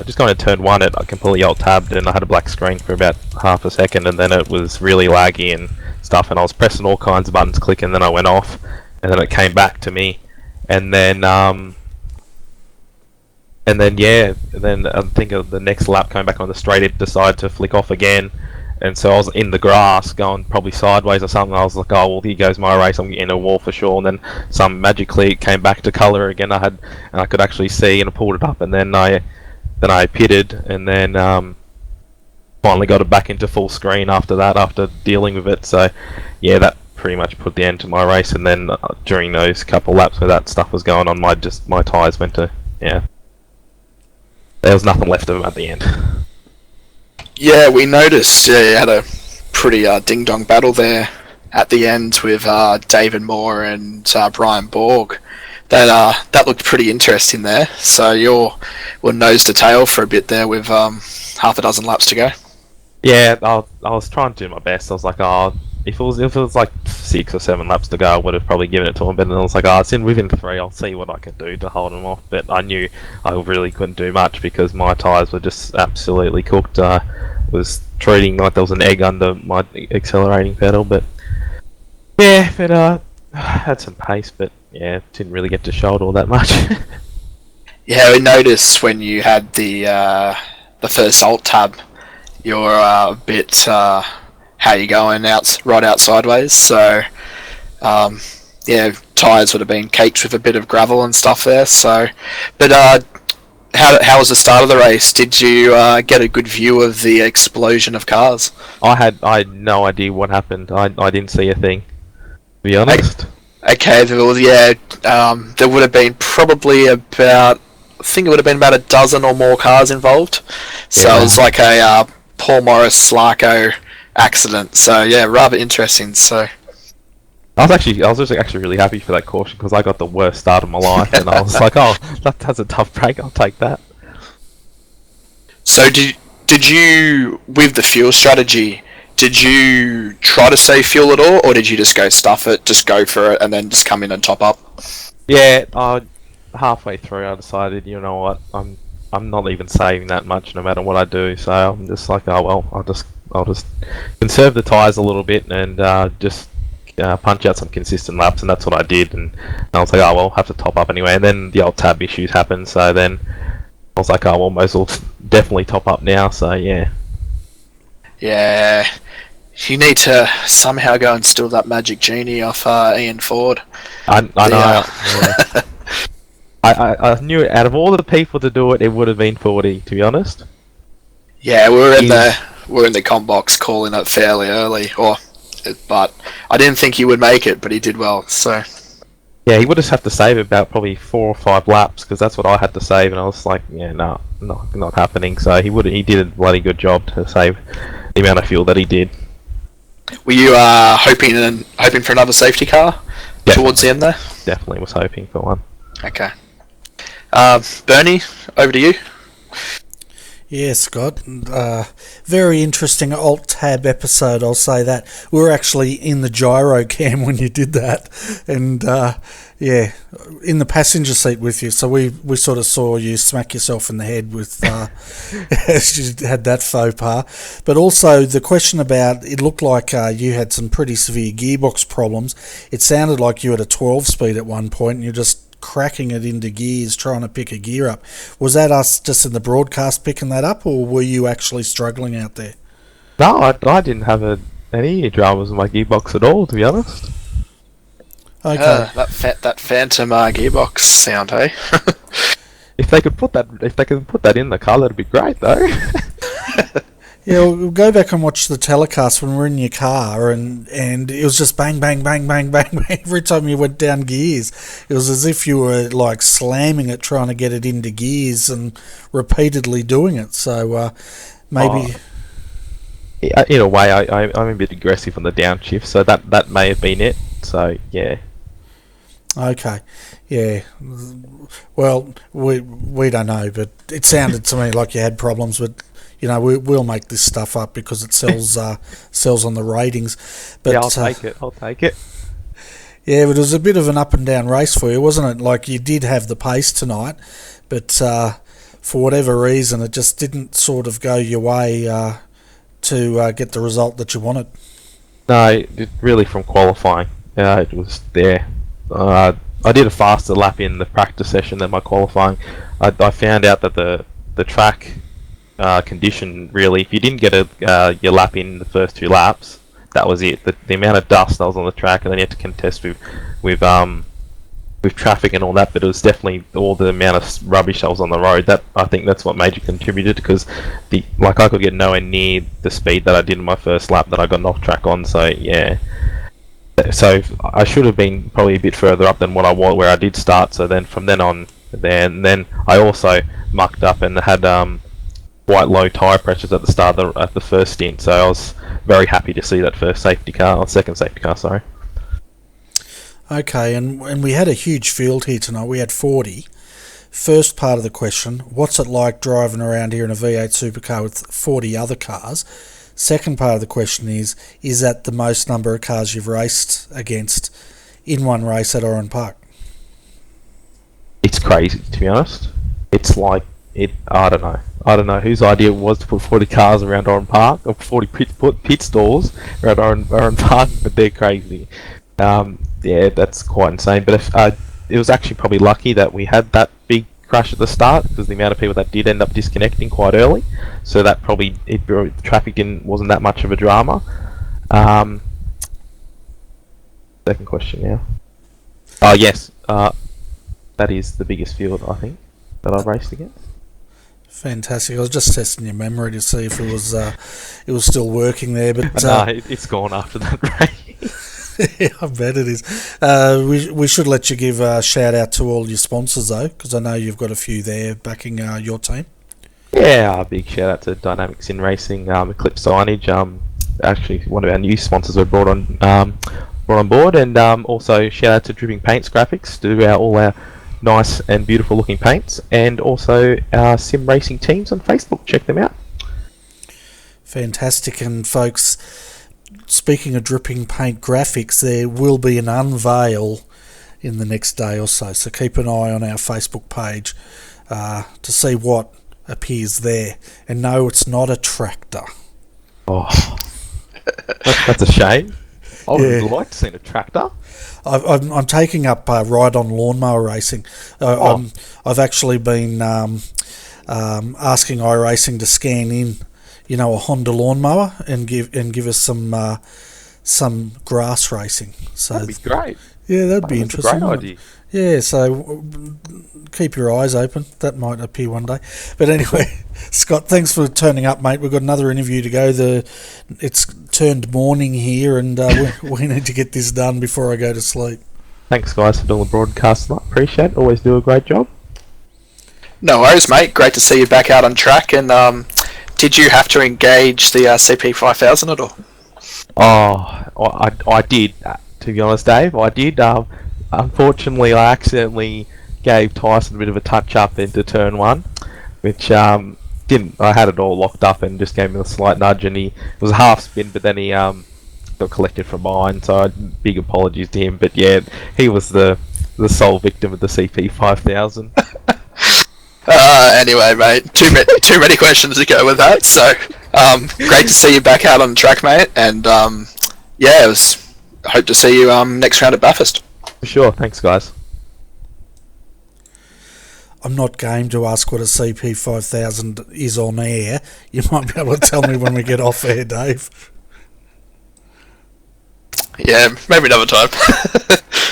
just going to turn 1, it completely alt-tabbed, and I had a black screen for about half a second, and then it was really laggy and stuff, and I was pressing all kinds of buttons, clicking, and then I went off, and then it came back to me, and then I think of the next lap coming back on the straight, it decided to flick off again, and so I was in the grass going probably sideways or something. I was like, oh well, here goes my race, I'm in a wall for sure. And then some magically it came back to colour again. I could actually see, and I pulled it up, and then I pitted, and then finally got it back into full screen after that, after dealing with it. So yeah, that pretty much put the end to my race. And then during those couple laps where that stuff was going on, my tyres went to, there was nothing left of them at the end. Yeah, we noticed you had a pretty ding-dong battle there at the end with David Moore and Brian Borg. That looked pretty interesting there. So you were nose to tail for a bit there with half a dozen laps to go. Yeah, I was trying to do my best. I was like, if it was like 6 or 7 laps to go, I would have probably given it to him. But then I was like, it's within 3. I'll see what I can do to hold him off. But I knew I really couldn't do much because my tyres were just absolutely cooked. Was treating like there was an egg under my accelerating pedal. But yeah, had some pace. But yeah, didn't really get to show it all that much. Yeah, we noticed when you had the first alt tab, you're a bit. How you going right out sideways, so tyres would have been caked with a bit of gravel and stuff there, so but how was the start of the race? Did you get a good view of the explosion of cars? I had no idea what happened. I didn't see a thing, to be honest. Okay, there would have been probably about, I think it would have been about a dozen or more cars involved, so it was like a Paul Morris Slarko accident. So yeah, rather interesting. So I was just actually really happy for that caution because I got the worst start of my life, and I was like, oh, that's a tough break. I'll take that. So did you, with the fuel strategy, did you try to save fuel at all, or did you just go stuff it, just go for it, and then just come in and top up? Yeah, halfway through I decided, you know what, I'm not even saving that much no matter what I do. So I'm just like, oh well, I'll just conserve the tyres a little bit and just punch out some consistent laps, and that's what I did. And I was like, oh well, I'll have to top up anyway. And then the old tab issues happened, so then I was like, oh well, might as well definitely top up now. So yeah. Yeah, you need to somehow go and steal that magic genie off Ian Ford. I know. Yeah. I knew out of all the people to do it, it would have been 40, to be honest. Yeah, we're in the comp box calling it fairly early, but I didn't think he would make it, but he did well. So yeah, he would just have to save about probably 4 or 5 laps because that's what I had to save, and I was like, yeah, no, not happening. So he did a bloody good job to save the amount of fuel that he did. Were you hoping for another safety car? towards the end there? Definitely was hoping for one. Okay. Bernie, over to you. Yeah, Scott. Very interesting alt-tab episode, I'll say that. We were actually in the gyro cam when you did that. And, yeah, in the passenger seat with you. So we sort of saw you smack yourself in the head with as you had that faux pas. But also the question about, it looked like you had some pretty severe gearbox problems. It sounded like you had a 12-speed at one point and you're just cracking it into gears trying to pick a gear up. Was that us just in the broadcast picking that up, or were you actually struggling out there? No, I didn't have any dramas with my gearbox at all, to be honest. Okay. That phantom gearbox sound, hey? If they could put that in the car, that'd be great, though. Yeah, we'll go back and watch the telecast when we're in your car, and it was just bang, bang, bang, bang, bang, bang. Every time you went down gears, it was as if you were like slamming it, trying to get it into gears and repeatedly doing it. So maybe... In a way, I'm a bit aggressive on the downshift, so that may have been it. So, yeah. Okay, yeah. Well, we don't know, but it sounded to me like you had problems, but... You know, we'll make this stuff up because it sells on the ratings. But, yeah, I'll take it. Yeah, but it was a bit of an up and down race for you, wasn't it? Like, you did have the pace tonight, but for whatever reason, it just didn't sort of go your way to get the result that you wanted. No, it really from qualifying. It was there. I did a faster lap in the practice session than my qualifying. I found out that the track... condition really, if you didn't get your lap in the first 2 laps, that was it. The amount of dust that was on the track, and then you had to contest with traffic and all that. But it was definitely all the amount of rubbish that was on the road. That I think that's what major contributed, because I could get nowhere near the speed that I did in my first lap that I got off track on. So yeah, so I should have been probably a bit further up than what I was where I did start. So then from then on, then I also mucked up and had quite low tyre pressures at the start at the first stint, so I was very happy to see that second safety car, sorry. Okay, and we had a huge field here tonight. We had 40. First part of the question, what's it like driving around here in a V8 supercar with 40 other cars? Second part of the question is that the most number of cars you've raced against in one race at Oran Park? It's crazy, to be honest. It's like, I don't know whose idea it was to put 40 cars around Oran Park, or 40 pit stalls around Oran Park, but they're crazy. Yeah, that's quite insane. But it was actually probably lucky that we had that big crash at the start, because the amount of people that did end up disconnecting quite early, so that probably the traffic wasn't that much of a drama. Second question now. Oh yes, that is the biggest field I think that I've raced against. Fantastic. I was just testing your memory to see if it was still working there, but no, it's gone after that race. Yeah, I bet it is. We should let you give a shout out to all your sponsors though, because I know you've got a few there backing your team. Yeah, a big shout out to Dynamics in Racing, Eclipse Signage. Actually, one of our new sponsors were brought on board, and also shout out to Dripping Paints Graphics to do all our nice and beautiful looking paints, and also our sim racing teams on Facebook. Check them out. Fantastic. And folks, speaking of Dripping Paint Graphics, there will be an unveil in the next day or so, so keep an eye on our Facebook page to see what appears there. And no, it's not a tractor. Oh, that's a shame. I would like to see a tractor. I'm taking up ride-on lawnmower racing. I've actually been asking iRacing to scan in, a Honda lawnmower and give us some grass racing. So that'd be great. Yeah, that'd be interesting. That's a great idea. Yeah, so keep your eyes open. That might appear one day. But anyway, Scott, thanks for turning up, mate. We've got another interview to go. It's turned morning here, and we need to get this done before I go to sleep. Thanks, guys, for doing the broadcast. Appreciate it. Always do a great job. No worries, mate. Great to see you back out on track. And did you have to engage the CP5000 at all? Oh, I did. to be honest, Dave. I did. Unfortunately, I accidentally gave Tyson a bit of a touch up into turn 1, which didn't. I had it all locked up and just gave him a slight nudge, and it was a half spin, but then he got collected from behind. So big apologies to him. But yeah, he was the sole victim of the CP 5000. Anyway, mate, too many questions to go with that. So, great to see you back out on the track, mate. And yeah, I hope to see you next round at Bathurst. For sure. Thanks, guys. I'm not game to ask what a CP 5000 is on air. You might be able to tell me when we get off air, Dave. Yeah, maybe another time.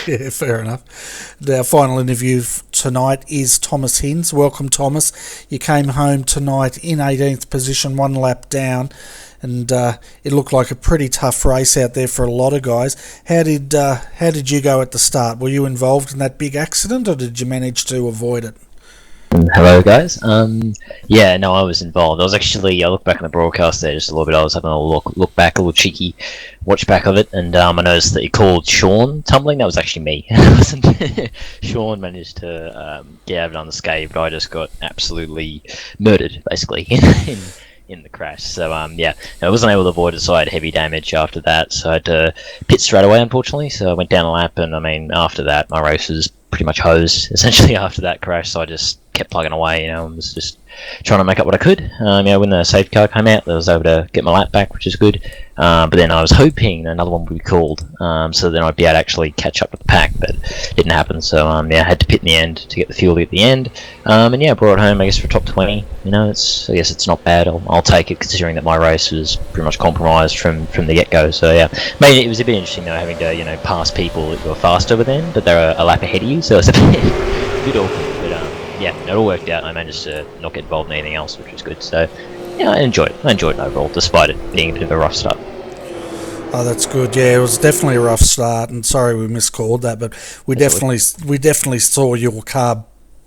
Yeah, fair enough. Our final interview tonight is Thomas Hinds. Welcome, Thomas. You came home tonight in 18th position, 1 lap down, and it looked like a pretty tough race out there for a lot of guys. How did you go at the start? Were you involved in that big accident, or did you manage to avoid it? Hello, guys. Yeah, no, I was involved. I looked back on the broadcast there just a little bit. I was having a look back, a little cheeky watch back of it, and I noticed that he called Sean tumbling. That was actually me. It wasn't Sean managed to get out of it unscathed, but I just got absolutely murdered, basically, in the crash. So yeah, I wasn't able to avoid it, so I had heavy damage after that. So I had to pit straight away, unfortunately. So I went down a lap, and I mean, after that, my race was pretty much hosed essentially after that crash. So I just kept plugging away, and was just trying to make up what I could. When the safety car came out, I was able to get my lap back, which is good. But then I was hoping another one would be called, so then I'd be able to actually catch up with the pack, but it didn't happen. So I had to pit in the end to get the fuel at the end. And yeah, brought it home, I guess, for top 20. I guess it's not bad. I'll take it, considering that my race was pretty much compromised from the get-go. So yeah, maybe it was a bit interesting though, having to pass people that were faster within, but they're a lap ahead of you. So it's a bit awkward. But yeah, it all worked out. I managed to not get involved in anything else, which was good. So yeah, I enjoyed it overall, despite it being a bit of a rough start. Oh, that's good. Yeah, it was definitely a rough start, and sorry we miscalled that, but we definitely saw your car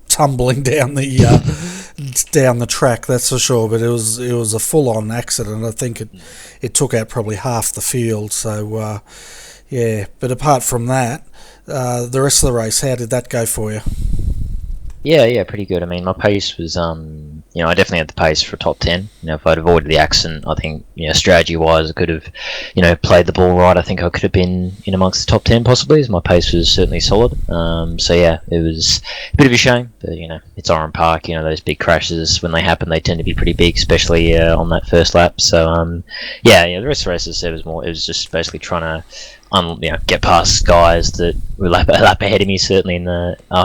tumbling down the track. That's for sure. But it was a full-on accident. I think it took out probably half the field. So yeah. But apart from that, the rest of the race, how did that go for you? Yeah, pretty good. I mean, my pace was, I definitely had the pace for top 10. If I'd avoided the accident, I think, strategy-wise, I could have, played the ball right. I think I could have been in amongst the top 10 possibly, as my pace was certainly solid. So yeah, it was a bit of a shame, but, it's Oran Park. Those big crashes, when they happen, they tend to be pretty big, especially on that first lap. So, the rest of the race, it was just basically trying to get past guys that were a lap ahead of me. Certainly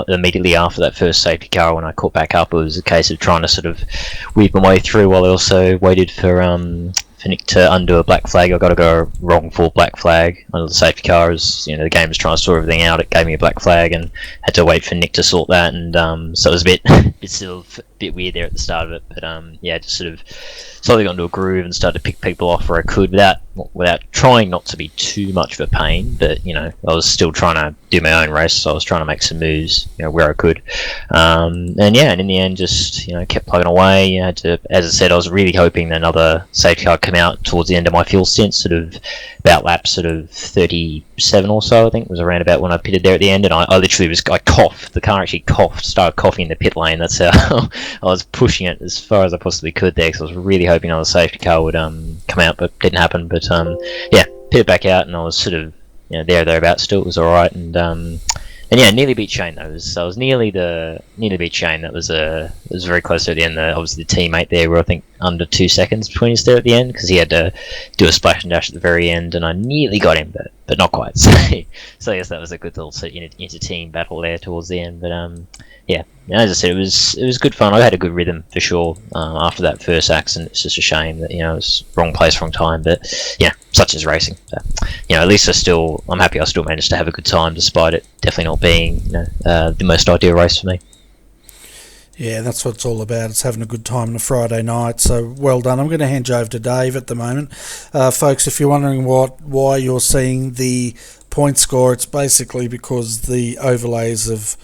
immediately after that first safety car, when I caught back up, it was a case of trying to sort of weave my way through, while I also waited for Nick to undo a black flag. I got to go a wrongful black flag under the safety car, as the game was trying to sort everything out. It gave me a black flag, and had to wait for Nick to sort that, and so it was a bit weird there at the start of it. But just sort of slowly got into a groove and started to pick people off where I could, without trying not to be too much of a pain. But I was still trying to do my own race, so I was trying to make some moves where I could. And in the end, just kept plugging away. As I said, I was really hoping that another safety car come out towards the end of my fuel stint, sort of about lap 37 or so. I think was around about when I pitted there at the end, and I literally I coughed. The car actually started coughing in the pit lane. That's how I was pushing it as far as I possibly could there, because I was really hoping another safety car would come out, but didn't happen. But pitted back out, and I was sort of thereabouts still. It was all right, and nearly beat Shane though. I was nearly beat Shane. It was very close at the end. Obviously the teammate there were, I think, under 2 seconds between us there at the end, because he had to do a splash and dash at the very end, and I nearly got him, but not quite. So I guess that was a good little inter-team battle there towards the end. But as I said, it was good fun. I had a good rhythm for sure after that first accident. It's just a shame that it was wrong place, wrong time. But such is racing. So, at least I'm happy I still managed to have a good time, despite it definitely not being the most ideal race for me. Yeah, that's what it's all about. It's having a good time on a Friday night. So well done. I'm going to hand you over to Dave at the moment. Folks, if you're wondering why you're seeing the point score, it's basically because the overlays have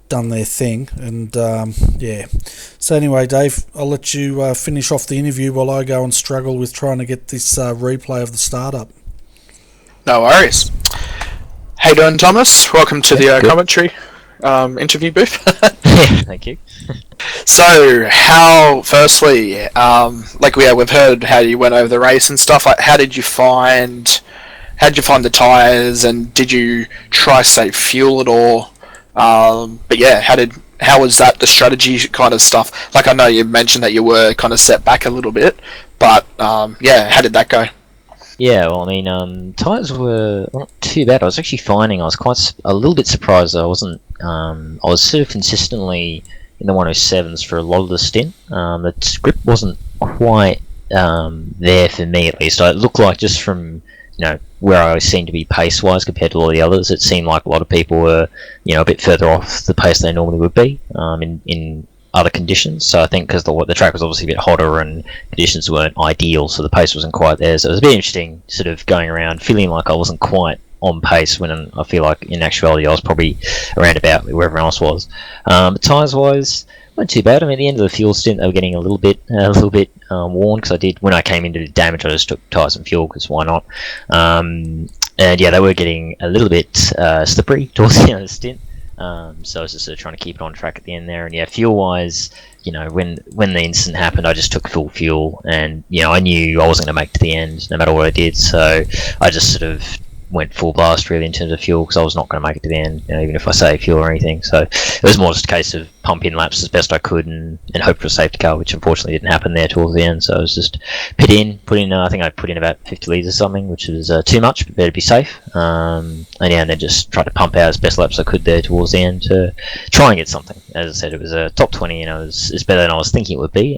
done their thing. And so anyway, Dave, I'll let you finish off the interview while I go and struggle with trying to get this replay of the start up. No worries. How you doing, Thomas? Welcome to the Good. commentary interview booth. Thank you. So, firstly, we've heard how you went over the race and stuff. Like, how did you find the tyres, and did you try save fuel at all? But yeah, how was that, the strategy kind of stuff? Like, I know you mentioned that you were kind of set back a little bit, but yeah, how did that go? Yeah, well, I mean, tyres were not too bad. I was actually finding I was a little bit surprised that I wasn't. I was sort of consistently in the 107s for a lot of the stint. The grip wasn't quite there for me, at least. It looked like, just from where I seemed to be pace-wise compared to all the others, it seemed like a lot of people were a bit further off the pace they normally would be in other conditions. So I think because the track was obviously a bit hotter and conditions weren't ideal, so the pace wasn't quite there. So it was a bit interesting, sort of going around feeling like I wasn't quite on pace, when I feel like in actuality I was probably around about where everyone else was. Tyres wise, not too bad. I mean, at the end of the fuel stint, they were getting a little bit worn, because when I came into the damage, I just took tyres and fuel, because why not? And yeah, they were getting a little bit slippery towards the end of the stint. So I was just sort of trying to keep it on track at the end there. And yeah, fuel wise, when the incident happened, I just took full fuel, and I knew I wasn't going to make it to the end no matter what I did. So I just sort of went full blast really in terms of fuel, because I was not going to make it to the end, even if I saved fuel or anything. So it was more just a case of pump in laps as best I could and hope for a safety car, which unfortunately didn't happen there towards the end. So I was just put in. I think I put in about 50 litres or something, which was too much, but better to be safe. And then just tried to pump out as best laps I could there towards the end to try and get something. As I said, it was a top 20, and it's better than I was thinking it would be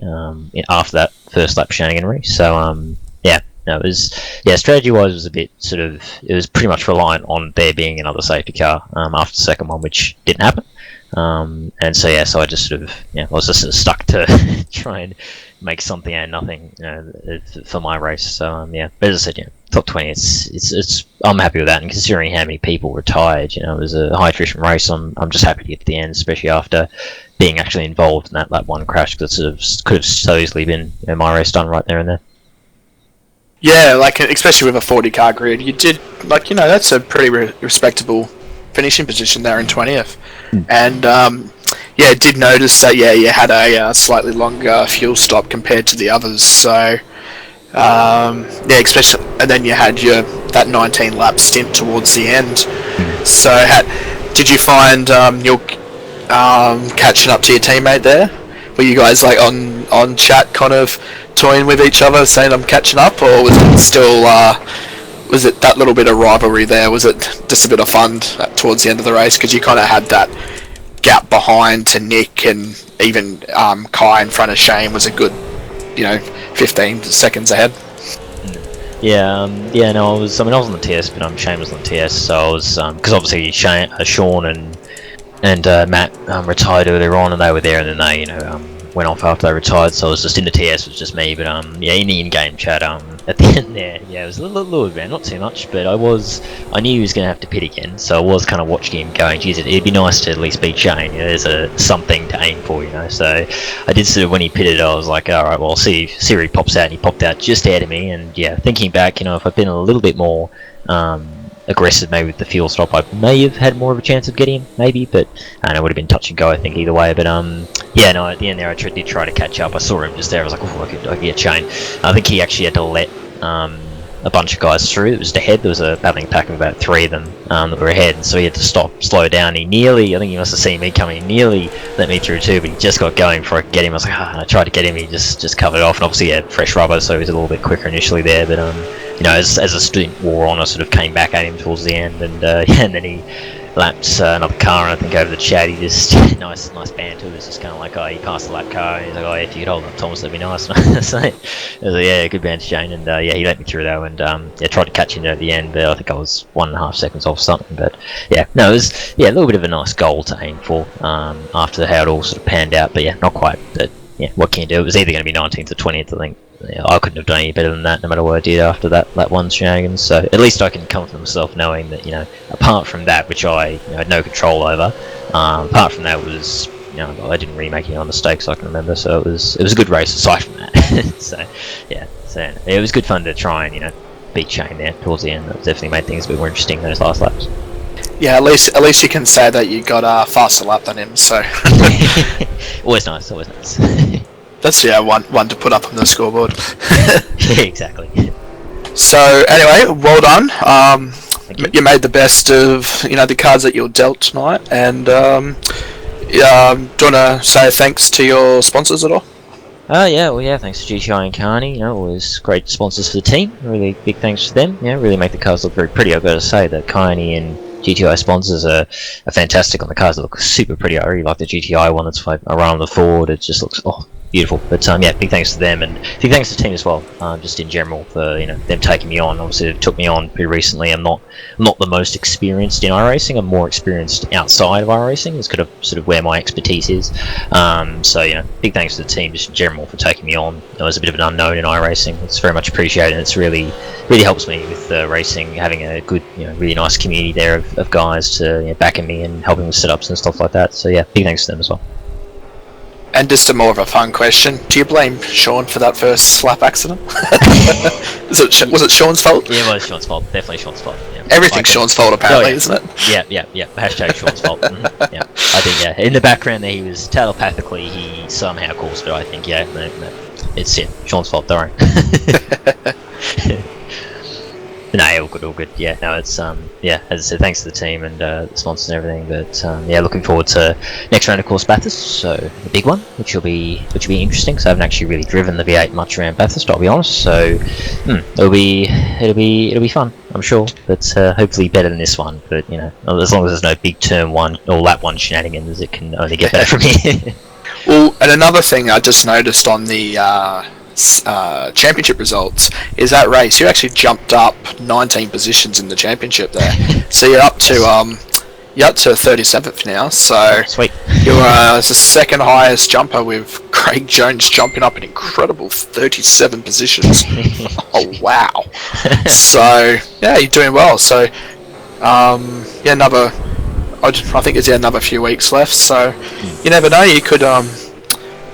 after that first lap shenaniganry. So yeah. No, it was, strategy-wise, it was a bit it was pretty much reliant on there being another safety car after the second one, which didn't happen. And so I just I was just stuck to try and make something out of nothing, for my race. So but as I said, top 20, it's I'm happy with that, and considering how many people retired, it was a high attrition race. I'm just happy to get to the end, especially after being actually involved in that one crash, that could have so easily been my race done right there and there. Yeah, especially with a 40 car grid, you did that's a pretty respectable finishing position there in 20th. And did notice that you had a slightly longer fuel stop compared to the others. So especially, and then you had that 19 lap stint towards the end. So did you find you're catching up to your teammate there? Were you guys on chat kind of toying with each other, saying I'm catching up, or was it still was it that little bit of rivalry there? Was it just a bit of fun towards the end of the race, because you kind of had that gap behind to Nick, and even Kai in front of Shane was a good 15 seconds ahead? No, I was on the TS, but Shane was on the TS, so I was because obviously Sean and Matt retired earlier on, and they were there, and then they went off after they retired. So I was just in the TS, it was just me. But in the in-game chat at the end there, it was a little bit, not too much, but I knew he was going to have to pit again, so I was kind of watching him going, geez, it'd be nice to at least beat Shane. There's something to aim for, So I did when he pitted, I was like, all right, well, see where he pops out, and he popped out just ahead of me. And thinking back, if I'd been a little bit more aggressive maybe with the fuel stop, I may have had more of a chance of getting him, maybe, but it would have been touch and go, I think, either way. But at the end there, I did try to catch up. I saw him just there, I was like, oh, I could get Shane. I think he actually had to let a bunch of guys through. It was ahead. There was a battling pack of about 3 of them that were ahead, and so he had to slow down. I think he must have seen me coming, he nearly let me through too, but he just got going before I could get him. I was like, and I tried to get him, he just covered it off, and obviously he had fresh rubber, so he was a little bit quicker initially there. But as the stint wore on, I sort of came back at him towards the end, and and then he lapped another car, and I think over the chat he just nice banter. It was just kind of like, he passed the lap car, and he's like, if you could hold up Thomas, that'd be nice. And I was like, good banter, Shane. And he let me through though, and tried to catch him at the end, but I think I was 1.5 seconds off something. But it was a little bit of a nice goal to aim for after how it all sort of panned out. But not quite. But what can you do? It was either going to be 19th or 20th, I think. I couldn't have done any better than that, no matter what I did after that one shenanigans. So at least I can comfort myself knowing that, apart from that, which I had no control over, apart from that was, I didn't really make any other mistakes I can remember. So it was a good race aside from that. So it was good fun to try and beat Shane there towards the end. That definitely made things a bit more interesting those last laps. Yeah, at least you can say that you got a faster lap than him. So Always nice, always nice. that's one to put up on the scoreboard. Yeah, exactly. So anyway, well done. Thank you. You made the best of the cards that you were dealt tonight, and do you want to say thanks to your sponsors at all? Yeah, thanks to GTI and Carney, always great sponsors for the team. Really big thanks to them. Really make the cars look very pretty. I've got to say that Carney and GTI sponsors are fantastic on the cars. They look super pretty. I really like the GTI one that's like around the Ford. It just looks beautiful. But big thanks to them, and big thanks to the team as well. Just in general for them taking me on. Obviously, it took me on pretty recently. I'm not the most experienced in iRacing. I'm more experienced outside of iRacing. It's kind of sort of where my expertise is. Big thanks to the team just in general for taking me on. I was a bit of an unknown in iRacing. It's very much appreciated. It's really helps me with racing, having a good, really nice community there of guys to backing me and helping with setups and stuff like that. So big thanks to them as well. And just a more of a fun question: do you blame Sean for that first slap accident? Was it Sean's fault? Yeah, it was Sean's fault. Definitely Sean's fault. Yeah. Everything's Sean's fault, apparently, isn't it? Yeah. Hashtag Sean's fault. Yeah. I think in the background there, he was telepathically he somehow caused it. I think no, it's Sean's fault. Don't worry. No, all good. Yeah, no, it's as I said, thanks to the team and the sponsors and everything. But looking forward to next round of course Bathurst, so the big one, which will be interesting. So I haven't actually really driven the V8 much around Bathurst, I'll be honest. So it'll be fun, I'm sure. But hopefully better than this one. But as long as there's no big turn one or lap one shenanigans, it can only get better from here. Well, and another thing I just noticed on the championship results is that race you actually jumped up 19 positions in the championship there, so you're up to 37th now, so sweet. You're the second highest jumper, with Craig Jones jumping up an incredible 37 positions. Oh wow. So you're doing well. So I think it's another few weeks left, so you never know, you could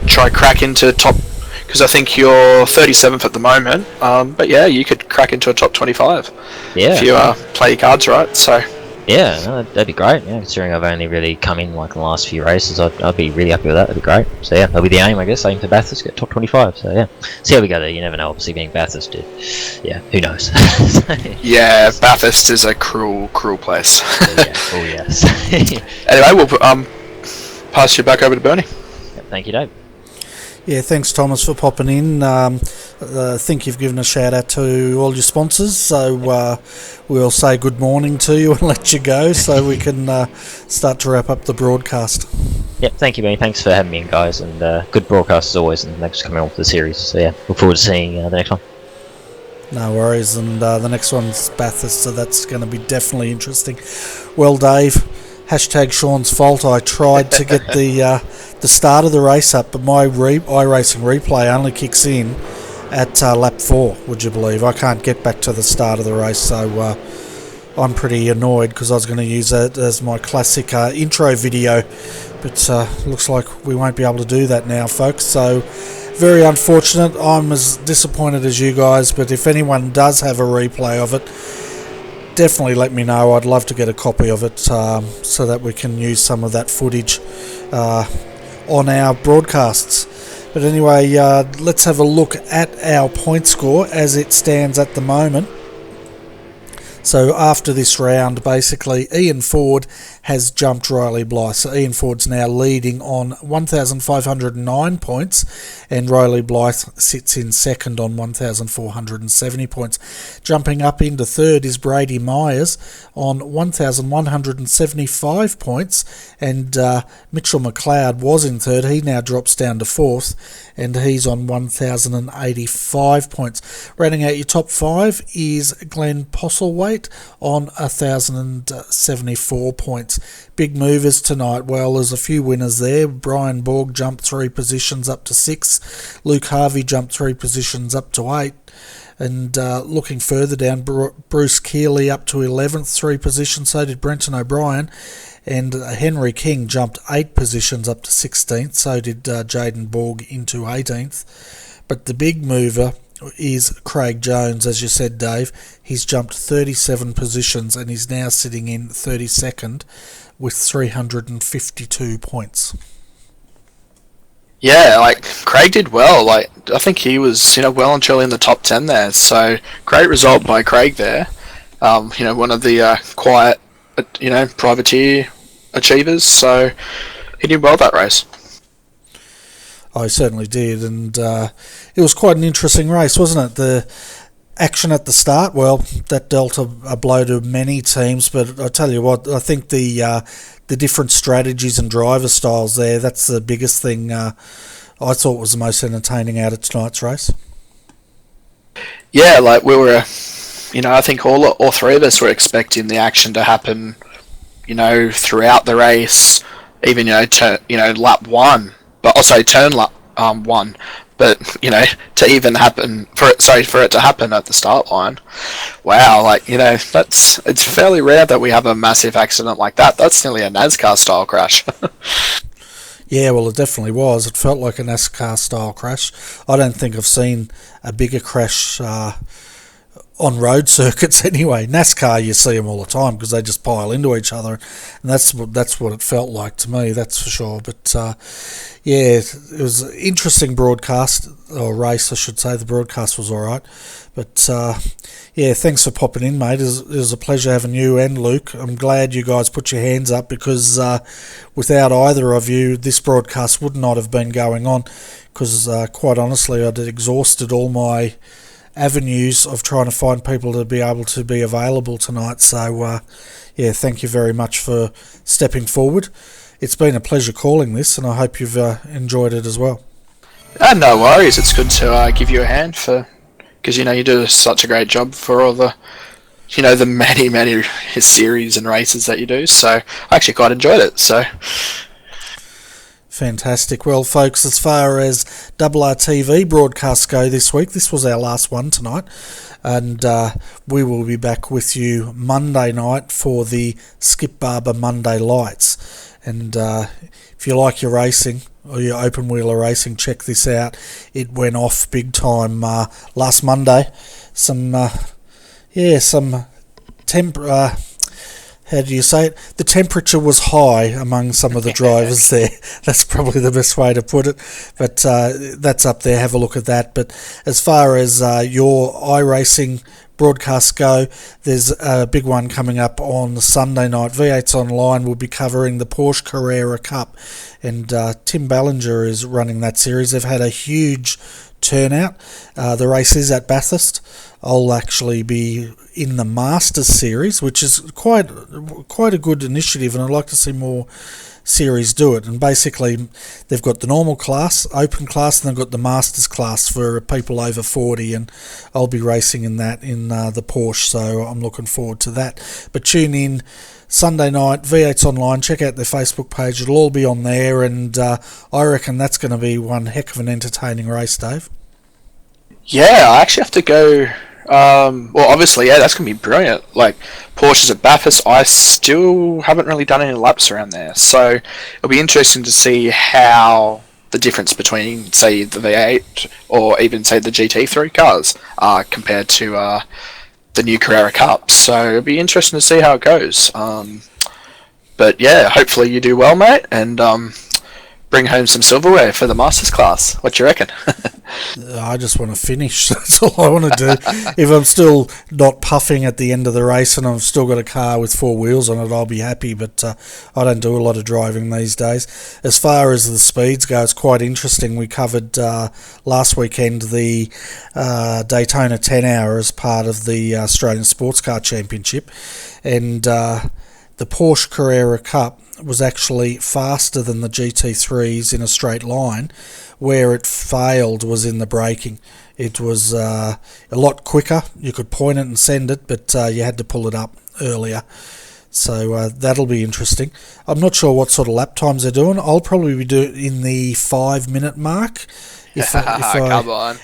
try crack into top, because I think you're 37th at the moment, but you could crack into a top 25 if you play your cards right. So that'd be great. Considering I've only really come in like the last few races, I'd be really happy with that. That'd be great. So that'll be the aim, I guess. Aim for Bathurst, get top 25. So see how we go there. You never know. Obviously, being Bathurst, who knows? Yeah, Bathurst is a cruel place. Oh yes. Anyway, we'll pass you back over to Bernie. Thank you, Dave. Yeah, thanks Thomas for popping in. I think you've given a shout out to all your sponsors, so we'll say good morning to you and let you go so we can start to wrap up the broadcast. Yep, thank you, Benny. Thanks for having me in, guys, and good broadcast as always, and thanks for coming on for the series. So look forward to seeing the next one. No worries, and the next one's Bathurst, so that's going to be definitely interesting. Well, Dave, hashtag Sean's fault. I tried to get the start of the race up, but my iRacing replay only kicks in at lap 4, would you believe? I can't get back to the start of the race, so I'm pretty annoyed because I was going to use it as my classic intro video, but looks like we won't be able to do that now, folks, so very unfortunate. I'm as disappointed as you guys, but if anyone does have a replay of it, definitely let me know. I'd love to get a copy of it so that we can use some of that footage on our broadcasts. But anyway, let's have a look at our point score as it stands at the moment. So after this round, basically, Ian Ford has jumped Riley Blythe. So Ian Ford's now leading on 1,509 points, and Riley Blythe sits in second on 1,470 points. Jumping up into third is Brady Myers on 1,175 points, and Mitchell McLeod was in third. He now drops down to fourth, and he's on 1,085 points. Rounding out your top 5 is Glenn Postlethwaite on 1,074 points. Big movers tonight. Well, there's a few winners there. Brian Borg jumped 3 positions up to 6. Luke Harvey jumped 3 positions up to 8. And looking further down, Bruce Keeley up to 11th, 3 positions. So did Brenton O'Brien. And Henry King jumped 8 positions up to 16th. So did Jaden Borg into 18th. But the big mover is Craig Jones, as you said, Dave. He's jumped 37 positions and he's now sitting in 32nd with 352 points. Yeah, like Craig did well. Like I think he was, well and truly in the top 10 there. So great result by Craig there. One of the quiet, privateer achievers. So he did well that race. I certainly did, and it was quite an interesting race, wasn't it? The action at the start, well, that dealt a blow to many teams, but I tell you what, I think the different strategies and driver styles there, that's the biggest thing I thought was the most entertaining out of tonight's race. Yeah, like we were, I think all three of us were expecting the action to happen, throughout the race, even, lap one. But also turn one, but to even happen for it to happen at the start line, wow! It's fairly rare that we have a massive accident like that. That's nearly a NASCAR style crash. Yeah, well, it definitely was. It felt like a NASCAR style crash. I don't think I've seen a bigger crash on road circuits anyway. NASCAR, you see them all the time because they just pile into each other, and that's what it felt like to me, that's for sure. But yeah, it was an interesting broadcast, or race I should say. The broadcast was alright, but yeah, thanks for popping in, mate. It was a pleasure having you and Luke. I'm glad you guys put your hands up because without either of you, this broadcast would not have been going on, because quite honestly, I'd exhausted all my avenues of trying to find people to be able to be available tonight. So yeah, thank you very much for stepping forward. It's been a pleasure calling this, and I hope you've enjoyed it as well. No worries. It's good to give you a hand because you do such a great job for all the the many series and races that you do. So I actually quite enjoyed it. So fantastic. Well, folks, as far as RRTV broadcasts go this week, this was our last one tonight, and we will be back with you Monday night for the Skip Barber Monday Lights. And if you like your racing or your open wheeler racing, check this out. It went off big time last Monday. How do you say it? The temperature was high among some of the drivers there. That's probably the best way to put it. But that's up there. Have a look at that. But as far as your iRacing broadcasts go, there's a big one coming up on Sunday night. V8's Online will be covering the Porsche Carrera Cup, and Tim Ballinger is running that series. They've had a huge turnout. The race is at Bathurst. I'll actually be in the Masters series, which is quite a good initiative, and I'd like to see more series do it. And basically, they've got the normal class, open class, and they've got the Masters class for people over 40, and I'll be racing in that in the Porsche, so I'm looking forward to that. But tune in Sunday night, V8's Online, check out their Facebook page, it'll all be on there, and I reckon that's going to be one heck of an entertaining race, Dave. Yeah, I actually have to go. Well, obviously, yeah, that's going to be brilliant. Like, Porsche's at Bathurst, I still haven't really done any laps around there. So, it'll be interesting to see how the difference between, say, the V8 or even, say, the GT3 cars are compared to the new Carrera Cup. So, it'll be interesting to see how it goes. But, yeah, hopefully you do well, mate, and bring home some silverware for the Masters class. What do you reckon? I just want to finish. That's all I want to do. If I'm still not puffing at the end of the race and I've still got a car with four wheels on it, I'll be happy. But I don't do a lot of driving these days. As far as the speeds go, it's quite interesting. We covered last weekend the Daytona 10 hour as part of the Australian Sports Car Championship. And the Porsche Carrera Cup was actually faster than the GT3s in a straight line. Where it failed was in the braking. It was a lot quicker. You could point it and send it, but you had to pull it up earlier. So that'll be interesting. I'm not sure what sort of lap times they're doing. I'll probably be doing in the 5-minute mark. Come on.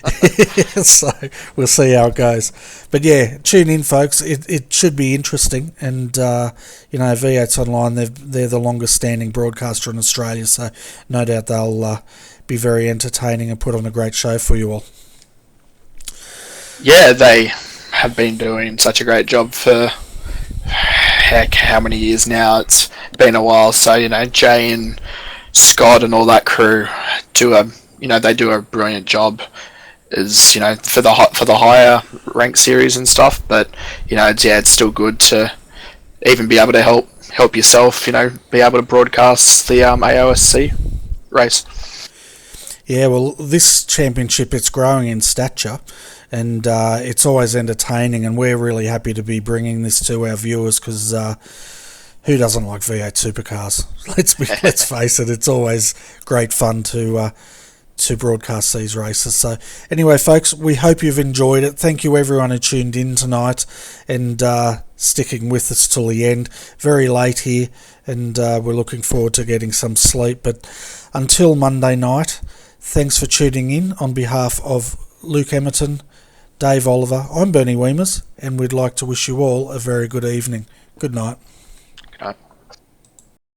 So we'll see how it goes. But yeah, tune in, folks. It should be interesting. And V8's Online, they're the longest standing broadcaster in Australia, so no doubt they'll be very entertaining and put on a great show for you all. Yeah, they have been doing such a great job for heck, how many years now? It's been a while. So Jay and Scott and all that crew they do a brilliant job. Is for the higher ranked series and stuff, but it's still good to even be able to help yourself. Be able to broadcast the AOSC race. Yeah, well, this championship, it's growing in stature, and it's always entertaining, and we're really happy to be bringing this to our viewers, because who doesn't like V8 supercars? Let's face it, it's always great fun to broadcast these races. So anyway, folks, we hope you've enjoyed it. Thank you everyone who tuned in tonight and sticking with us till the end. Very late here, and we're looking forward to getting some sleep, but until Monday night, thanks for tuning in. On behalf of Luke Emerton, Dave Oliver, I'm Bernie Weemers, and we'd like to wish you all a very good evening. Good night.